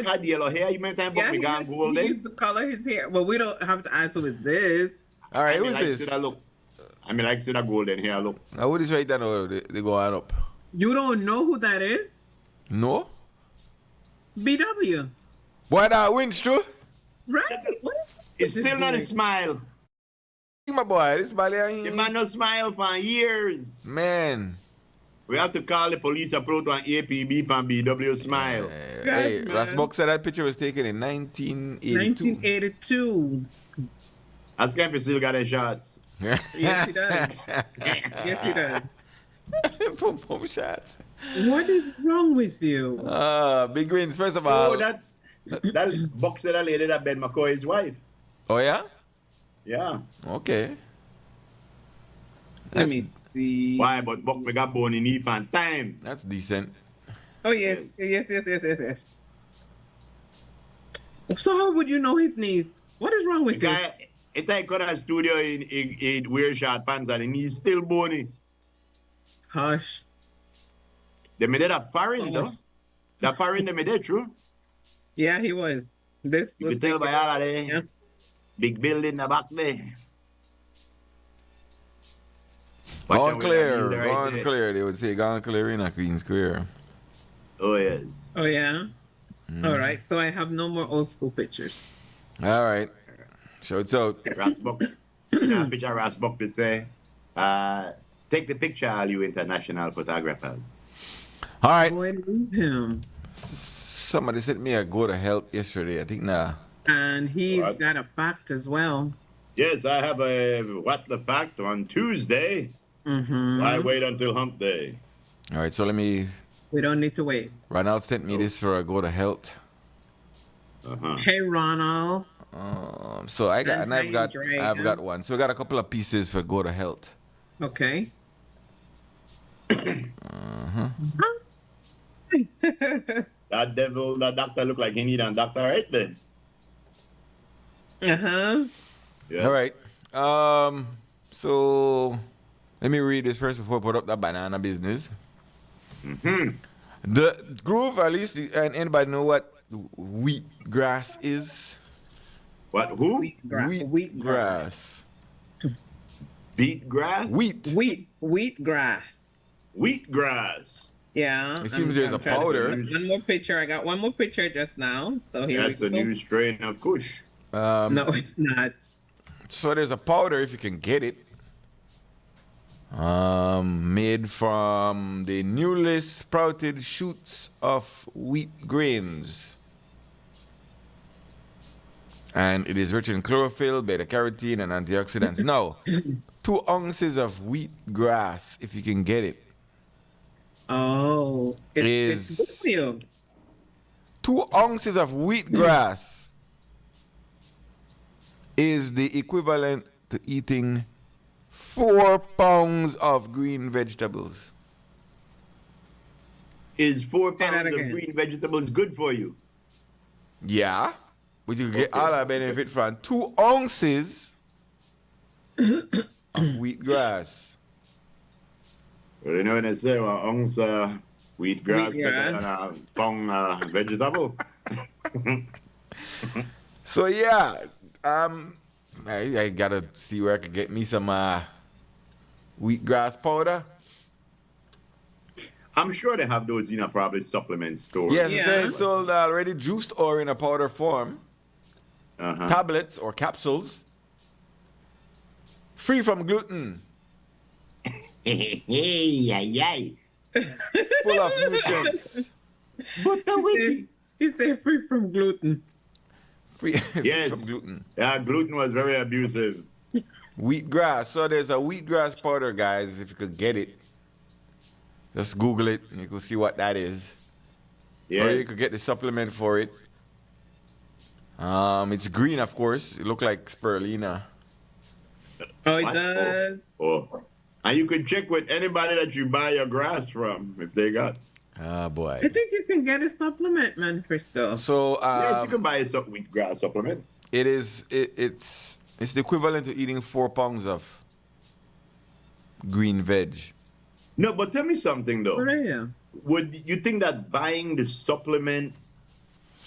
Speaker 3: had yellow hair? You remember time book me gone
Speaker 2: he
Speaker 3: golden?
Speaker 2: used to color his hair. Well, we don't have to ask who is this.
Speaker 1: All right,
Speaker 3: I mean,
Speaker 1: who's
Speaker 3: like
Speaker 1: this?
Speaker 3: to that look. I mean, like to that golden hair look.
Speaker 1: Now, who is right there now? They go on up.
Speaker 2: You don't know who that is?
Speaker 1: No?
Speaker 2: BW.
Speaker 1: Boy, that winch too.
Speaker 2: Right? What
Speaker 3: It's
Speaker 2: is
Speaker 3: still not a
Speaker 2: this
Speaker 3: smile.
Speaker 1: My boy, this
Speaker 3: The
Speaker 1: Bali,
Speaker 3: man no smile for years.
Speaker 1: man.
Speaker 3: We have to call the police approach on APB and BW smile.
Speaker 1: Hey,
Speaker 2: man.
Speaker 1: Rasbok said that picture was taken in 1982.
Speaker 2: 1982.
Speaker 3: Ask him if he still got his shots.
Speaker 2: Yes, he does. Yes, he does.
Speaker 1: Boom, boom shots.
Speaker 2: What is wrong with you?
Speaker 1: Big wins, first of all.
Speaker 3: Oh, that boxer that lady that Ben McCoy's wife.
Speaker 1: Oh, yeah?
Speaker 3: Yeah.
Speaker 1: Okay.
Speaker 2: Let me see.
Speaker 3: Why? But Buck me got bone in knee fan time.
Speaker 1: That's decent.
Speaker 2: Oh, yes. Yes. So how would you know his knees? What is wrong with
Speaker 3: The
Speaker 2: you?
Speaker 3: guy, it's like got a studio in wear short pants and he's still bony.
Speaker 2: Hush.
Speaker 3: They made it a foreign though. That foreign they made it true.
Speaker 2: Yeah, he was. This
Speaker 3: You
Speaker 2: was
Speaker 3: can tell by all of the
Speaker 2: Yeah.
Speaker 3: big building in the back there.
Speaker 1: Gone clear,
Speaker 3: Right
Speaker 1: gone
Speaker 3: there.
Speaker 1: clear. They would say gone clear in a Queen Square.
Speaker 3: Oh yes.
Speaker 2: Oh, yeah? All right. So I have no more old school pictures.
Speaker 1: All right. Shouts out.
Speaker 3: Rasbuck. Now picture Rasbuck to say, take the picture, all you international photographers.
Speaker 1: All right.
Speaker 2: Boy, leave him.
Speaker 1: Somebody sent me a go to health yesterday. I think
Speaker 2: And he's
Speaker 3: What?
Speaker 2: got a fact as well.
Speaker 3: Yes, I have a what the fact on Tuesday.
Speaker 2: Mm-hmm.
Speaker 3: Why wait until hump day?
Speaker 1: All right. So let me.
Speaker 2: We don't need to wait.
Speaker 1: Ronald sent me this for a go to health.
Speaker 3: Uh-huh.
Speaker 2: Hey, Ronald.
Speaker 1: So I got,
Speaker 2: And
Speaker 1: and I've got,
Speaker 2: Drake,
Speaker 1: I've
Speaker 2: huh?
Speaker 1: got one. So I got a couple of pieces for go to health.
Speaker 2: Okay.
Speaker 3: That devil, that doctor look like he need a doctor right there.
Speaker 2: Uh-huh.
Speaker 3: Yeah.
Speaker 1: All right. So let me read this first before I put up that banana business. The groove, at least, and anybody know what wheatgrass is?
Speaker 3: What? Who?
Speaker 2: Wheat
Speaker 1: grass.
Speaker 3: Beet grass?
Speaker 2: Wheat grass.
Speaker 3: Wheat grass.
Speaker 2: Yeah.
Speaker 1: It seems there's a
Speaker 2: trying to
Speaker 1: powder.
Speaker 2: find one more picture. I got one more picture just now. So here
Speaker 3: That's
Speaker 2: we
Speaker 3: a
Speaker 2: go.
Speaker 3: new strain of Kush.
Speaker 2: No, it's not.
Speaker 1: So there's a powder if you can get it. Made from the newly sprouted shoots of wheat grains. And it is rich in chlorophyll, beta carotene, and antioxidants. Now, 2 ounces of wheat grass, if you can get it.
Speaker 2: Oh, it's good for you.
Speaker 1: 2 ounces of wheat grass is the equivalent to eating 4 pounds of green vegetables.
Speaker 3: Is 4
Speaker 2: Say that
Speaker 3: pounds of
Speaker 2: again.
Speaker 3: green vegetables good for you?
Speaker 1: Yeah, but you get
Speaker 3: Okay,
Speaker 1: all that benefit from 2 ounces of wheat grass.
Speaker 3: Well, you know when they say well, ounce wheat grass
Speaker 2: Wheat
Speaker 3: better than
Speaker 2: grass.
Speaker 3: a pound vegetable.
Speaker 1: So yeah, I gotta see where I can get me some wheatgrass powder.
Speaker 3: I'm sure they have those in a probably supplement store.
Speaker 1: Yes,
Speaker 2: Yeah.
Speaker 1: it's sold already juiced or in a powder form,
Speaker 3: Uh-huh.
Speaker 1: tablets or capsules, free from gluten,
Speaker 3: Hey,
Speaker 1: full of nutrients.
Speaker 3: But
Speaker 2: He said free from gluten.
Speaker 1: Free
Speaker 3: yes,
Speaker 1: from gluten.
Speaker 3: Yeah, gluten was very abusive.
Speaker 1: Wheatgrass. So there's a wheatgrass powder, guys. If you could get it, just Google it and you can see what that is. Or you
Speaker 3: Yes.
Speaker 1: could get the supplement for it. It's green, of course. It look like spirulina.
Speaker 2: Oh, it
Speaker 3: What?
Speaker 2: does.
Speaker 3: Oh. And you can check with anybody that you buy your grass from if they got.
Speaker 1: Ah, boy.
Speaker 2: I think you can get a supplement, man, Frisco.
Speaker 1: So
Speaker 3: Yes, you can buy a wheat grass supplement.
Speaker 1: it's the equivalent to eating 4 pounds of green veg.
Speaker 3: No, but tell me something though.
Speaker 2: Oh, yeah.
Speaker 3: Would you think that buying the supplement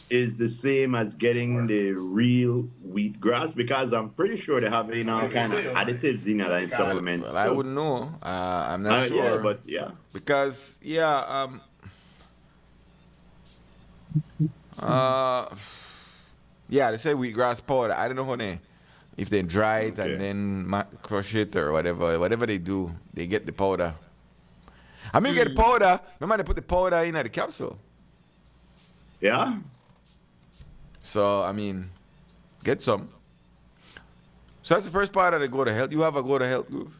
Speaker 3: is the same as getting the real wheat grass? Because I'm pretty sure they have all kind of additives in that supplement.
Speaker 1: Well, I wouldn't know. I'm not sure.
Speaker 3: Yeah, but yeah.
Speaker 1: Because Yeah, they say wheatgrass powder. I don't know how they, if they dry it
Speaker 3: Okay.
Speaker 1: and then crush it or whatever they do, they get the powder. I mean, you get the powder. Remember they put the powder in at the capsule.
Speaker 3: Yeah.
Speaker 1: So I mean, get some. So that's the first part of the go to health. You have a go to health groove.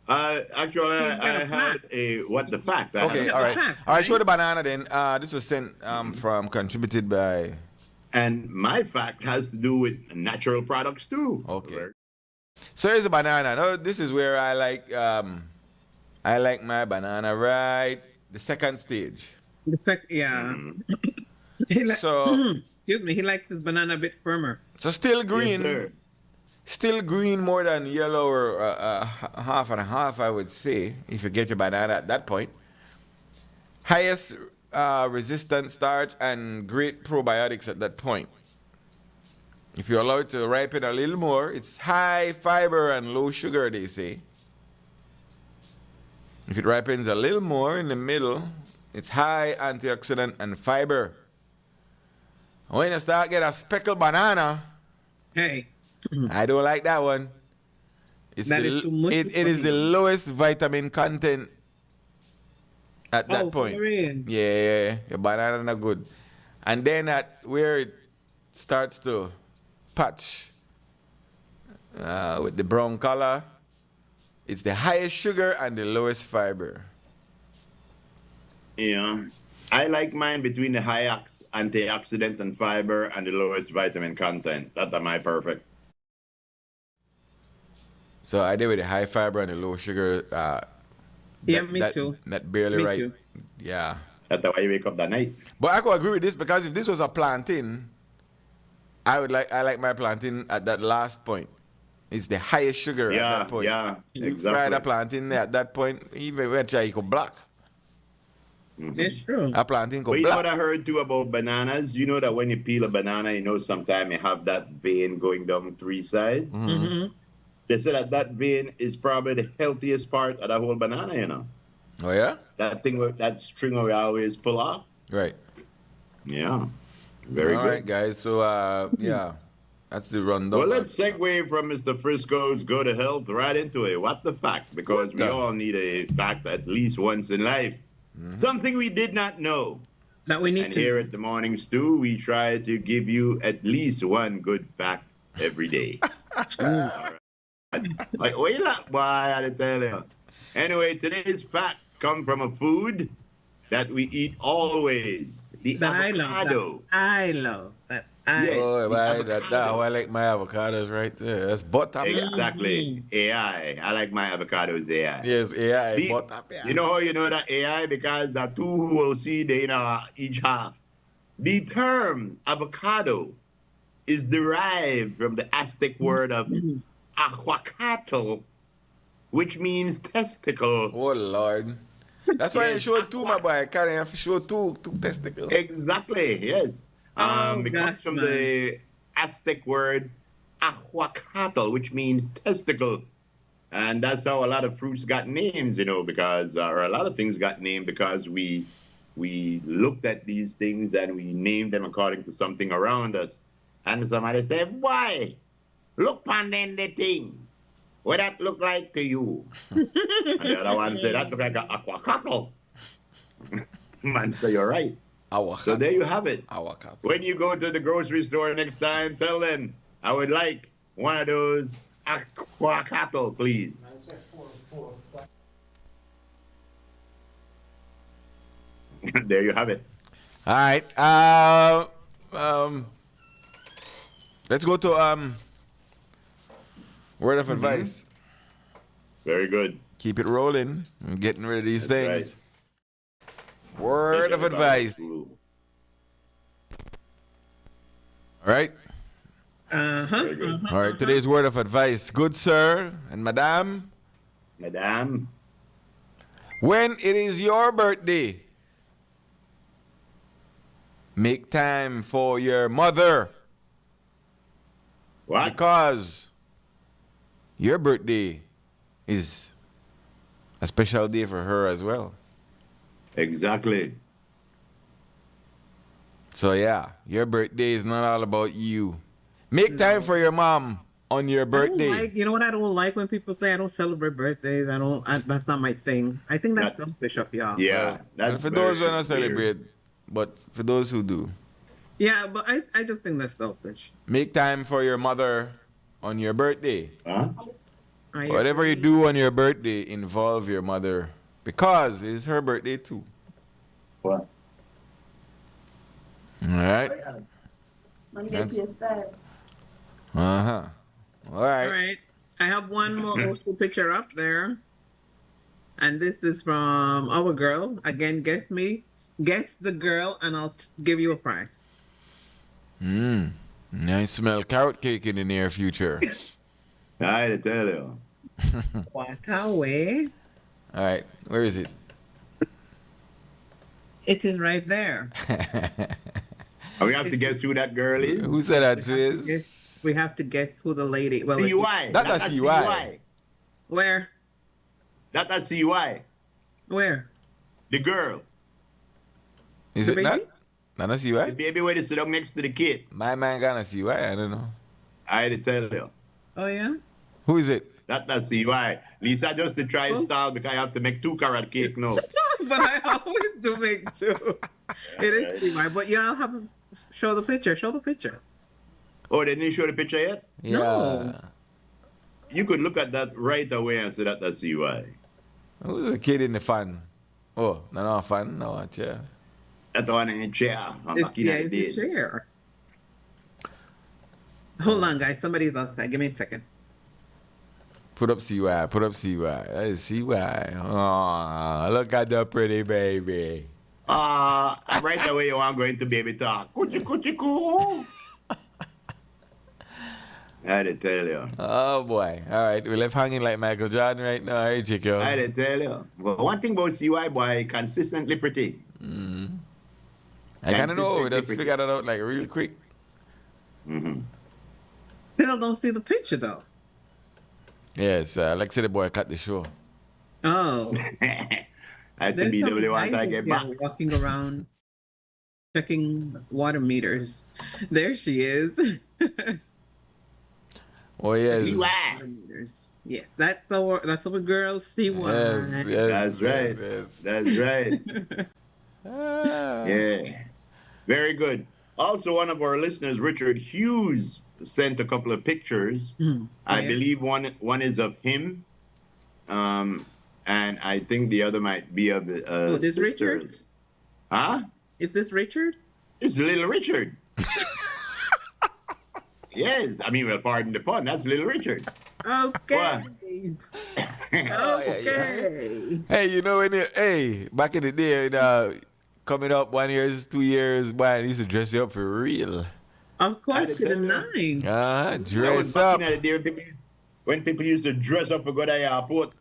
Speaker 3: Actually,
Speaker 2: He's got
Speaker 3: I
Speaker 2: a
Speaker 3: had
Speaker 2: fact.
Speaker 3: a what the fact. I
Speaker 1: Okay,
Speaker 3: had a
Speaker 1: all right.
Speaker 2: fact,
Speaker 1: All right,
Speaker 2: right?
Speaker 1: show the banana then. This was sent from contributed by.
Speaker 3: And my fact has to do with natural products too.
Speaker 1: Okay. So here's a banana. Now this is where I like my banana right the second stage.
Speaker 2: Yeah. He
Speaker 1: So
Speaker 2: excuse me. He likes his banana a bit firmer.
Speaker 1: so still
Speaker 3: Yes,
Speaker 1: green.
Speaker 3: sir.
Speaker 1: Still green more than yellow or half and a half, I would say, if you get your banana at that point. Highest resistant starch and great probiotics at that point. If you allow it to ripen a little more, it's high fiber and low sugar, they say. If it ripens a little more in the middle, it's high antioxidant and fiber. When you start get a speckled banana,
Speaker 2: Hey,
Speaker 1: I don't like that one. It's
Speaker 2: That
Speaker 1: the,
Speaker 2: is too mushy
Speaker 1: it
Speaker 2: for
Speaker 1: is
Speaker 2: me.
Speaker 1: the lowest vitamin content at that
Speaker 2: oh,
Speaker 1: point.
Speaker 2: for real?
Speaker 1: Yeah, your banana not good. And then at where it starts to patch with the brown color, it's the highest sugar and the lowest fiber.
Speaker 3: Yeah. I like mine between the high antioxidant and fiber and the lowest vitamin content. That's my perfect.
Speaker 1: So I did with the high fiber and the low sugar.
Speaker 2: Yeah, me too.
Speaker 1: That barely
Speaker 2: Me
Speaker 1: right.
Speaker 2: too.
Speaker 1: Yeah.
Speaker 3: That's why you wake up that night.
Speaker 1: But I could agree with this because if this was a plantain, I like my plantain at that last point. It's the highest sugar at
Speaker 3: Yeah,
Speaker 1: that point.
Speaker 3: yeah,
Speaker 1: You fry the
Speaker 3: exactly.
Speaker 1: plantain at that point, even when you go black.
Speaker 2: It's true.
Speaker 1: A plantain go
Speaker 3: But you know
Speaker 1: black.
Speaker 3: what I heard too about bananas? You know that when you peel a banana, you know sometimes you have that vein going down three sides.
Speaker 2: Mm-hmm.
Speaker 3: They said that vein is probably the healthiest part of the whole banana, you know.
Speaker 1: Oh yeah?
Speaker 3: That string we always pull off.
Speaker 1: Right.
Speaker 3: Yeah. Very
Speaker 1: All
Speaker 3: good.
Speaker 1: right, guys. So yeah. That's the rundown.
Speaker 3: Well, let's segue from Mr. Frisco's go to health right into it. What the fact? Because
Speaker 1: What
Speaker 3: we
Speaker 1: the-
Speaker 3: all need a fact at least once in life. Something we did not know.
Speaker 2: That we need
Speaker 3: And
Speaker 2: to.
Speaker 3: here at the Morning Stew, we try to give you at least one good fact every day. Like, wait up, boy, I had to tell you. Anyway, today's fact come from a food that we eat always. The
Speaker 2: That
Speaker 3: avocado.
Speaker 2: I love that. I
Speaker 3: Yes.
Speaker 1: Oh,
Speaker 3: the
Speaker 1: right,
Speaker 3: avocado.
Speaker 1: I like my avocados right there. That's butter.
Speaker 3: Exactly. AI. I like my avocados AI.
Speaker 1: Yes, AI,
Speaker 3: The-
Speaker 1: butter.
Speaker 3: You know how you know that AI? Because the two who will see the, each half. The term avocado is derived from the Aztec word of ahuacatl, which means testicle.
Speaker 1: Oh Lord. That's why they
Speaker 3: Yes.
Speaker 1: showed two, my boy. I can't have to show two testicles.
Speaker 3: Exactly, yes.
Speaker 2: Oh,
Speaker 3: It
Speaker 2: gosh,
Speaker 3: comes from
Speaker 2: man.
Speaker 3: the Aztec word ahuacatl, which means testicle. And that's how a lot of fruits got names, because, or a lot of things got named because we looked at these things and we named them according to something around us. And somebody said, why? Look on then the thing. What that look like to you? And the other one said, that look like an aquacatl. Man, so you're right. So there you have it.
Speaker 1: Avocado.
Speaker 3: When you go to the grocery store next time, tell them, I would like one of those aquacatl, please. There you have it.
Speaker 1: All right. Let's go to word of advice.
Speaker 3: Very good.
Speaker 1: Keep it rolling. I'm getting rid of these
Speaker 3: That's
Speaker 1: things. Word of advice.
Speaker 3: Ooh,
Speaker 1: All right.
Speaker 2: Uh-huh.
Speaker 3: very good.
Speaker 1: All right. Today's word of advice. Good sir and madam,
Speaker 3: Madame,
Speaker 1: when it is your birthday, make time for your mother
Speaker 3: what?
Speaker 1: because your birthday is a special day for her as well.
Speaker 3: Exactly.
Speaker 1: So yeah, your birthday is not all about you. Make time for your mom on your
Speaker 2: I don't
Speaker 1: birthday.
Speaker 2: like, you know what I don't like when people say I don't celebrate birthdays. That's not my thing. I think that's
Speaker 3: That-
Speaker 2: selfish of y'all.
Speaker 3: Yeah,
Speaker 1: and
Speaker 3: that's
Speaker 1: for those who
Speaker 3: very
Speaker 1: don't
Speaker 3: weird.
Speaker 1: celebrate, but for those who do,
Speaker 2: Yeah, but I just think that's selfish.
Speaker 1: make time for your mother on your birthday.
Speaker 3: Huh?
Speaker 2: I
Speaker 1: Whatever you
Speaker 2: agree.
Speaker 1: do on your birthday, involve your mother because it's her birthday too.
Speaker 3: What?
Speaker 1: All right.
Speaker 6: Let me get to your side.
Speaker 1: All
Speaker 2: All
Speaker 1: right.
Speaker 2: right. I have one more old school picture up there. And this is from our girl. Again, guess me. Guess the girl, and I'll give you a prize.
Speaker 1: I smell carrot cake in the near future.
Speaker 3: I tell you.
Speaker 2: Walk away.
Speaker 1: All right. Where is it?
Speaker 2: It is right there.
Speaker 3: And we have to guess who that girl is.
Speaker 1: Who said that, Swizz?
Speaker 2: Yes, we have to guess who the lady. Well,
Speaker 3: CY.
Speaker 1: That's CY.
Speaker 2: where?
Speaker 3: That's CY.
Speaker 2: Where?
Speaker 3: The girl.
Speaker 1: Is
Speaker 2: The
Speaker 1: it not?
Speaker 2: baby?
Speaker 1: Not a
Speaker 3: The
Speaker 1: CY?
Speaker 3: baby where they sit down next to the kid.
Speaker 1: My man gonna CY. I don't know.
Speaker 3: I tell you.
Speaker 2: Oh yeah.
Speaker 1: Who is it?
Speaker 3: That's CY. Lisa just to try style because I have to make 2 carrot cake now.
Speaker 2: But I always do make two. It is CY, but y'all have to show the picture. Show the picture.
Speaker 3: Oh, they didn't show the picture yet?
Speaker 1: Yeah.
Speaker 2: No.
Speaker 3: You could look at that right away and say that's CY.
Speaker 1: Who's the kid in the fan? Oh, no, fan. No, watch, yeah.
Speaker 3: That's the one in the chair. I'm
Speaker 2: It's,
Speaker 3: back in
Speaker 2: yeah,
Speaker 3: the
Speaker 2: it's a
Speaker 3: days.
Speaker 2: share. Hold on, guys. Somebody's outside. Give me a second.
Speaker 1: Put up CY. Put up CY. That is CY. Oh, look at the pretty baby.
Speaker 3: Right away you want going to baby talk. Coochie coo. I did tell you.
Speaker 1: Oh boy. All right. We left hanging like Michael Jordan right now. Hey, Chico.
Speaker 3: I did tell you. But one thing about CY boy, consistently pretty.
Speaker 1: I kind of know. We just
Speaker 3: Consistently
Speaker 1: figured it out like real quick.
Speaker 3: Mm-hmm.
Speaker 2: Still don't see the picture though.
Speaker 1: Yes. Like say the boy cut the show.
Speaker 2: Oh.
Speaker 3: I see
Speaker 2: There's some
Speaker 3: BW want to
Speaker 2: guys
Speaker 3: get
Speaker 2: here
Speaker 3: back.
Speaker 2: walking around checking water meters. There she is.
Speaker 1: Oh yes.
Speaker 3: CY.
Speaker 2: Water meters. Yes, that's our girl CY.
Speaker 1: Yes.
Speaker 3: That's right.
Speaker 1: Yes.
Speaker 3: That's right.
Speaker 1: Ah.
Speaker 3: Yeah. Very good. Also, one of our listeners, Richard Hughes, sent a couple of pictures. I
Speaker 2: Yeah.
Speaker 3: believe one is of him, and I think the other might be of the
Speaker 2: this
Speaker 3: sisters.
Speaker 2: Richard?
Speaker 3: Huh?
Speaker 2: Is this Richard?
Speaker 3: It's little Richard. Yes. I mean, well, pardon the pun. That's little Richard.
Speaker 2: Okay.
Speaker 1: yeah.
Speaker 2: Okay.
Speaker 1: Hey, you know back in the day, coming up 1 year, 2 years, boy, I used to dress you up for real.
Speaker 2: Of course,
Speaker 3: did
Speaker 2: to the
Speaker 3: tell you.
Speaker 2: nine.
Speaker 3: That was
Speaker 1: Dress
Speaker 3: back
Speaker 1: up.
Speaker 3: in the day when people used to dress up for go to the airport.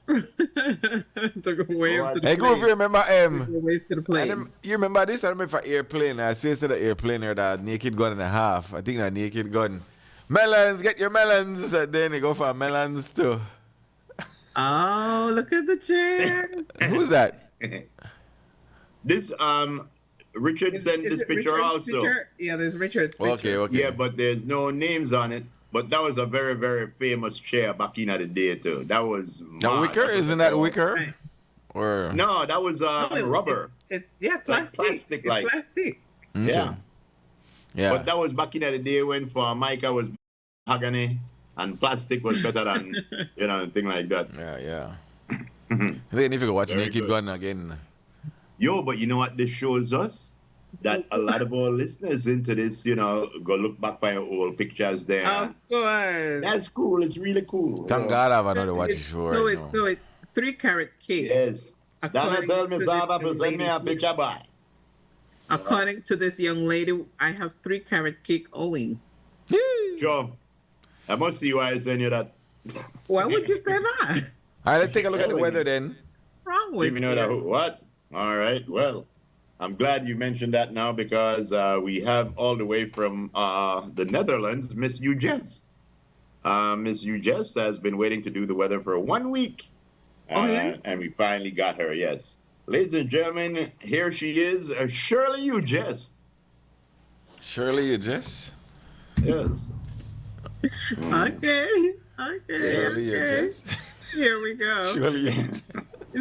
Speaker 2: Took a wave to the
Speaker 1: Hey, go over here, remember
Speaker 2: Took a wave to the
Speaker 1: I
Speaker 2: plane.
Speaker 1: you remember this? I remember for airplane. I swear to the airplane there, that naked gun and a half. I think that naked gun. Melons, get your melons. And then they go for melons too.
Speaker 2: Oh, look at the chair.
Speaker 1: Who's that?
Speaker 3: This Richard sent
Speaker 2: Is
Speaker 3: this
Speaker 2: it
Speaker 3: picture
Speaker 2: Richard's
Speaker 3: also.
Speaker 2: picture? Yeah, there's Richard's picture.
Speaker 1: Okay.
Speaker 3: Yeah, but there's no names on it. But that was a very, very famous chair back in the day too. That was
Speaker 1: Now,
Speaker 3: mad.
Speaker 1: wicker?
Speaker 3: was
Speaker 1: Isn't that
Speaker 3: a-
Speaker 1: wicker?
Speaker 2: Right.
Speaker 1: Or
Speaker 3: No, that was
Speaker 2: No,
Speaker 3: rubber.
Speaker 2: It's plastic.
Speaker 3: plastic,
Speaker 2: It's
Speaker 3: like.
Speaker 2: plastic.
Speaker 1: Okay.
Speaker 3: Yeah.
Speaker 1: Yeah.
Speaker 3: But that was back in the day when Formica was mahogany and plastic was better than thing like that.
Speaker 1: Yeah. I think if you could watch
Speaker 3: Very
Speaker 1: Naked
Speaker 3: good.
Speaker 1: Gun again.
Speaker 3: Yo, but you know what this shows us? That a lot of our listeners into this, go look back by old pictures there.
Speaker 2: Of course.
Speaker 3: That's cool. It's really cool.
Speaker 1: Thank God I have another watch show right now.
Speaker 2: So it's 3 carat cake.
Speaker 3: Yes. Donna
Speaker 2: According
Speaker 3: tell
Speaker 2: to
Speaker 3: me
Speaker 2: this
Speaker 3: Zaba to
Speaker 2: young
Speaker 3: send me a
Speaker 2: lady.
Speaker 3: picture by.
Speaker 2: According to this young lady, I have 3 carat cake owing.
Speaker 3: Sure. I must see why I send you that.
Speaker 2: Why would you say that?
Speaker 1: All right, let's take a look at the weather then.
Speaker 2: What's wrong with
Speaker 3: Even know that what? All right. Well, I'm glad you mentioned that now because we have all the way from the Netherlands, Miss Ujess. Miss Ujess has been waiting to do the weather for 1 week.
Speaker 2: Oh, yeah?
Speaker 3: And we finally got her, yes. Ladies and gentlemen, here she is, Shirley Ujess.
Speaker 1: Shirley, you just.
Speaker 3: Yes.
Speaker 2: Okay. Okay.
Speaker 1: Shirley, you
Speaker 2: Okay.
Speaker 1: just.
Speaker 2: Here we go.
Speaker 1: Shirley, you just.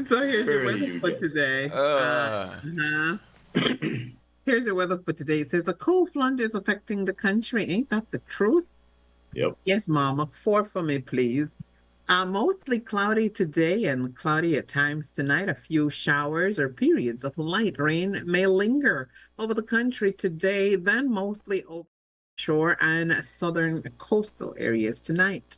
Speaker 2: So here's your
Speaker 3: Surely
Speaker 2: weather
Speaker 3: you
Speaker 2: for
Speaker 3: guess.
Speaker 2: today.
Speaker 1: Uh,
Speaker 2: Here's your weather for today. It says a cold front is affecting the country. Ain't that the truth?
Speaker 3: Yep.
Speaker 2: Yes, Mama. 4 for me, please. Mostly cloudy today and cloudy at times tonight. A few showers or periods of light rain may linger over the country today, then mostly over shore and southern coastal areas tonight.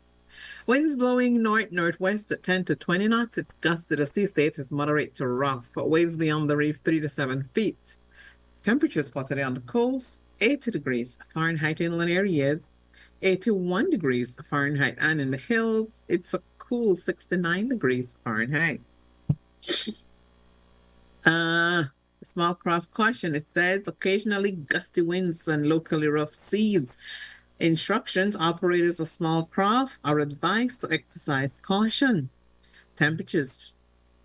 Speaker 2: Winds blowing north-northwest at 10 to 20 knots. Its gust to the sea state is moderate to rough. Waves beyond the reef 3 to 7 feet. Temperatures for today on the coast, 80 degrees Fahrenheit inland areas, 81 degrees Fahrenheit, and in the hills, it's a cool 69 degrees Fahrenheit. Small craft caution. It says occasionally gusty winds and locally rough seas. Instructions: operators of small craft are advised to exercise caution. Temperatures,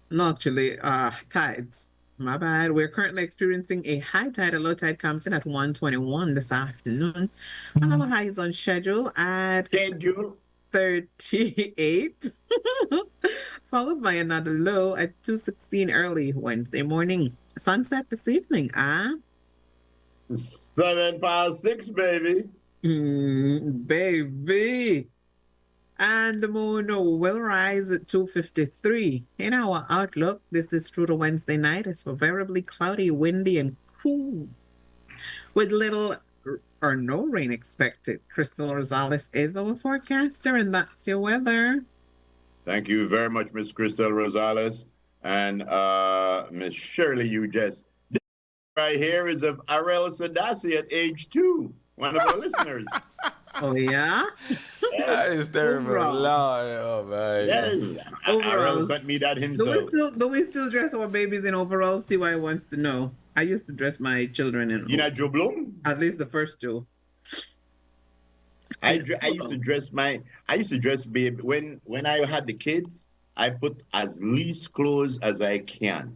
Speaker 2: no, actually, tides. My bad. We're currently experiencing a high tide. A low tide comes in at 1:21 this afternoon. Another high is on schedule at
Speaker 3: Schedule.
Speaker 2: 38, followed by another low at 2:16 early Wednesday morning. Sunset this evening,
Speaker 3: 6, baby.
Speaker 2: Baby. And the moon will rise at 2:53. In our outlook, this is through to Wednesday night. It's variably cloudy, windy, and cool, with little or no rain expected. Crystal Rosales is our forecaster, and that's your weather.
Speaker 3: Thank you very much, Miss Crystal Rosales. And Miss Shirley, you just. This right here is of Arel Sadasi at age 2, one of our listeners.
Speaker 2: Oh, yeah?
Speaker 1: that is terrible.
Speaker 2: Overall.
Speaker 1: Lord, oh my.
Speaker 3: Yes.
Speaker 2: Overall.
Speaker 3: Arel sent me that
Speaker 2: Do
Speaker 3: himself.
Speaker 2: we still dress our babies in overalls? CY wants to know. I used to dress my children in
Speaker 3: You know Joe Bloom?
Speaker 2: at least the first two.
Speaker 3: I used to dress baby when I had the kids. I put as least clothes as I can,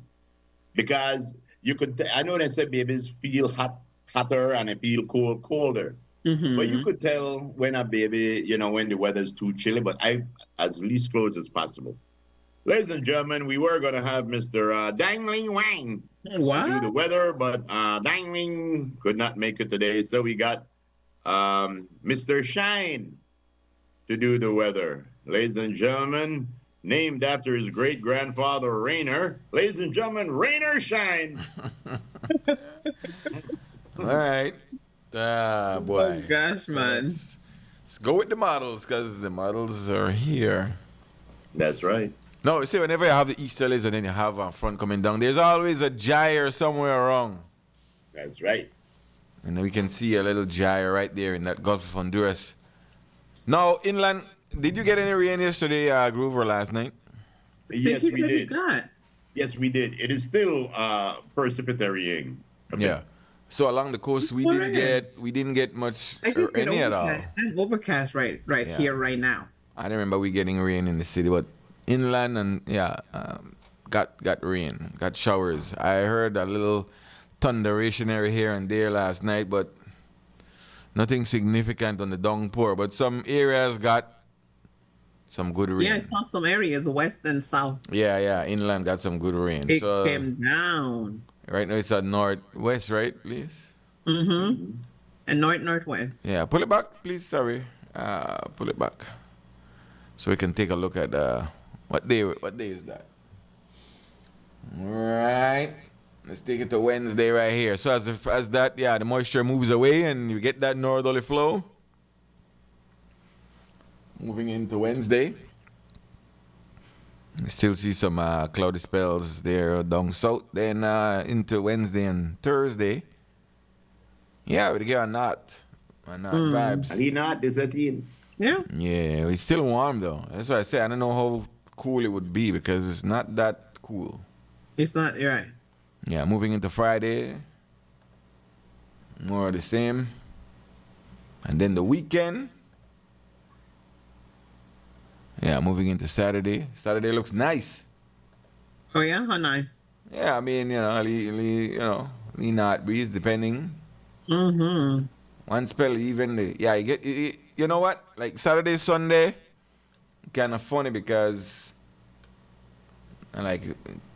Speaker 3: because you could. I know they say babies feel hotter and they feel colder.
Speaker 2: Mm-hmm.
Speaker 3: But you could tell when a baby, when the weather's too chilly. But I as least clothes as possible. Ladies and gentlemen, we were gonna have Mr. Dangling Wang
Speaker 2: What?
Speaker 3: do the weather, but Dangling could not make it today, so we got Mr. Shine to do the weather. Ladies and gentlemen, named after his great-grandfather Rainer. Ladies and gentlemen, Rainer Shine.
Speaker 1: All right. Ah, boy.
Speaker 2: Oh, gosh, man.
Speaker 1: Let's go with the models, because the models are here.
Speaker 3: That's right.
Speaker 1: No, you see, whenever you have the Easter eggs and then you have a front coming down, there's always a gyre somewhere wrong.
Speaker 3: That's right.
Speaker 1: And we can see a little gyre right there in that Gulf of Honduras. Now, inland, did you get any rain yesterday, Groover, last night?
Speaker 3: Yes,
Speaker 2: Stinky
Speaker 3: we
Speaker 2: said he
Speaker 3: did.
Speaker 2: got.
Speaker 3: Yes, we did. It is still precipitating.
Speaker 1: Yeah. So along the coast, we didn't get much
Speaker 2: I just get
Speaker 1: rain at all.
Speaker 2: overcast. I'm overcast right
Speaker 1: Yeah.
Speaker 2: here, right now.
Speaker 1: I don't remember we getting rain in the city, but inland and got rain, got showers. I heard a little thunderation here and there last night, but nothing significant on the downpour. But some areas got some good rain.
Speaker 2: Yeah, I saw some areas west and south.
Speaker 1: Yeah, inland got some good rain.
Speaker 2: It
Speaker 1: So
Speaker 2: came down.
Speaker 1: right now it's at northwest, right, please?
Speaker 2: Mm-hmm. And northwest.
Speaker 1: Yeah, pull it back, please. Sorry, pull it back, so we can take a look at what day is that? All right, let's take it to Wednesday right here. So as that, the moisture moves away and you get that northerly flow. Moving into Wednesday, we still see some cloudy spells there down south. Then into Wednesday and Thursday, we get a knot vibes.
Speaker 3: And he not, is that in?
Speaker 2: Yeah.
Speaker 1: Yeah, it's still warm though. That's why I say I don't know how cool it would be, because it's not that cool.
Speaker 2: It's not, you're right.
Speaker 1: Yeah, moving into Friday, more of the same. And then the weekend, moving into Saturday. Saturday looks nice.
Speaker 2: Oh, yeah? How nice.
Speaker 1: Yeah, I mean, lean out breeze depending.
Speaker 2: Mm-hmm.
Speaker 1: One spell even you know what? Like Saturday, Sunday, kind of funny because like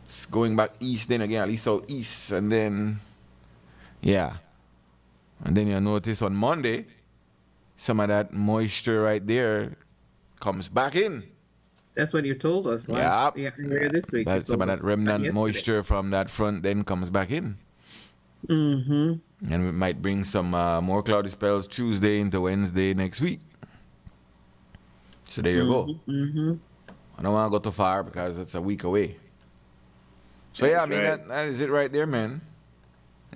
Speaker 1: it's going back east then again, at least southeast, and then and then you notice on Monday some of that moisture right there comes back in.
Speaker 2: That's what you told us earlier this week.
Speaker 1: That some of that remnant moisture from that front then comes back in. And we might bring some more cloudy spells Tuesday into Wednesday next week. So there you go. I don't want to go too far because it's a week away. So yeah, I mean that is it right there, man.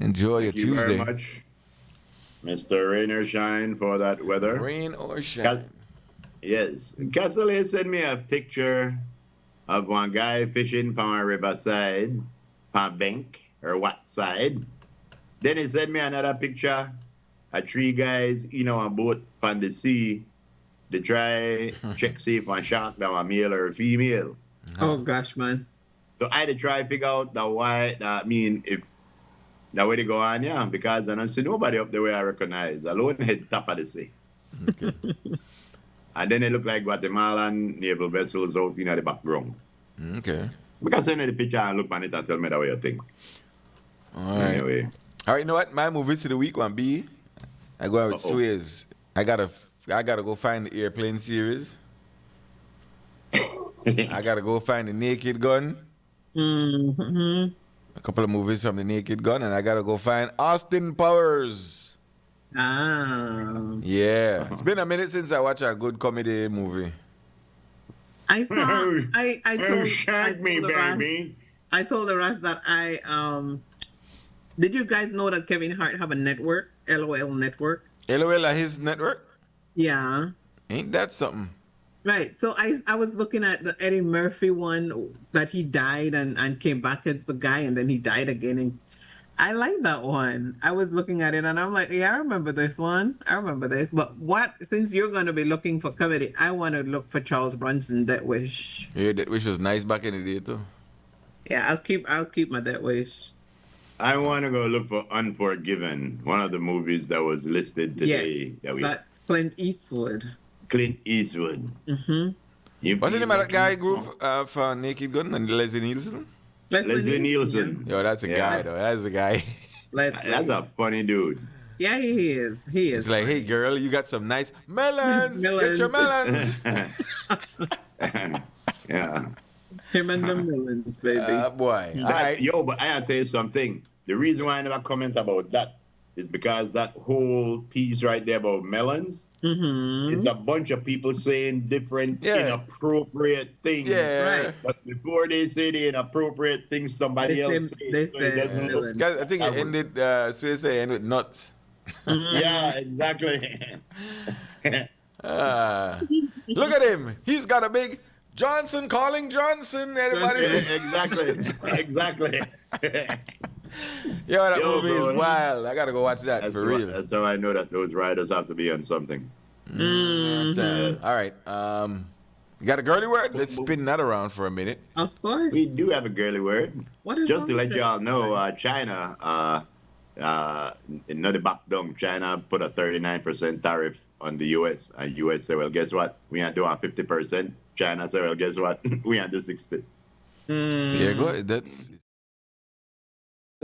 Speaker 1: Enjoy your Tuesday.
Speaker 3: Thank you very much, Mr. Rain or Shine, for that weather.
Speaker 1: Rain or shine.
Speaker 3: Yes. Cassily sent me a picture of one guy fishing from a riverside, from a bank, or what side. Then he sent me another picture of 3 guys in a boat from the sea. They try check see if one shark that a male or a female.
Speaker 2: Oh gosh, man.
Speaker 3: So I had to try to figure out if that way they go on, because I don't see nobody up there where I recognize. Alone head top of the sea.
Speaker 1: Okay.
Speaker 3: And then it look like Guatemalan naval vessels out in the background.
Speaker 1: Okay.
Speaker 3: Because send me the picture and look on it and tell me that way you think.
Speaker 1: All right.
Speaker 3: Anyway.
Speaker 1: All right, you know what? My movies to the week one B. I go out with Suez. I gotta go find the Airplane series. I gotta go find the Naked Gun. A couple of movies from the Naked Gun, and I gotta go find Austin Powers. Yeah, it's been a minute since I watched a good comedy movie.
Speaker 2: I saw. I told.
Speaker 3: Shank me, baby.
Speaker 2: I told the rest that Did you guys know that Kevin Hart have a network? LOL network.
Speaker 1: LOL his network.
Speaker 2: Yeah.
Speaker 1: Ain't that something?
Speaker 2: Right. So I was looking at the Eddie Murphy one that he died and came back as the guy and then he died again. And I like that one. I was looking at it and I'm like, yeah, I remember this one. I remember this. But since you're going to be looking for comedy, I want to look for Charles Bronson, Death Wish.
Speaker 1: Yeah, Death Wish was nice back in the day too.
Speaker 2: Yeah, I'll keep my Death Wish.
Speaker 3: I want to go look for Unforgiven, one of the movies that was listed today.
Speaker 2: Yes, that's Clint Eastwood.
Speaker 3: Clint Eastwood.
Speaker 2: Mm-hmm.
Speaker 1: What's the name of that guy group for Naked Gun and Leslie Nielsen?
Speaker 3: Leslie Nielsen.
Speaker 1: Yo, that's a guy though. That's a guy.
Speaker 3: That's a funny dude.
Speaker 2: Yeah, he is. He is.
Speaker 1: It's like, hey girl, you got some nice melons. Get your melons.
Speaker 3: Yeah.
Speaker 2: Him and the melons, baby.
Speaker 1: Boy. All right.
Speaker 3: Yo, but I gotta tell you something. The reason why I never comment about that is because that whole piece right there about melons is a bunch of people saying different inappropriate things.
Speaker 1: Yeah.
Speaker 2: Right.
Speaker 3: But before they say the inappropriate things, somebody else says.
Speaker 1: I think it ended, Swiss ended with nuts.
Speaker 3: Yeah, exactly.
Speaker 1: Look at him. He's got a big Johnson calling Johnson. Anybody?
Speaker 3: Exactly.
Speaker 1: Yo, that movie is wild. I gotta go watch that for real.
Speaker 3: That's how I know that those riders have to be on something.
Speaker 1: All right. You got a girly word? Let's spin that around for a minute.
Speaker 2: Of course.
Speaker 3: We do have a girly word.
Speaker 2: What is
Speaker 3: Just to let y'all know, China, not the back down. China put a 39% tariff on the U.S. And U.S. said, well, guess what? We ain't doing 50%. China said, well, guess what? We ain't do 60.
Speaker 1: There you go. That's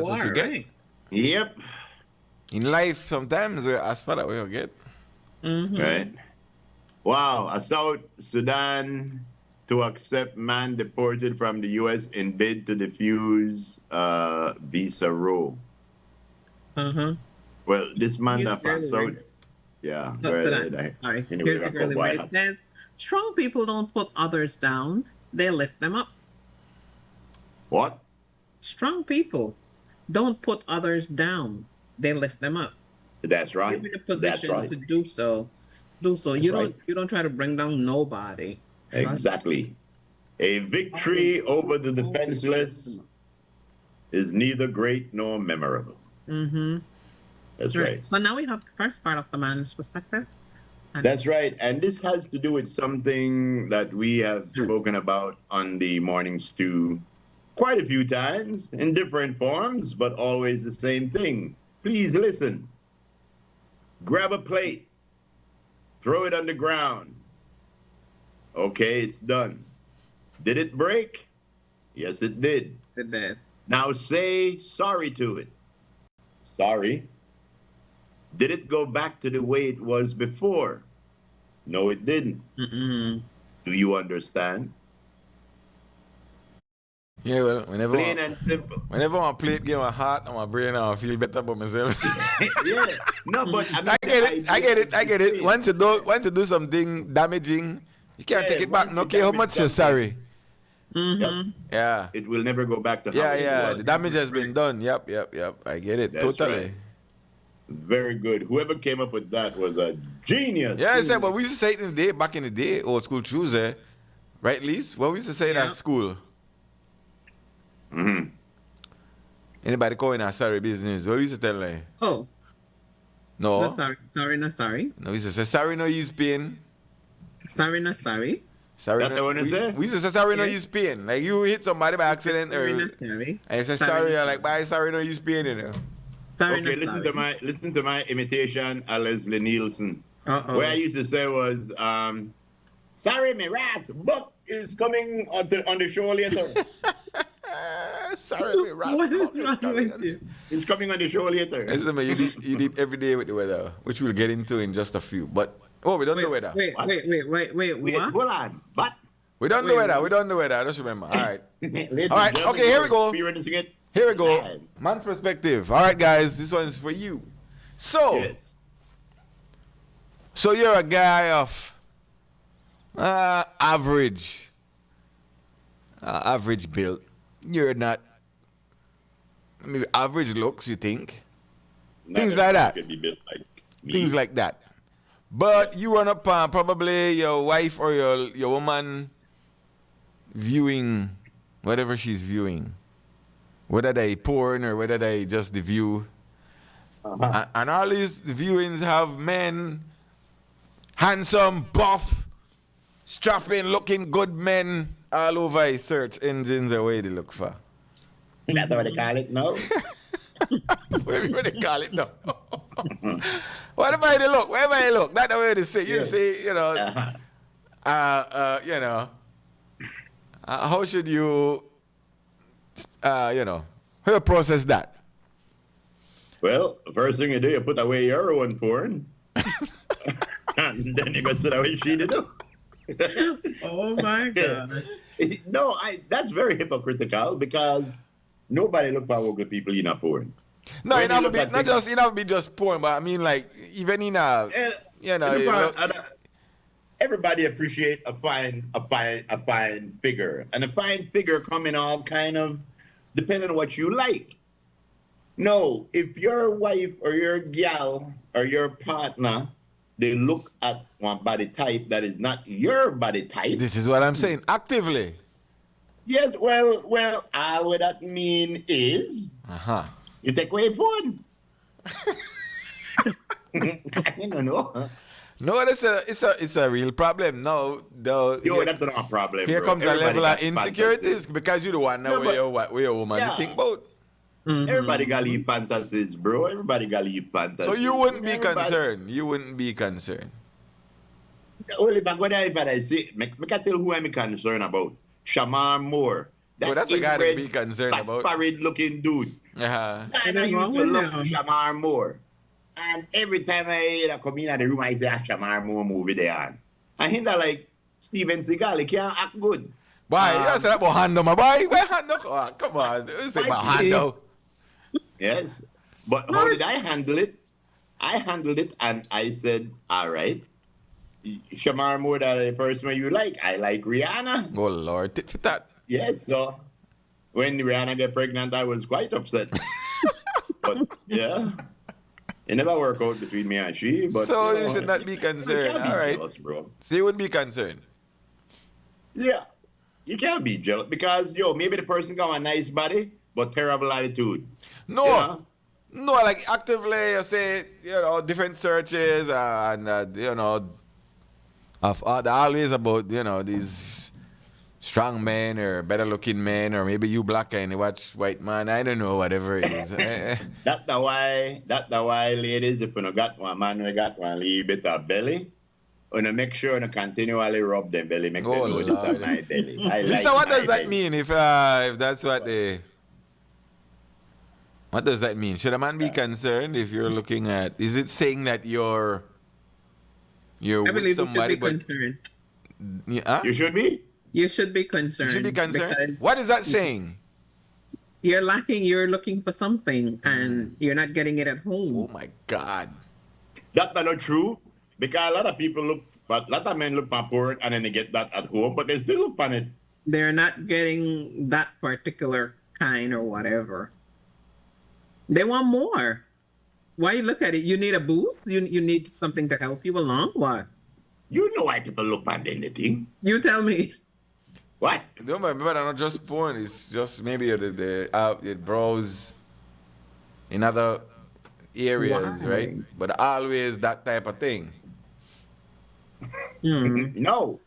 Speaker 1: what you get.
Speaker 3: Yep.
Speaker 1: In life, sometimes we ask for that, we get.
Speaker 3: Right. Wow. A South Sudan to accept man deported from the U.S. in bid to defuse visa rule. Well, this man from South. Yeah.
Speaker 2: Sorry. Here's a girly word. It says, strong people don't put others down. They lift them up.
Speaker 3: What?
Speaker 2: Strong people don't put others down. They lift them up.
Speaker 3: That's right.
Speaker 2: Give you the position to do so. You don't try to bring down nobody.
Speaker 3: Exactly. A victory over the defenseless is neither great nor memorable. That's right.
Speaker 2: So now we have the first part of the man's perspective.
Speaker 3: That's right. And this has to do with something that we have spoken about on the Morning Stew quite a few times in different forms, but always the same thing. Please listen. grab a plate, throw it on the ground. Okay, it's done. Did it break? Yes, it did.
Speaker 2: It did.
Speaker 3: Now say sorry to it. Sorry. Did it go back to the way it was before? No, it didn't.
Speaker 2: Mm-mm.
Speaker 3: Do you understand?
Speaker 1: Yeah, well,
Speaker 3: Plain and simple.
Speaker 1: whenever I play it game of heart on my brain, I feel better about myself.
Speaker 3: Yeah. No, but I mean,
Speaker 1: I get it. Once you do something damaging, you can't
Speaker 3: Yeah,
Speaker 1: take it back.
Speaker 3: once
Speaker 1: No
Speaker 3: you
Speaker 1: care how
Speaker 3: damage
Speaker 1: much you're
Speaker 3: something.
Speaker 1: sorry.
Speaker 2: Mm-hmm.
Speaker 1: Yeah.
Speaker 3: It will never go back to how it
Speaker 1: Yeah.
Speaker 3: was.
Speaker 1: The damage has been done. Yep. I get it.
Speaker 3: That's
Speaker 1: Totally.
Speaker 3: right. Very good. Whoever came up with that was a genius.
Speaker 1: Yeah, I said, but we used to say it back in the day, old school truths, right, Lise? Well, we used to say it
Speaker 2: Yeah.
Speaker 1: at school.
Speaker 3: Mm-hmm.
Speaker 1: Anybody calling a sorry business? What we used to tell them?
Speaker 2: Oh,
Speaker 1: No.
Speaker 2: no, sorry, not sorry.
Speaker 1: No, we used to say sorry, no use pain.
Speaker 2: Sorry, not sorry.
Speaker 1: Sorry,
Speaker 3: That's the one you say?
Speaker 1: we used to say sorry, no
Speaker 2: Yeah.
Speaker 1: use pain. Like you hit somebody by accident,
Speaker 2: Sorry,
Speaker 1: or
Speaker 2: not sorry.
Speaker 1: and you say
Speaker 2: Sorry,
Speaker 1: sorry,
Speaker 2: not
Speaker 1: you're like, bye, sorry, no use pain, you know.
Speaker 2: Sorry,
Speaker 3: Okay,
Speaker 2: not sorry.
Speaker 3: listen to my imitation of Leslie Nielsen.
Speaker 2: Uh-oh.
Speaker 3: What I used to say was, sorry, my rat, book is coming on the show later.
Speaker 1: Sorry, we
Speaker 2: What is wrong with you?
Speaker 3: It's coming on the show later.
Speaker 1: Listen, man, you did every day with the weather, which we'll get into in just a few. But we done the weather.
Speaker 2: Wait,
Speaker 3: Wait,
Speaker 2: what?
Speaker 3: hold on. But
Speaker 1: We done the weather. We done the weather. Just remember. All right.
Speaker 3: Ladies
Speaker 1: All right,
Speaker 3: and gentlemen,
Speaker 1: okay, here we go.
Speaker 3: Be ready to sing it.
Speaker 1: Here we go.
Speaker 3: Live.
Speaker 1: Man's perspective. All right, guys. This one is for you. So,
Speaker 3: Yes.
Speaker 1: so you're a guy of average build. You're not maybe average looks, you think.
Speaker 3: Not
Speaker 1: Things like
Speaker 3: everybody
Speaker 1: that.
Speaker 3: can be built like me.
Speaker 1: Things like that. But you run up on probably your wife or your woman viewing whatever she's viewing. Whether they porn or whether they just the view.
Speaker 3: Uh-huh.
Speaker 1: And all these viewings have men, handsome, buff, strapping, looking good men all over his search engines the way they look for.
Speaker 3: That's what they call it now.
Speaker 1: What they call it now? Whatever they look, wherever they look. That's the way they say. You
Speaker 3: Yeah.
Speaker 1: say,
Speaker 3: Uh-huh.
Speaker 1: how should you, how you process that?
Speaker 3: Well, the first thing you do, you put away your own porn. And then you go sit away she did do.
Speaker 2: Oh my gosh.
Speaker 3: No, that's very hypocritical because nobody look for good people in a porn.
Speaker 1: No,
Speaker 3: When
Speaker 1: it
Speaker 3: you
Speaker 1: have to
Speaker 3: look
Speaker 1: be
Speaker 3: at
Speaker 1: not
Speaker 3: things-
Speaker 1: just it have to be just porn, but I mean like even in a
Speaker 3: Everybody appreciate a fine figure, and a fine figure come in all kind of depending on what you like. No, if your wife or your gal or your partner, they look at one body type that is not your body type.
Speaker 1: This is what I'm saying. Actively.
Speaker 3: Yes, well, all what that mean is
Speaker 1: Uh-huh.
Speaker 3: you take away phone. I don't know.
Speaker 1: No, it's a real problem. No,
Speaker 3: Yo, that's not a problem.
Speaker 1: here
Speaker 3: bro.
Speaker 1: comes a
Speaker 3: Everybody
Speaker 1: level of
Speaker 3: got
Speaker 1: insecurities
Speaker 3: fantasies.
Speaker 1: because you don't want to
Speaker 3: No,
Speaker 1: know
Speaker 3: but-
Speaker 1: where your woman
Speaker 3: Yeah.
Speaker 1: think about.
Speaker 3: Everybody got leave fantasies, bro. Everybody got leave fantasies.
Speaker 1: So you wouldn't be
Speaker 3: Everybody-
Speaker 1: concerned. You wouldn't be concerned.
Speaker 3: Well, if I go there, if I say, I can tell who I'm concerned about. Shamar Moore.
Speaker 1: Well, that's a guy to
Speaker 3: inbred,
Speaker 1: be concerned about.
Speaker 3: Parade-looking dude.
Speaker 1: Uh-huh.
Speaker 3: And I
Speaker 2: Nothing wrong
Speaker 3: used to
Speaker 2: with
Speaker 3: love
Speaker 2: him.
Speaker 3: Shamar Moore. And every time I come in the room, I say, Shamar Moore movie there on. And him that like Steven Seagal, he can't act good.
Speaker 1: Boy, you said about Hando, my boy. Where Hando? Oh, come on. You say about Hando.
Speaker 3: Yes. But how did I handle it? I handled it and I said, all right, Shamar Moore, that the person you like. I like Rihanna.
Speaker 1: Oh, Lord. Tit for tat.
Speaker 3: Yes, so when Rihanna got pregnant, I was quite upset. But yeah, it never worked out between me and she. But
Speaker 1: So
Speaker 3: you
Speaker 1: you
Speaker 3: know,
Speaker 1: should not be
Speaker 3: you
Speaker 1: concerned.
Speaker 3: can't be
Speaker 1: All right.
Speaker 3: jealous, bro.
Speaker 1: So you wouldn't be concerned.
Speaker 3: Yeah, you can't be jealous because maybe the person got a nice body but terrible attitude.
Speaker 1: No.
Speaker 3: You know?
Speaker 1: No, like actively, you say, different searches and, of always about, these strong men or better looking men, or maybe you black and you watch white man. I don't know, whatever it is.
Speaker 3: That's the why, ladies, if you no got one man, we got one little bit of belly, and make sure you continually rub them belly, make them know this is my belly. I like
Speaker 1: so what does
Speaker 3: my
Speaker 1: that
Speaker 3: belly.
Speaker 1: mean if that's what they? What does that mean? Should a man be concerned if you're looking at? Is it saying that you're
Speaker 2: I
Speaker 1: with
Speaker 2: believe
Speaker 1: somebody,
Speaker 2: you should be concerned.
Speaker 3: You should be.
Speaker 2: You should be concerned.
Speaker 1: You should be concerned.
Speaker 2: because
Speaker 1: What is that saying?
Speaker 2: You're looking for something and you're not getting it at home.
Speaker 1: Oh my God!
Speaker 3: That's not true, because a lot of men look for porn and then they get that at home, but they still look on it.
Speaker 2: They're not getting that particular kind or whatever. They want more. Why you look at it? You need a boost? You need something to help you along? What?
Speaker 3: You know why people look on anything.
Speaker 2: You tell me.
Speaker 3: What?
Speaker 1: Don't remember, not just porn. It's just maybe it browse in other areas,
Speaker 2: Why?
Speaker 1: right? But always that type of thing.
Speaker 3: No.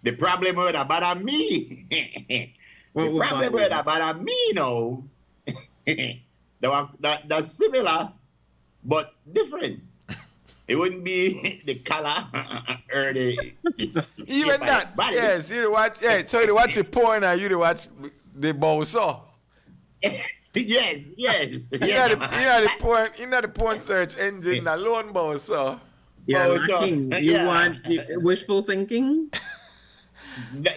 Speaker 3: The problem with about me.
Speaker 2: What
Speaker 3: The
Speaker 2: would
Speaker 3: problem
Speaker 2: bother
Speaker 3: with
Speaker 2: you?
Speaker 3: about me, no. That's similar, but different. It wouldn't be the color or the
Speaker 1: Even that,
Speaker 3: body.
Speaker 1: yes. You to watch, yeah. So you to watch the porn, or you to watch the boso.
Speaker 3: Yes.
Speaker 1: You know the porn search engine alone, boso.
Speaker 2: You're
Speaker 3: Oh, so-
Speaker 2: lacking. You
Speaker 3: yeah.
Speaker 2: want wishful thinking?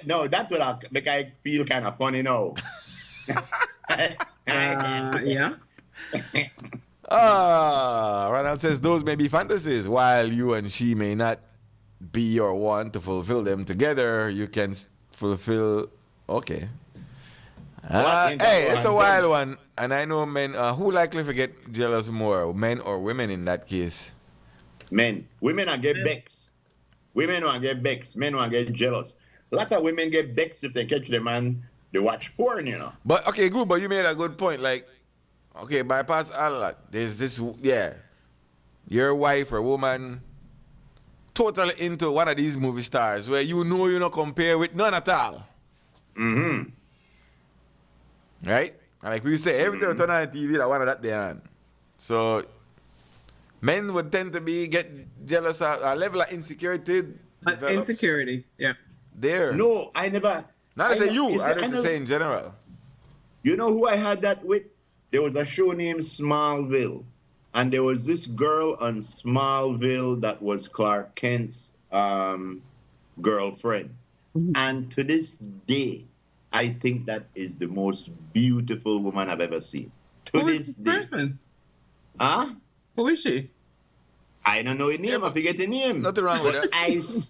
Speaker 3: No, that's what I feel kind of funny now.
Speaker 2: Yeah.
Speaker 1: Ronald says those may be fantasies. While you and she may not be your one to fulfill them together, you can fulfill. Okay. Hey, it's a wild one. And I know men who likely to get jealous more, men or women in that case.
Speaker 3: Men. Women are get vexed. Women will get vexed. Men will get jealous. A lot of women get vexed if they catch the man, they watch porn, you know.
Speaker 1: But okay, good. But you made a good point. Like, okay, bypass all that. There's this, yeah. Your wife or woman totally into one of these movie stars where you know you not compare with none at all.
Speaker 3: Mm-hmm.
Speaker 1: Right? And like we say, every time you turn on the TV, that one of that they on. So men would tend to get jealous of a level of insecurity. develops
Speaker 2: Insecurity. Yeah.
Speaker 1: There.
Speaker 3: No, I never.
Speaker 1: Not to say you, I
Speaker 3: I
Speaker 1: just
Speaker 3: know-
Speaker 1: say in general.
Speaker 3: You know who I had that with? There was a show named Smallville. And there was this girl on Smallville that was Clark Kent's girlfriend. And to this day, I think that is the most beautiful woman I've ever seen. To
Speaker 2: Who
Speaker 3: this
Speaker 2: is this
Speaker 3: day.
Speaker 2: person?
Speaker 3: Huh?
Speaker 2: Who is she?
Speaker 3: I don't know her name. I forget her name.
Speaker 1: Nothing wrong with
Speaker 3: But
Speaker 1: that.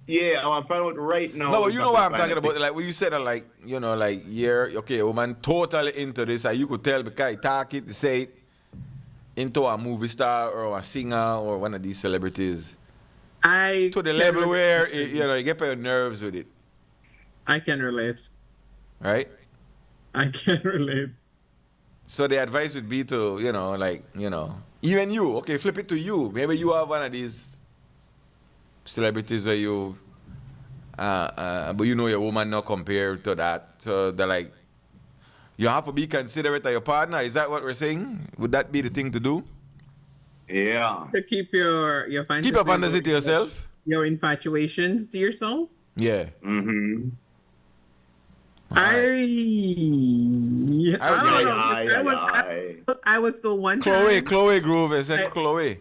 Speaker 3: Yeah, I want to find out right now.
Speaker 1: No, but you know what I'm
Speaker 3: Find
Speaker 1: talking
Speaker 3: a
Speaker 1: about. Like when you said that, like, you know, like, you're, okay, a woman totally into this, and you could tell because he talk it, say it, into a movie star or a singer or one of these celebrities.
Speaker 2: I
Speaker 1: To the
Speaker 2: can
Speaker 1: level
Speaker 2: relate.
Speaker 1: where, you know, you get on your nerves with it,
Speaker 2: I can relate.
Speaker 1: right?
Speaker 2: I can relate.
Speaker 1: So the advice would be to, you know, like, you know, even you, okay, flip it to you. Maybe you have one of these celebrities where you, but you know your woman not compared to that. So they're like, you have to be considerate of your partner. Is that what we're saying? Would that be the thing to do?
Speaker 3: Yeah.
Speaker 2: To keep your fantasy.
Speaker 1: Keep your fantasy to yourself.
Speaker 2: Your infatuations to yourself.
Speaker 1: Yeah.
Speaker 3: Mm-hmm.
Speaker 2: I don't know. I was still one time.
Speaker 1: Chloe Groove. I said Chloe.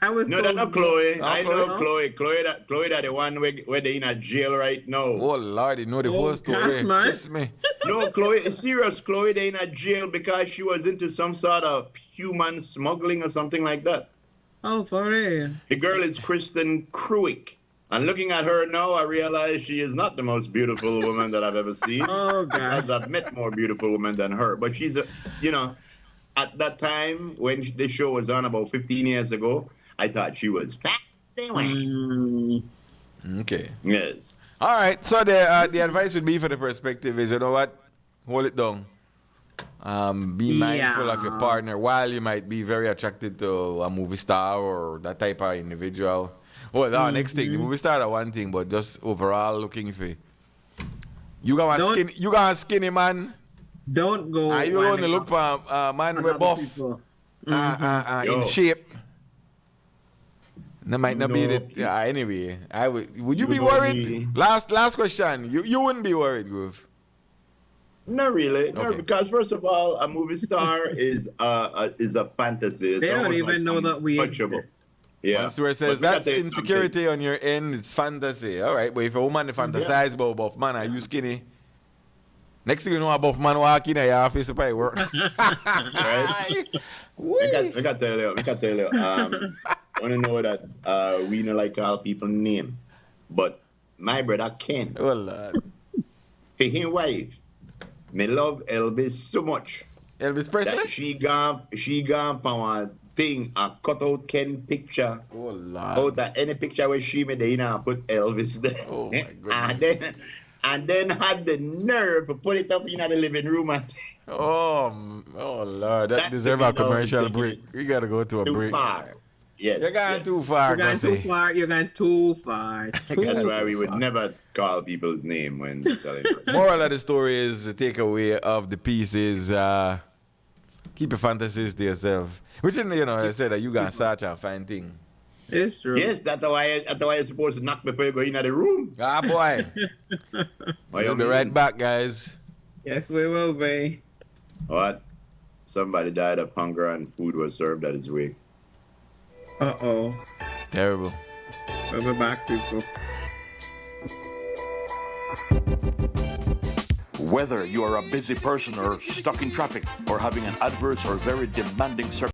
Speaker 2: I was
Speaker 3: No,
Speaker 2: still
Speaker 3: that's not Chloe.
Speaker 1: Oh,
Speaker 3: I know
Speaker 2: Chloe?
Speaker 3: Chloe. Chloe that the one where they in a jail right now.
Speaker 1: Oh, Lord, you know the whole story.
Speaker 2: gosh, man.
Speaker 1: Kiss me.
Speaker 3: No, Chloe, it's serious. Chloe, they in a jail because she was into some sort of human smuggling or something like that.
Speaker 2: Oh, for real.
Speaker 3: The girl is Kristen Kruick. And looking at her now, I realize she is not the most beautiful woman that I've ever seen.
Speaker 2: Oh, gosh.
Speaker 3: As I've met more beautiful women than her. But she's at that time when the show was on about 15 years ago, I thought she was fat.
Speaker 1: Okay.
Speaker 3: Yes.
Speaker 1: All right. So the advice would be for the perspective is, you know what? Hold it down. Be mindful of your partner while you might be very attracted to a movie star or that type of individual. Well, next thing, the movie star are one thing, but just overall looking for You got
Speaker 2: Don't-
Speaker 1: skinny. You got skinny man.
Speaker 2: Don't go.
Speaker 1: And you only look for man with buff.
Speaker 2: People.
Speaker 1: In
Speaker 3: Yo.
Speaker 1: shape. That might not be
Speaker 3: No.
Speaker 1: the. Anyway, I would. Would you
Speaker 3: You
Speaker 1: be
Speaker 3: know
Speaker 1: worried?
Speaker 3: me.
Speaker 1: Last question. You wouldn't be worried, Groove.
Speaker 3: Not really. No,
Speaker 1: Okay.
Speaker 3: because first of all, a movie star is a fantasy. It's
Speaker 2: They don't
Speaker 3: almost
Speaker 2: even
Speaker 3: like
Speaker 2: know that we
Speaker 3: untouchable.
Speaker 2: exist.
Speaker 3: Yeah.
Speaker 1: Once where it
Speaker 3: But
Speaker 1: says
Speaker 3: we gotta
Speaker 1: that's
Speaker 3: tell you
Speaker 1: insecurity on your end, it's fantasy. All right, but if a woman fantasize about buff man, are you skinny? Next thing you know, a buff man walk in your office, probably work.
Speaker 3: Right? I got tell you. I want to know that we don't like call people name, but my brother Ken,
Speaker 1: Oh Lord.
Speaker 3: for his wife, me love Elvis so much
Speaker 1: Elvis
Speaker 3: that
Speaker 1: Presley?
Speaker 3: she gone from a thing, a cut out Ken picture.
Speaker 1: Oh Lord.
Speaker 3: Out of any picture where she made, you know, put Elvis there.
Speaker 1: Oh, my goodness.
Speaker 3: and then had the nerve to put it up in the living room and
Speaker 1: Oh Lord, that
Speaker 3: That
Speaker 1: deserve a
Speaker 3: to me now is
Speaker 1: commercial
Speaker 3: taking
Speaker 1: break. We gotta go to a
Speaker 3: too
Speaker 1: break.
Speaker 3: far. Yes.
Speaker 1: You're going
Speaker 3: yes.
Speaker 1: too far,
Speaker 2: You're going too
Speaker 1: Gussie.
Speaker 2: far. You're going too far.
Speaker 3: That's
Speaker 2: Too
Speaker 3: why we would
Speaker 2: far.
Speaker 3: never call people's name when telling them.
Speaker 1: Moral of the story is the takeaway of the piece is keep your fantasies to yourself. Which, I said that you gonna search and find thing.
Speaker 2: It's true.
Speaker 3: Yes, that's why you're supposed to knock before you go into the room.
Speaker 1: Ah, boy. We'll be right back, guys.
Speaker 2: Yes, we will be.
Speaker 3: What? Somebody died of hunger and food was served at his wake.
Speaker 2: Uh-oh.
Speaker 1: Terrible.
Speaker 2: We'll be back, people.
Speaker 7: Whether you are a busy person or stuck in traffic or having an adverse or very demanding circumstance,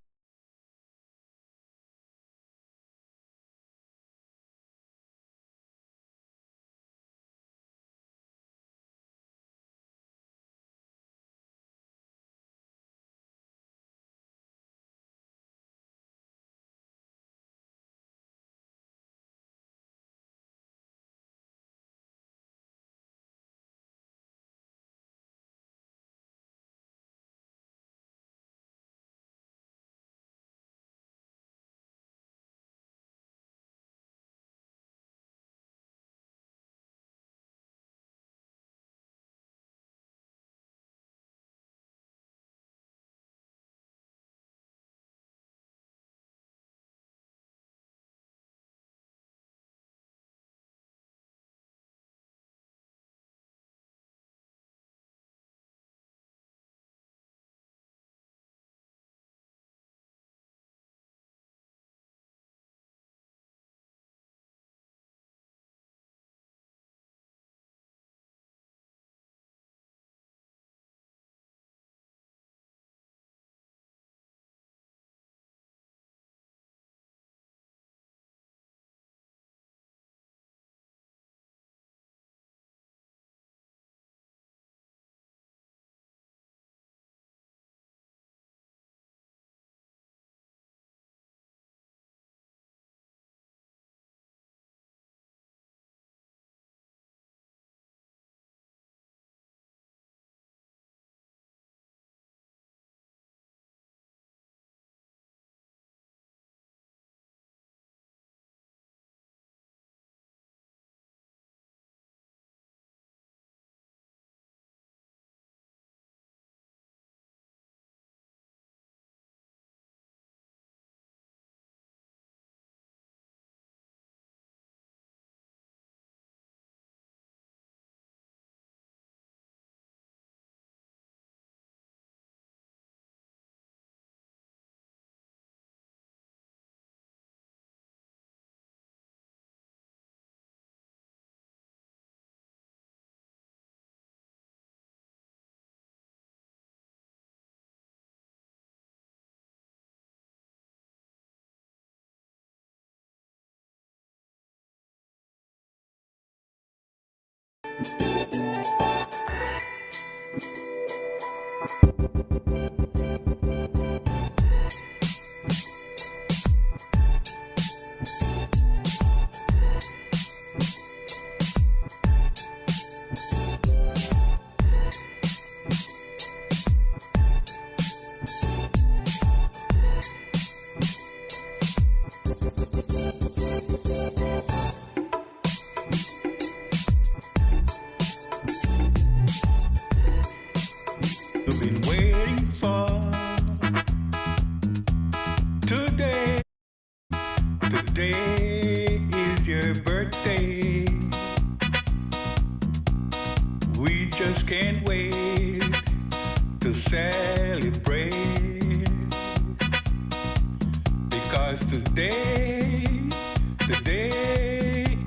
Speaker 8: Today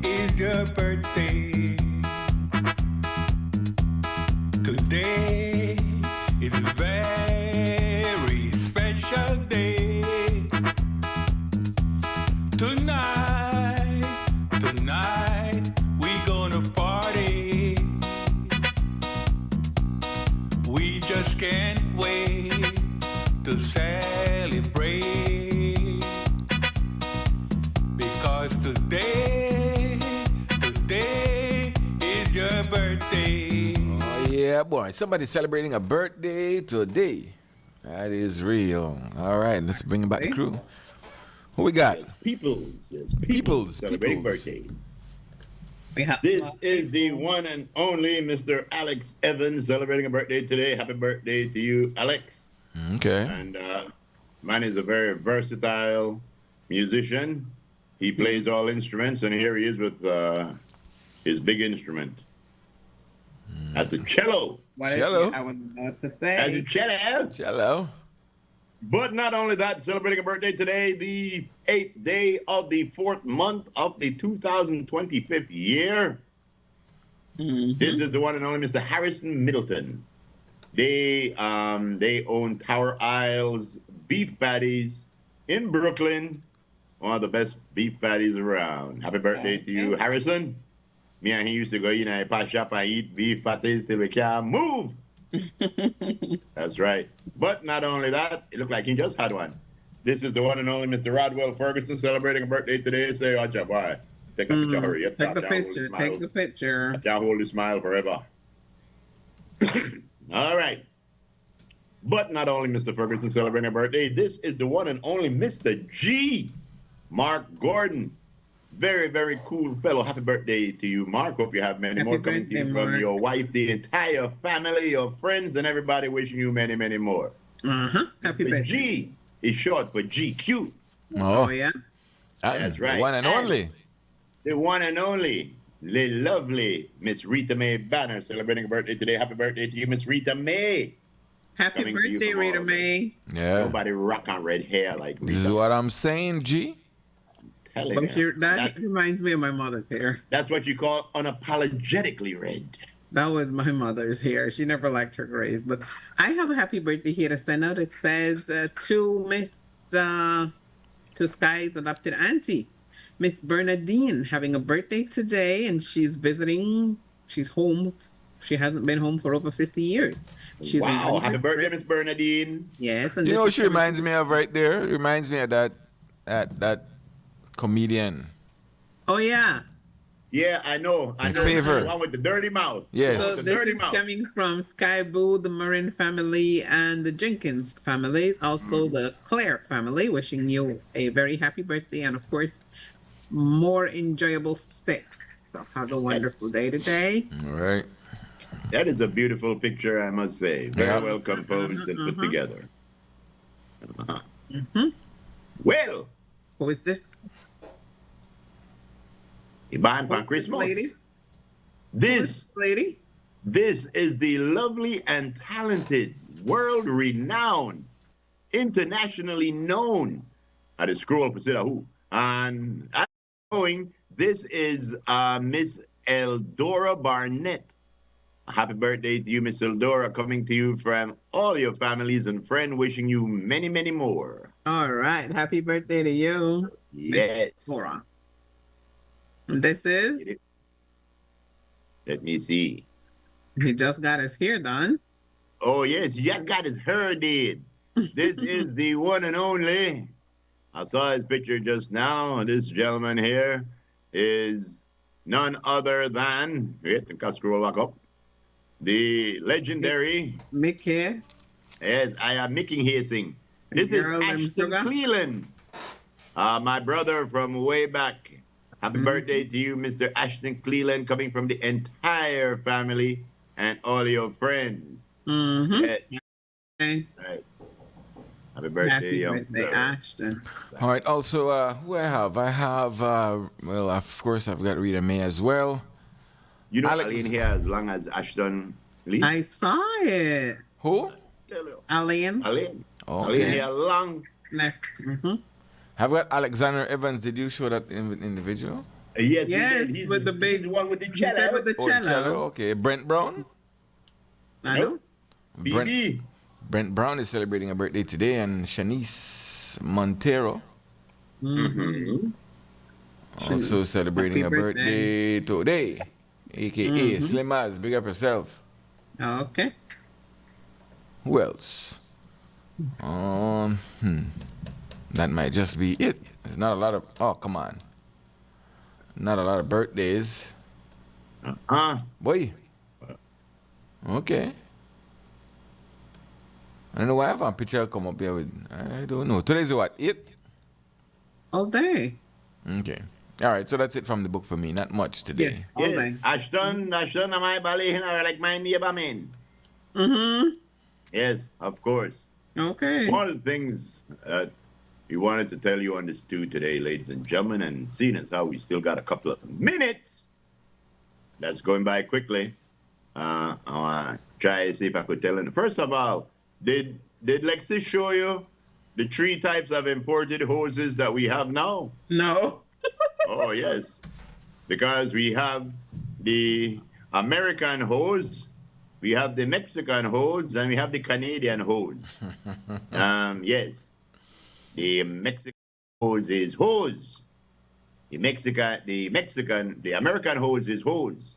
Speaker 8: is your birthday. Today is a very special day. Tonight, we gonna party. We just can't wait to celebrate. Because today is your birthday.
Speaker 1: Oh, yeah, boy. Somebody celebrating a birthday today. That is real. All right, let's bring back the crew. Who we got?
Speaker 3: Yes, Peoples celebrating birthdays. This is the one and only Mr. Alex Evans celebrating a birthday today. Happy birthday to you, Alex.
Speaker 1: Okay.
Speaker 3: And man is a very versatile musician. He plays all instruments, and here he is with his big instrument. That's a cello.
Speaker 1: Cello.
Speaker 2: I was about to say.
Speaker 3: That's a cello.
Speaker 1: Cello.
Speaker 3: But not only that, celebrating a birthday today, the 8th day of the 4th month of the 2025th year. This is the one and only Mr. Harrison Middleton. They own Tower Isles Beef Patties in Brooklyn. One of the best beef patties around. Happy birthday to you, Harrison. Me and he used to go in a pie shop and eat beef patties till we can't move. That's right. But not only that, it looked like he just had one. This is the one and only Mr. Rodwell Ferguson celebrating a birthday today. Say, oh, boy, take a picture, hurry.
Speaker 2: Take the picture. Take the picture.
Speaker 3: I can't hold the smile forever. All right. But not only Mr. Ferguson celebrating a birthday, this is the one and only Mr. G. Mark Gordon. Very, very cool fellow. Happy birthday to you, Mark. Hope you have many more coming to you from your wife, the entire family, your friends, and everybody wishing you many, many more.
Speaker 2: Happy birthday.
Speaker 3: G is short for GQ.
Speaker 2: Oh, yeah?
Speaker 3: That's right.
Speaker 1: The one and only.
Speaker 3: The one and only, the lovely Miss Rita Mae Banner celebrating a birthday today. Happy birthday to you, Miss Rita Mae.
Speaker 2: Happy birthday, Rita Mae.
Speaker 3: Yeah. Nobody rock on red hair like Rita.
Speaker 1: This is what I'm saying, G.
Speaker 2: That reminds me of my mother's hair.
Speaker 3: That's what you call unapologetically red.
Speaker 2: That was my mother's hair. She never liked her grays. But I have a happy birthday here to send out. It says to Sky's adopted auntie, Miss Bernadine, having a birthday today, and she's visiting. She's home. She hasn't been home for over 50 years. She's
Speaker 3: wow! Happy birthday, Miss Bernadine.
Speaker 2: Yes, and
Speaker 1: you know what she reminds me of right there? It reminds me of that comedian.
Speaker 2: Oh yeah.
Speaker 3: Yeah, I know. I know.
Speaker 1: Favorite.
Speaker 3: The one with the dirty mouth.
Speaker 1: Yes.
Speaker 2: So this is coming from Sky Boo, the Marin family, and the Jenkins families, also the Claire family, wishing you a very happy birthday and, of course, more enjoyable stay. So have a wonderful day today.
Speaker 1: All right.
Speaker 3: That is a beautiful picture, I must say. Very well composed and put together. Well.
Speaker 2: Who is this?
Speaker 3: Iban for Christmas.
Speaker 2: Lady?
Speaker 3: This
Speaker 2: lady?
Speaker 3: This is the lovely and talented, world-renowned, internationally known. I just scroll up and say who. And I'm going. This is Miss Eldora Barnett. Happy birthday to you, Miss Eldora, coming to you from all your families and friends, wishing you many, many more.
Speaker 2: All right. Happy birthday to you.
Speaker 3: Yes.
Speaker 2: Eldora. This is?
Speaker 3: Let me see.
Speaker 2: He just got his hair done.
Speaker 3: Oh, yes. He just got his hair did. This is the one and only. I saw his picture just now. This gentleman here is none other than, wait, I can scroll back up. The legendary
Speaker 2: Mickey.
Speaker 3: Yes, I am Mickey Hasing. This is Ashton Cleland, my brother from way back. Happy birthday to you, Mr. Ashton Cleland, coming from the entire family and all your friends. Yes.
Speaker 2: Okay.
Speaker 3: Right. Happy birthday, young sir.
Speaker 2: Ashton.
Speaker 1: All right. Also, who I have? I have, well, of course, I've got Rita Mae as well.
Speaker 3: You know Aline here as long as Ashton lives?
Speaker 2: I saw it.
Speaker 1: Who?
Speaker 2: Aline.
Speaker 3: Aline.
Speaker 1: Okay.
Speaker 3: Aline here long.
Speaker 2: Next.
Speaker 1: Have we got Alexander Evans? Did you show that individual?
Speaker 3: Yes,
Speaker 2: Yes,
Speaker 3: we did.
Speaker 2: with the big-
Speaker 3: He's the one with the
Speaker 2: He said
Speaker 3: cello.
Speaker 2: with the
Speaker 1: Oh,
Speaker 2: cello.
Speaker 1: cello. Okay. Brent Brown.
Speaker 2: I know.
Speaker 3: BB.
Speaker 1: Brent Brown is celebrating a birthday today, and Shanice Montero also
Speaker 2: Shanice,
Speaker 1: celebrating
Speaker 2: happy
Speaker 1: a birthday today, aka Slim Az. Big up yourself.
Speaker 2: Okay.
Speaker 1: Who else? That might just be it. There's not a lot of. Oh, come on. Not a lot of birthdays. Boy. Okay. I don't know why I have a picture come up here with. I don't know. Today's what? 8?
Speaker 2: All day.
Speaker 1: Okay. All right. So that's it from the book for me. Not much today.
Speaker 2: Yes, all day.
Speaker 3: Ashton, am I balihin or like my neighbor man? Yes, of course.
Speaker 2: Okay.
Speaker 3: One of the things we wanted to tell you on the stew today, ladies and gentlemen, and seeing as how we still got a couple of minutes, that's going by quickly. I want to try to see if I could tell you. First of all, did Lexi show you the 3 types of imported hoses that we have now?
Speaker 2: No.
Speaker 3: Oh, yes. Because we have the American hose, we have the Mexican hose, and we have the Canadian hose. Yes. The Mexican hose is hose. The American hose is hose.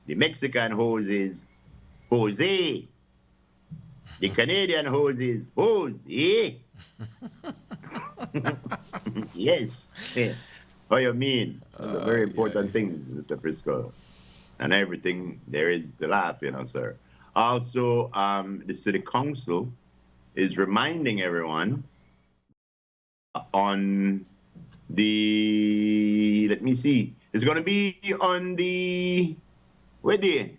Speaker 3: The Mexican hose is Jose. The Canadian hose is hose, eh? Yes. How you mean? That's a very important thing, Mr. Frisco. And everything there is to laugh, sir. Also, the city council is reminding everyone on the, let me see, it's going to be on the, where day?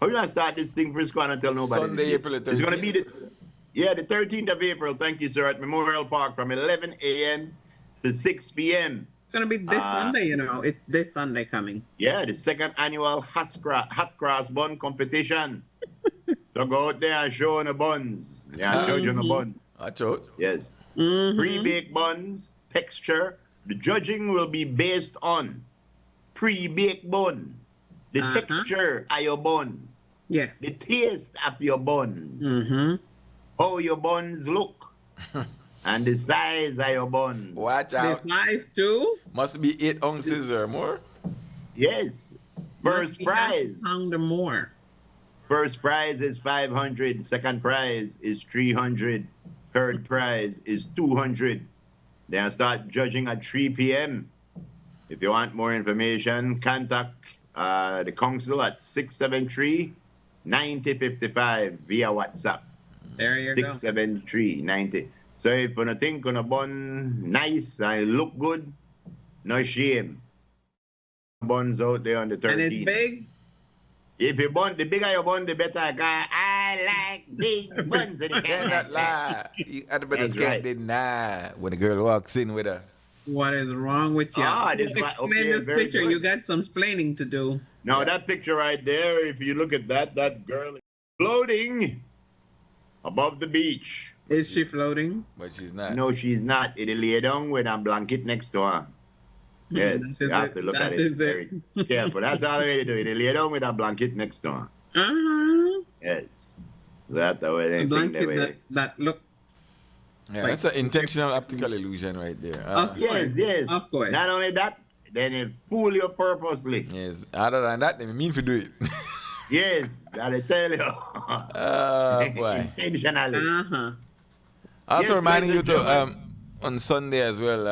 Speaker 3: How you going to start this thing, Frisco, and tell nobody?
Speaker 1: Sunday, April 13th.
Speaker 3: It's going to be the 13th of April, thank you, sir, at Memorial Park from 11 a.m. to 6 p.m.
Speaker 2: It's going to be this Sunday, It's this Sunday coming.
Speaker 3: Yeah, the 2nd annual hot cross bun competition. So go out there and show on the buns. Yeah, judging the bun. Yes. Pre-baked buns, texture. The judging will be based on pre-baked bun, the texture of your bun,
Speaker 2: yes,
Speaker 3: the taste of your bun, how your buns look, and the size of your bun.
Speaker 1: Watch out.
Speaker 2: The size too?
Speaker 1: Must be 8 ounces or more.
Speaker 3: Yes. First prize.
Speaker 2: Pound or more.
Speaker 3: First prize is 500. Second prize is 300. Third prize is 200. Then start judging at 3 p.m. If you want more information, contact the council at 673-9055 via WhatsApp.
Speaker 2: There you go.
Speaker 3: 673-90. So if you think on a bun nice and look good, no shame. Buns out there on the 13th.
Speaker 2: And it's big?
Speaker 3: If you bun, the bigger your bun, the better. I like big buns. And you
Speaker 1: cannot lie. Everybody's scared deny when a girl walks in with her.
Speaker 2: What is wrong with you? Explain this picture. Good. You got some explaining to do.
Speaker 3: Now that picture right there, if you look at that girl is floating above the beach.
Speaker 2: Is she floating?
Speaker 1: But she's not.
Speaker 3: No, she's not. It'll lay down with a blanket next to her. Yes, you have to look at it very careful. That's all the way to do it. It'll lay down with a blanket next to her. Yes. That's the way they think
Speaker 2: that looks.
Speaker 1: Yeah, like, that's an intentional optical illusion right there.
Speaker 3: Yes.
Speaker 2: Of course.
Speaker 3: Not only that, then it fool you purposely.
Speaker 1: Yes. Other than that, they mean to do it.
Speaker 3: Yes, I tell you.
Speaker 1: Boy.
Speaker 3: Intentionally.
Speaker 1: Also reminding you to on Sunday as well,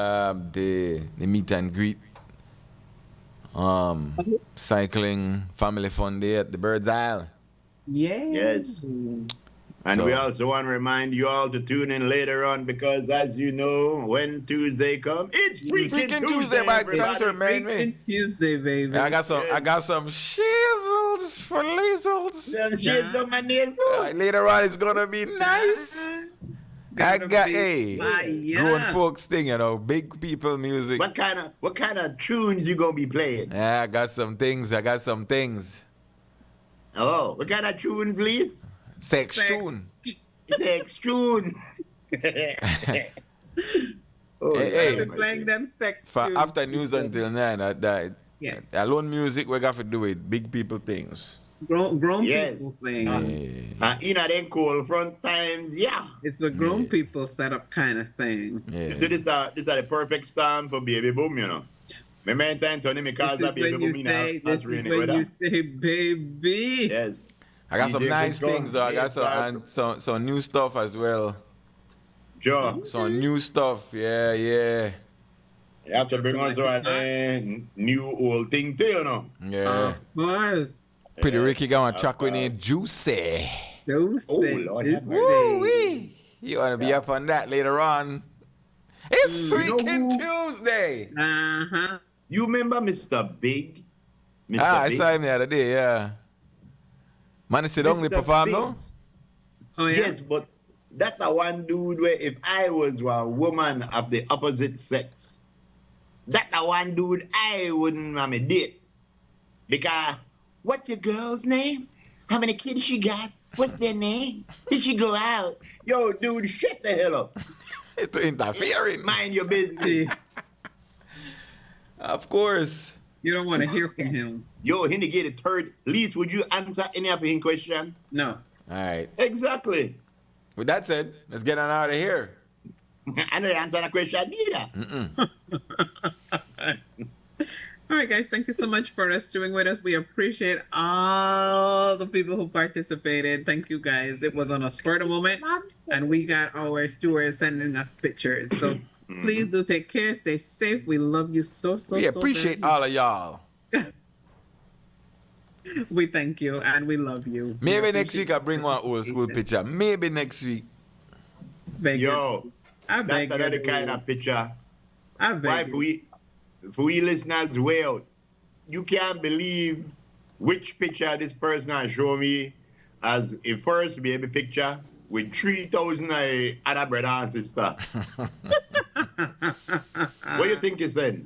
Speaker 1: the meet and greet, cycling family fun day at the Bird's Isle.
Speaker 3: Yes. And we also want to remind you all to tune in later on because, as you know, when Tuesday comes, it's freaking Tuesday,
Speaker 1: my thanks for reminding me.
Speaker 2: Tuesday, baby.
Speaker 1: I got some shizzles for lasers.
Speaker 3: Some shizzle my nasal.
Speaker 1: Later on, it's gonna be nice. I got grown folks thing, big people music.
Speaker 3: What kind of tunes you gonna be playing?
Speaker 1: Yeah, I got some things.
Speaker 3: Oh, what kind of tunes, Lise?
Speaker 1: Sex tune.
Speaker 3: Sex tune. Oh,
Speaker 1: Hey,
Speaker 2: We're playing them sex
Speaker 1: For
Speaker 2: tunes.
Speaker 1: after news until 9, that
Speaker 2: Yes.
Speaker 1: alone music, we got to do it. Big people things.
Speaker 2: Grown
Speaker 3: Yes.
Speaker 2: people playing.
Speaker 3: In a them cold front times, yeah.
Speaker 2: It's a grown people setup kind of thing.
Speaker 3: You see, this is the perfect storm for baby boom, you know. My main time Tony me calls
Speaker 2: This
Speaker 3: a
Speaker 2: is
Speaker 3: baby
Speaker 2: when
Speaker 3: boom
Speaker 2: you
Speaker 3: in
Speaker 2: say,
Speaker 3: a
Speaker 2: this is
Speaker 3: rainy
Speaker 2: when
Speaker 3: weather.
Speaker 2: you say, baby.
Speaker 3: Yes.
Speaker 1: I got some
Speaker 3: DJ
Speaker 1: nice
Speaker 3: Frisco,
Speaker 1: things though. I got
Speaker 3: yes,
Speaker 1: some new stuff as well.
Speaker 3: Joe,
Speaker 1: Some new stuff. Yeah.
Speaker 3: you have to bring us
Speaker 2: Like
Speaker 3: a new old thing too, you know.
Speaker 1: Yeah.
Speaker 2: Of course.
Speaker 1: Pretty
Speaker 3: Yeah,
Speaker 1: Ricky got a
Speaker 3: of
Speaker 1: track with
Speaker 3: course.
Speaker 1: name Juicy.
Speaker 2: Those
Speaker 3: Oh,
Speaker 2: things.
Speaker 3: Lord have mercy.
Speaker 1: Woo-wee. You want to be up on that later on. It's freaking
Speaker 3: who?
Speaker 1: Tuesday.
Speaker 2: Uh-huh.
Speaker 3: You remember Mr. Big? Mr.
Speaker 1: I
Speaker 3: Big?
Speaker 1: saw him the other day, yeah. Man, he said only
Speaker 3: Mr.
Speaker 1: perform no?
Speaker 3: Biggs.
Speaker 2: Oh, yeah?
Speaker 3: Yes, but that's the one dude where if I was a woman of the opposite sex, that's the one dude I wouldn't want to date. Because what's your girl's name? How many kids she got? What's their name? Did she go out? Yo, dude, shut the hell up.
Speaker 1: It's interfering.
Speaker 3: Mind your business.
Speaker 2: See,
Speaker 1: Of course.
Speaker 2: you don't want to hear from him.
Speaker 3: Yo, he get a third. Least, would you answer any of his question?
Speaker 2: No.
Speaker 1: All right.
Speaker 3: Exactly.
Speaker 1: With that said, let's get on out of here.
Speaker 3: I don't answer the question either.
Speaker 2: All right, guys. Thank you so much for stewing with us. We appreciate all the people who participated. Thank you, guys. It was on a spur of the moment, and we got our stewards sending us pictures. So please do take care. Stay safe. We love you so
Speaker 1: We appreciate
Speaker 2: very
Speaker 1: all of y'all.
Speaker 2: much. We thank you, and we love you. We
Speaker 1: Maybe next
Speaker 2: appreciate
Speaker 1: week I bring one old school
Speaker 2: it.
Speaker 1: picture. Maybe next week.
Speaker 2: Beg you.
Speaker 3: Yo,
Speaker 2: I
Speaker 3: that's
Speaker 2: beg
Speaker 3: another
Speaker 2: you.
Speaker 3: kind of picture.
Speaker 2: I
Speaker 3: Why,
Speaker 2: beg you.
Speaker 3: for we listeners, well, you can't believe which picture this person has shown me as a first baby picture with 3,000 other brother and sister. What do you think you said?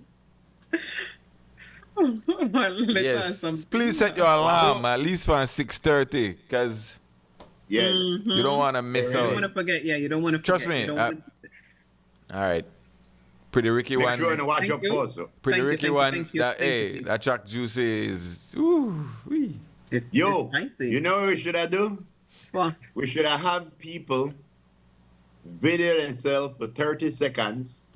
Speaker 1: Yes. Please set your alarm at least for 6:30, because
Speaker 3: Yes.
Speaker 1: you don't want to miss
Speaker 2: You don't
Speaker 1: out.
Speaker 2: want to forget. Yeah, you don't want to forget.
Speaker 1: Trust me.
Speaker 2: You don't want-
Speaker 1: All right. Pretty Ricky
Speaker 3: Make
Speaker 1: one.
Speaker 3: sure you watch
Speaker 2: Thank
Speaker 3: your
Speaker 2: you.
Speaker 3: post.
Speaker 1: Pretty
Speaker 2: Thank you,
Speaker 1: Ricky
Speaker 2: thank you,
Speaker 1: one.
Speaker 2: thank you,
Speaker 1: That
Speaker 2: thank you,
Speaker 1: hey,
Speaker 2: thank you.
Speaker 1: that track Juicy is wee.
Speaker 2: It's
Speaker 3: Yo,
Speaker 2: spicy.
Speaker 3: you know what we should have do?
Speaker 2: Well,
Speaker 3: We should have people video themselves for 30 seconds.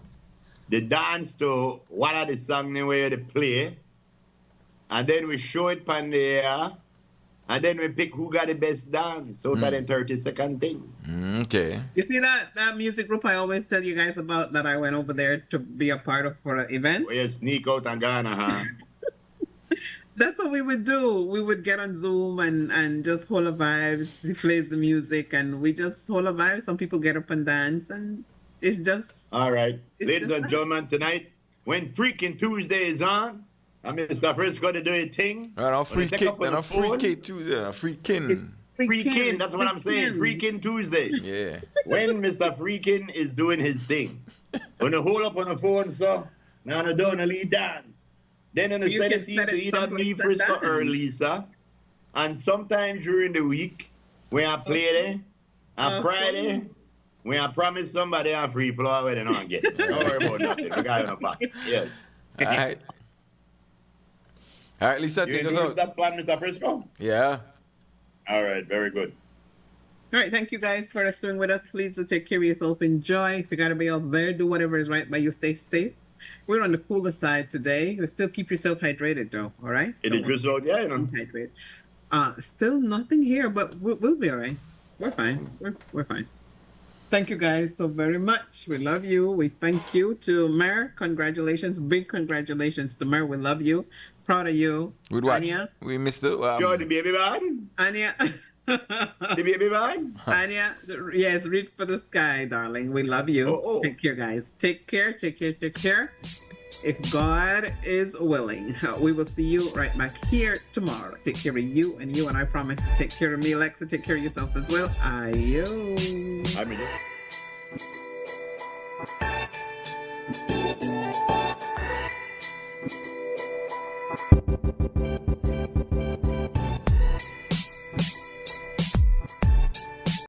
Speaker 3: They dance to one of the songs where they play. And then we show it on the air. And then we pick who got the best dance out of the 30-second thing.
Speaker 1: Okay.
Speaker 2: you see that music group I always tell you guys about that I went over there to be a part of for an event?
Speaker 3: Where you sneak out and Ghana, huh?
Speaker 2: That's what we would do. We would get on Zoom and just hold a vibes. He plays the music and we just hold a vibe. Some people get up and dance and it's just
Speaker 3: All right.
Speaker 2: It's
Speaker 3: Ladies
Speaker 2: just
Speaker 3: and
Speaker 2: nice.
Speaker 3: gentlemen, tonight, when Freaking Tuesday is on, I'm Mr. Frisco to do a thing.
Speaker 1: And a free
Speaker 3: When they take
Speaker 1: kick,
Speaker 3: up on
Speaker 1: and
Speaker 3: the
Speaker 1: a free
Speaker 3: phone,
Speaker 1: kick Tuesday, a free kin.
Speaker 2: it's
Speaker 3: Freaking, that's what I'm saying. Freaking Tuesday.
Speaker 1: Yeah.
Speaker 3: When Mr. Freaking is doing his thing. When you hold up on the phone, so now you doing a lead dance. Then you
Speaker 2: You
Speaker 3: send
Speaker 2: can
Speaker 3: it to
Speaker 2: set it
Speaker 3: either me,
Speaker 2: someplace
Speaker 3: Frisco,
Speaker 2: and
Speaker 3: or
Speaker 2: dance.
Speaker 3: Lisa. And sometime during the week, when I play there, on
Speaker 2: Okay.
Speaker 3: Friday, when I promise somebody a free floor where they don't get. Don't worry about nothing. We got it in the pocket. Yes.
Speaker 1: All right. All right, Lisa,
Speaker 3: You
Speaker 1: take us
Speaker 3: endorse
Speaker 1: out.
Speaker 3: that plan, Mr. Frisco?
Speaker 1: Yeah.
Speaker 3: All right, very good.
Speaker 2: All right, thank you guys for staying with us. Please do take care of yourself. Enjoy. If you gotta be out there, do whatever is right by you. Stay safe. We're on the cooler side today. But still keep yourself hydrated, though. All right.
Speaker 3: It is just out, yeah, you know.
Speaker 2: Hydrated. Still nothing here, but we'll be all right. We're fine. We're fine. Thank you guys so very much. We love you. We thank you to Mer. Congratulations, big congratulations to Mer. We love you. Proud of you.
Speaker 1: With what?
Speaker 2: Anya.
Speaker 1: We missed it.
Speaker 3: Sure, the baby man?
Speaker 2: Anya.
Speaker 3: The baby man?
Speaker 2: Anya, yes, reach for the sky, darling. We love you.
Speaker 3: Oh.
Speaker 2: Take care, guys. Take care. If God is willing, we will see you right back here tomorrow. Take care of you, and I promise to take care of me. Alexa, take care of yourself as well. Ayo.
Speaker 3: I mean,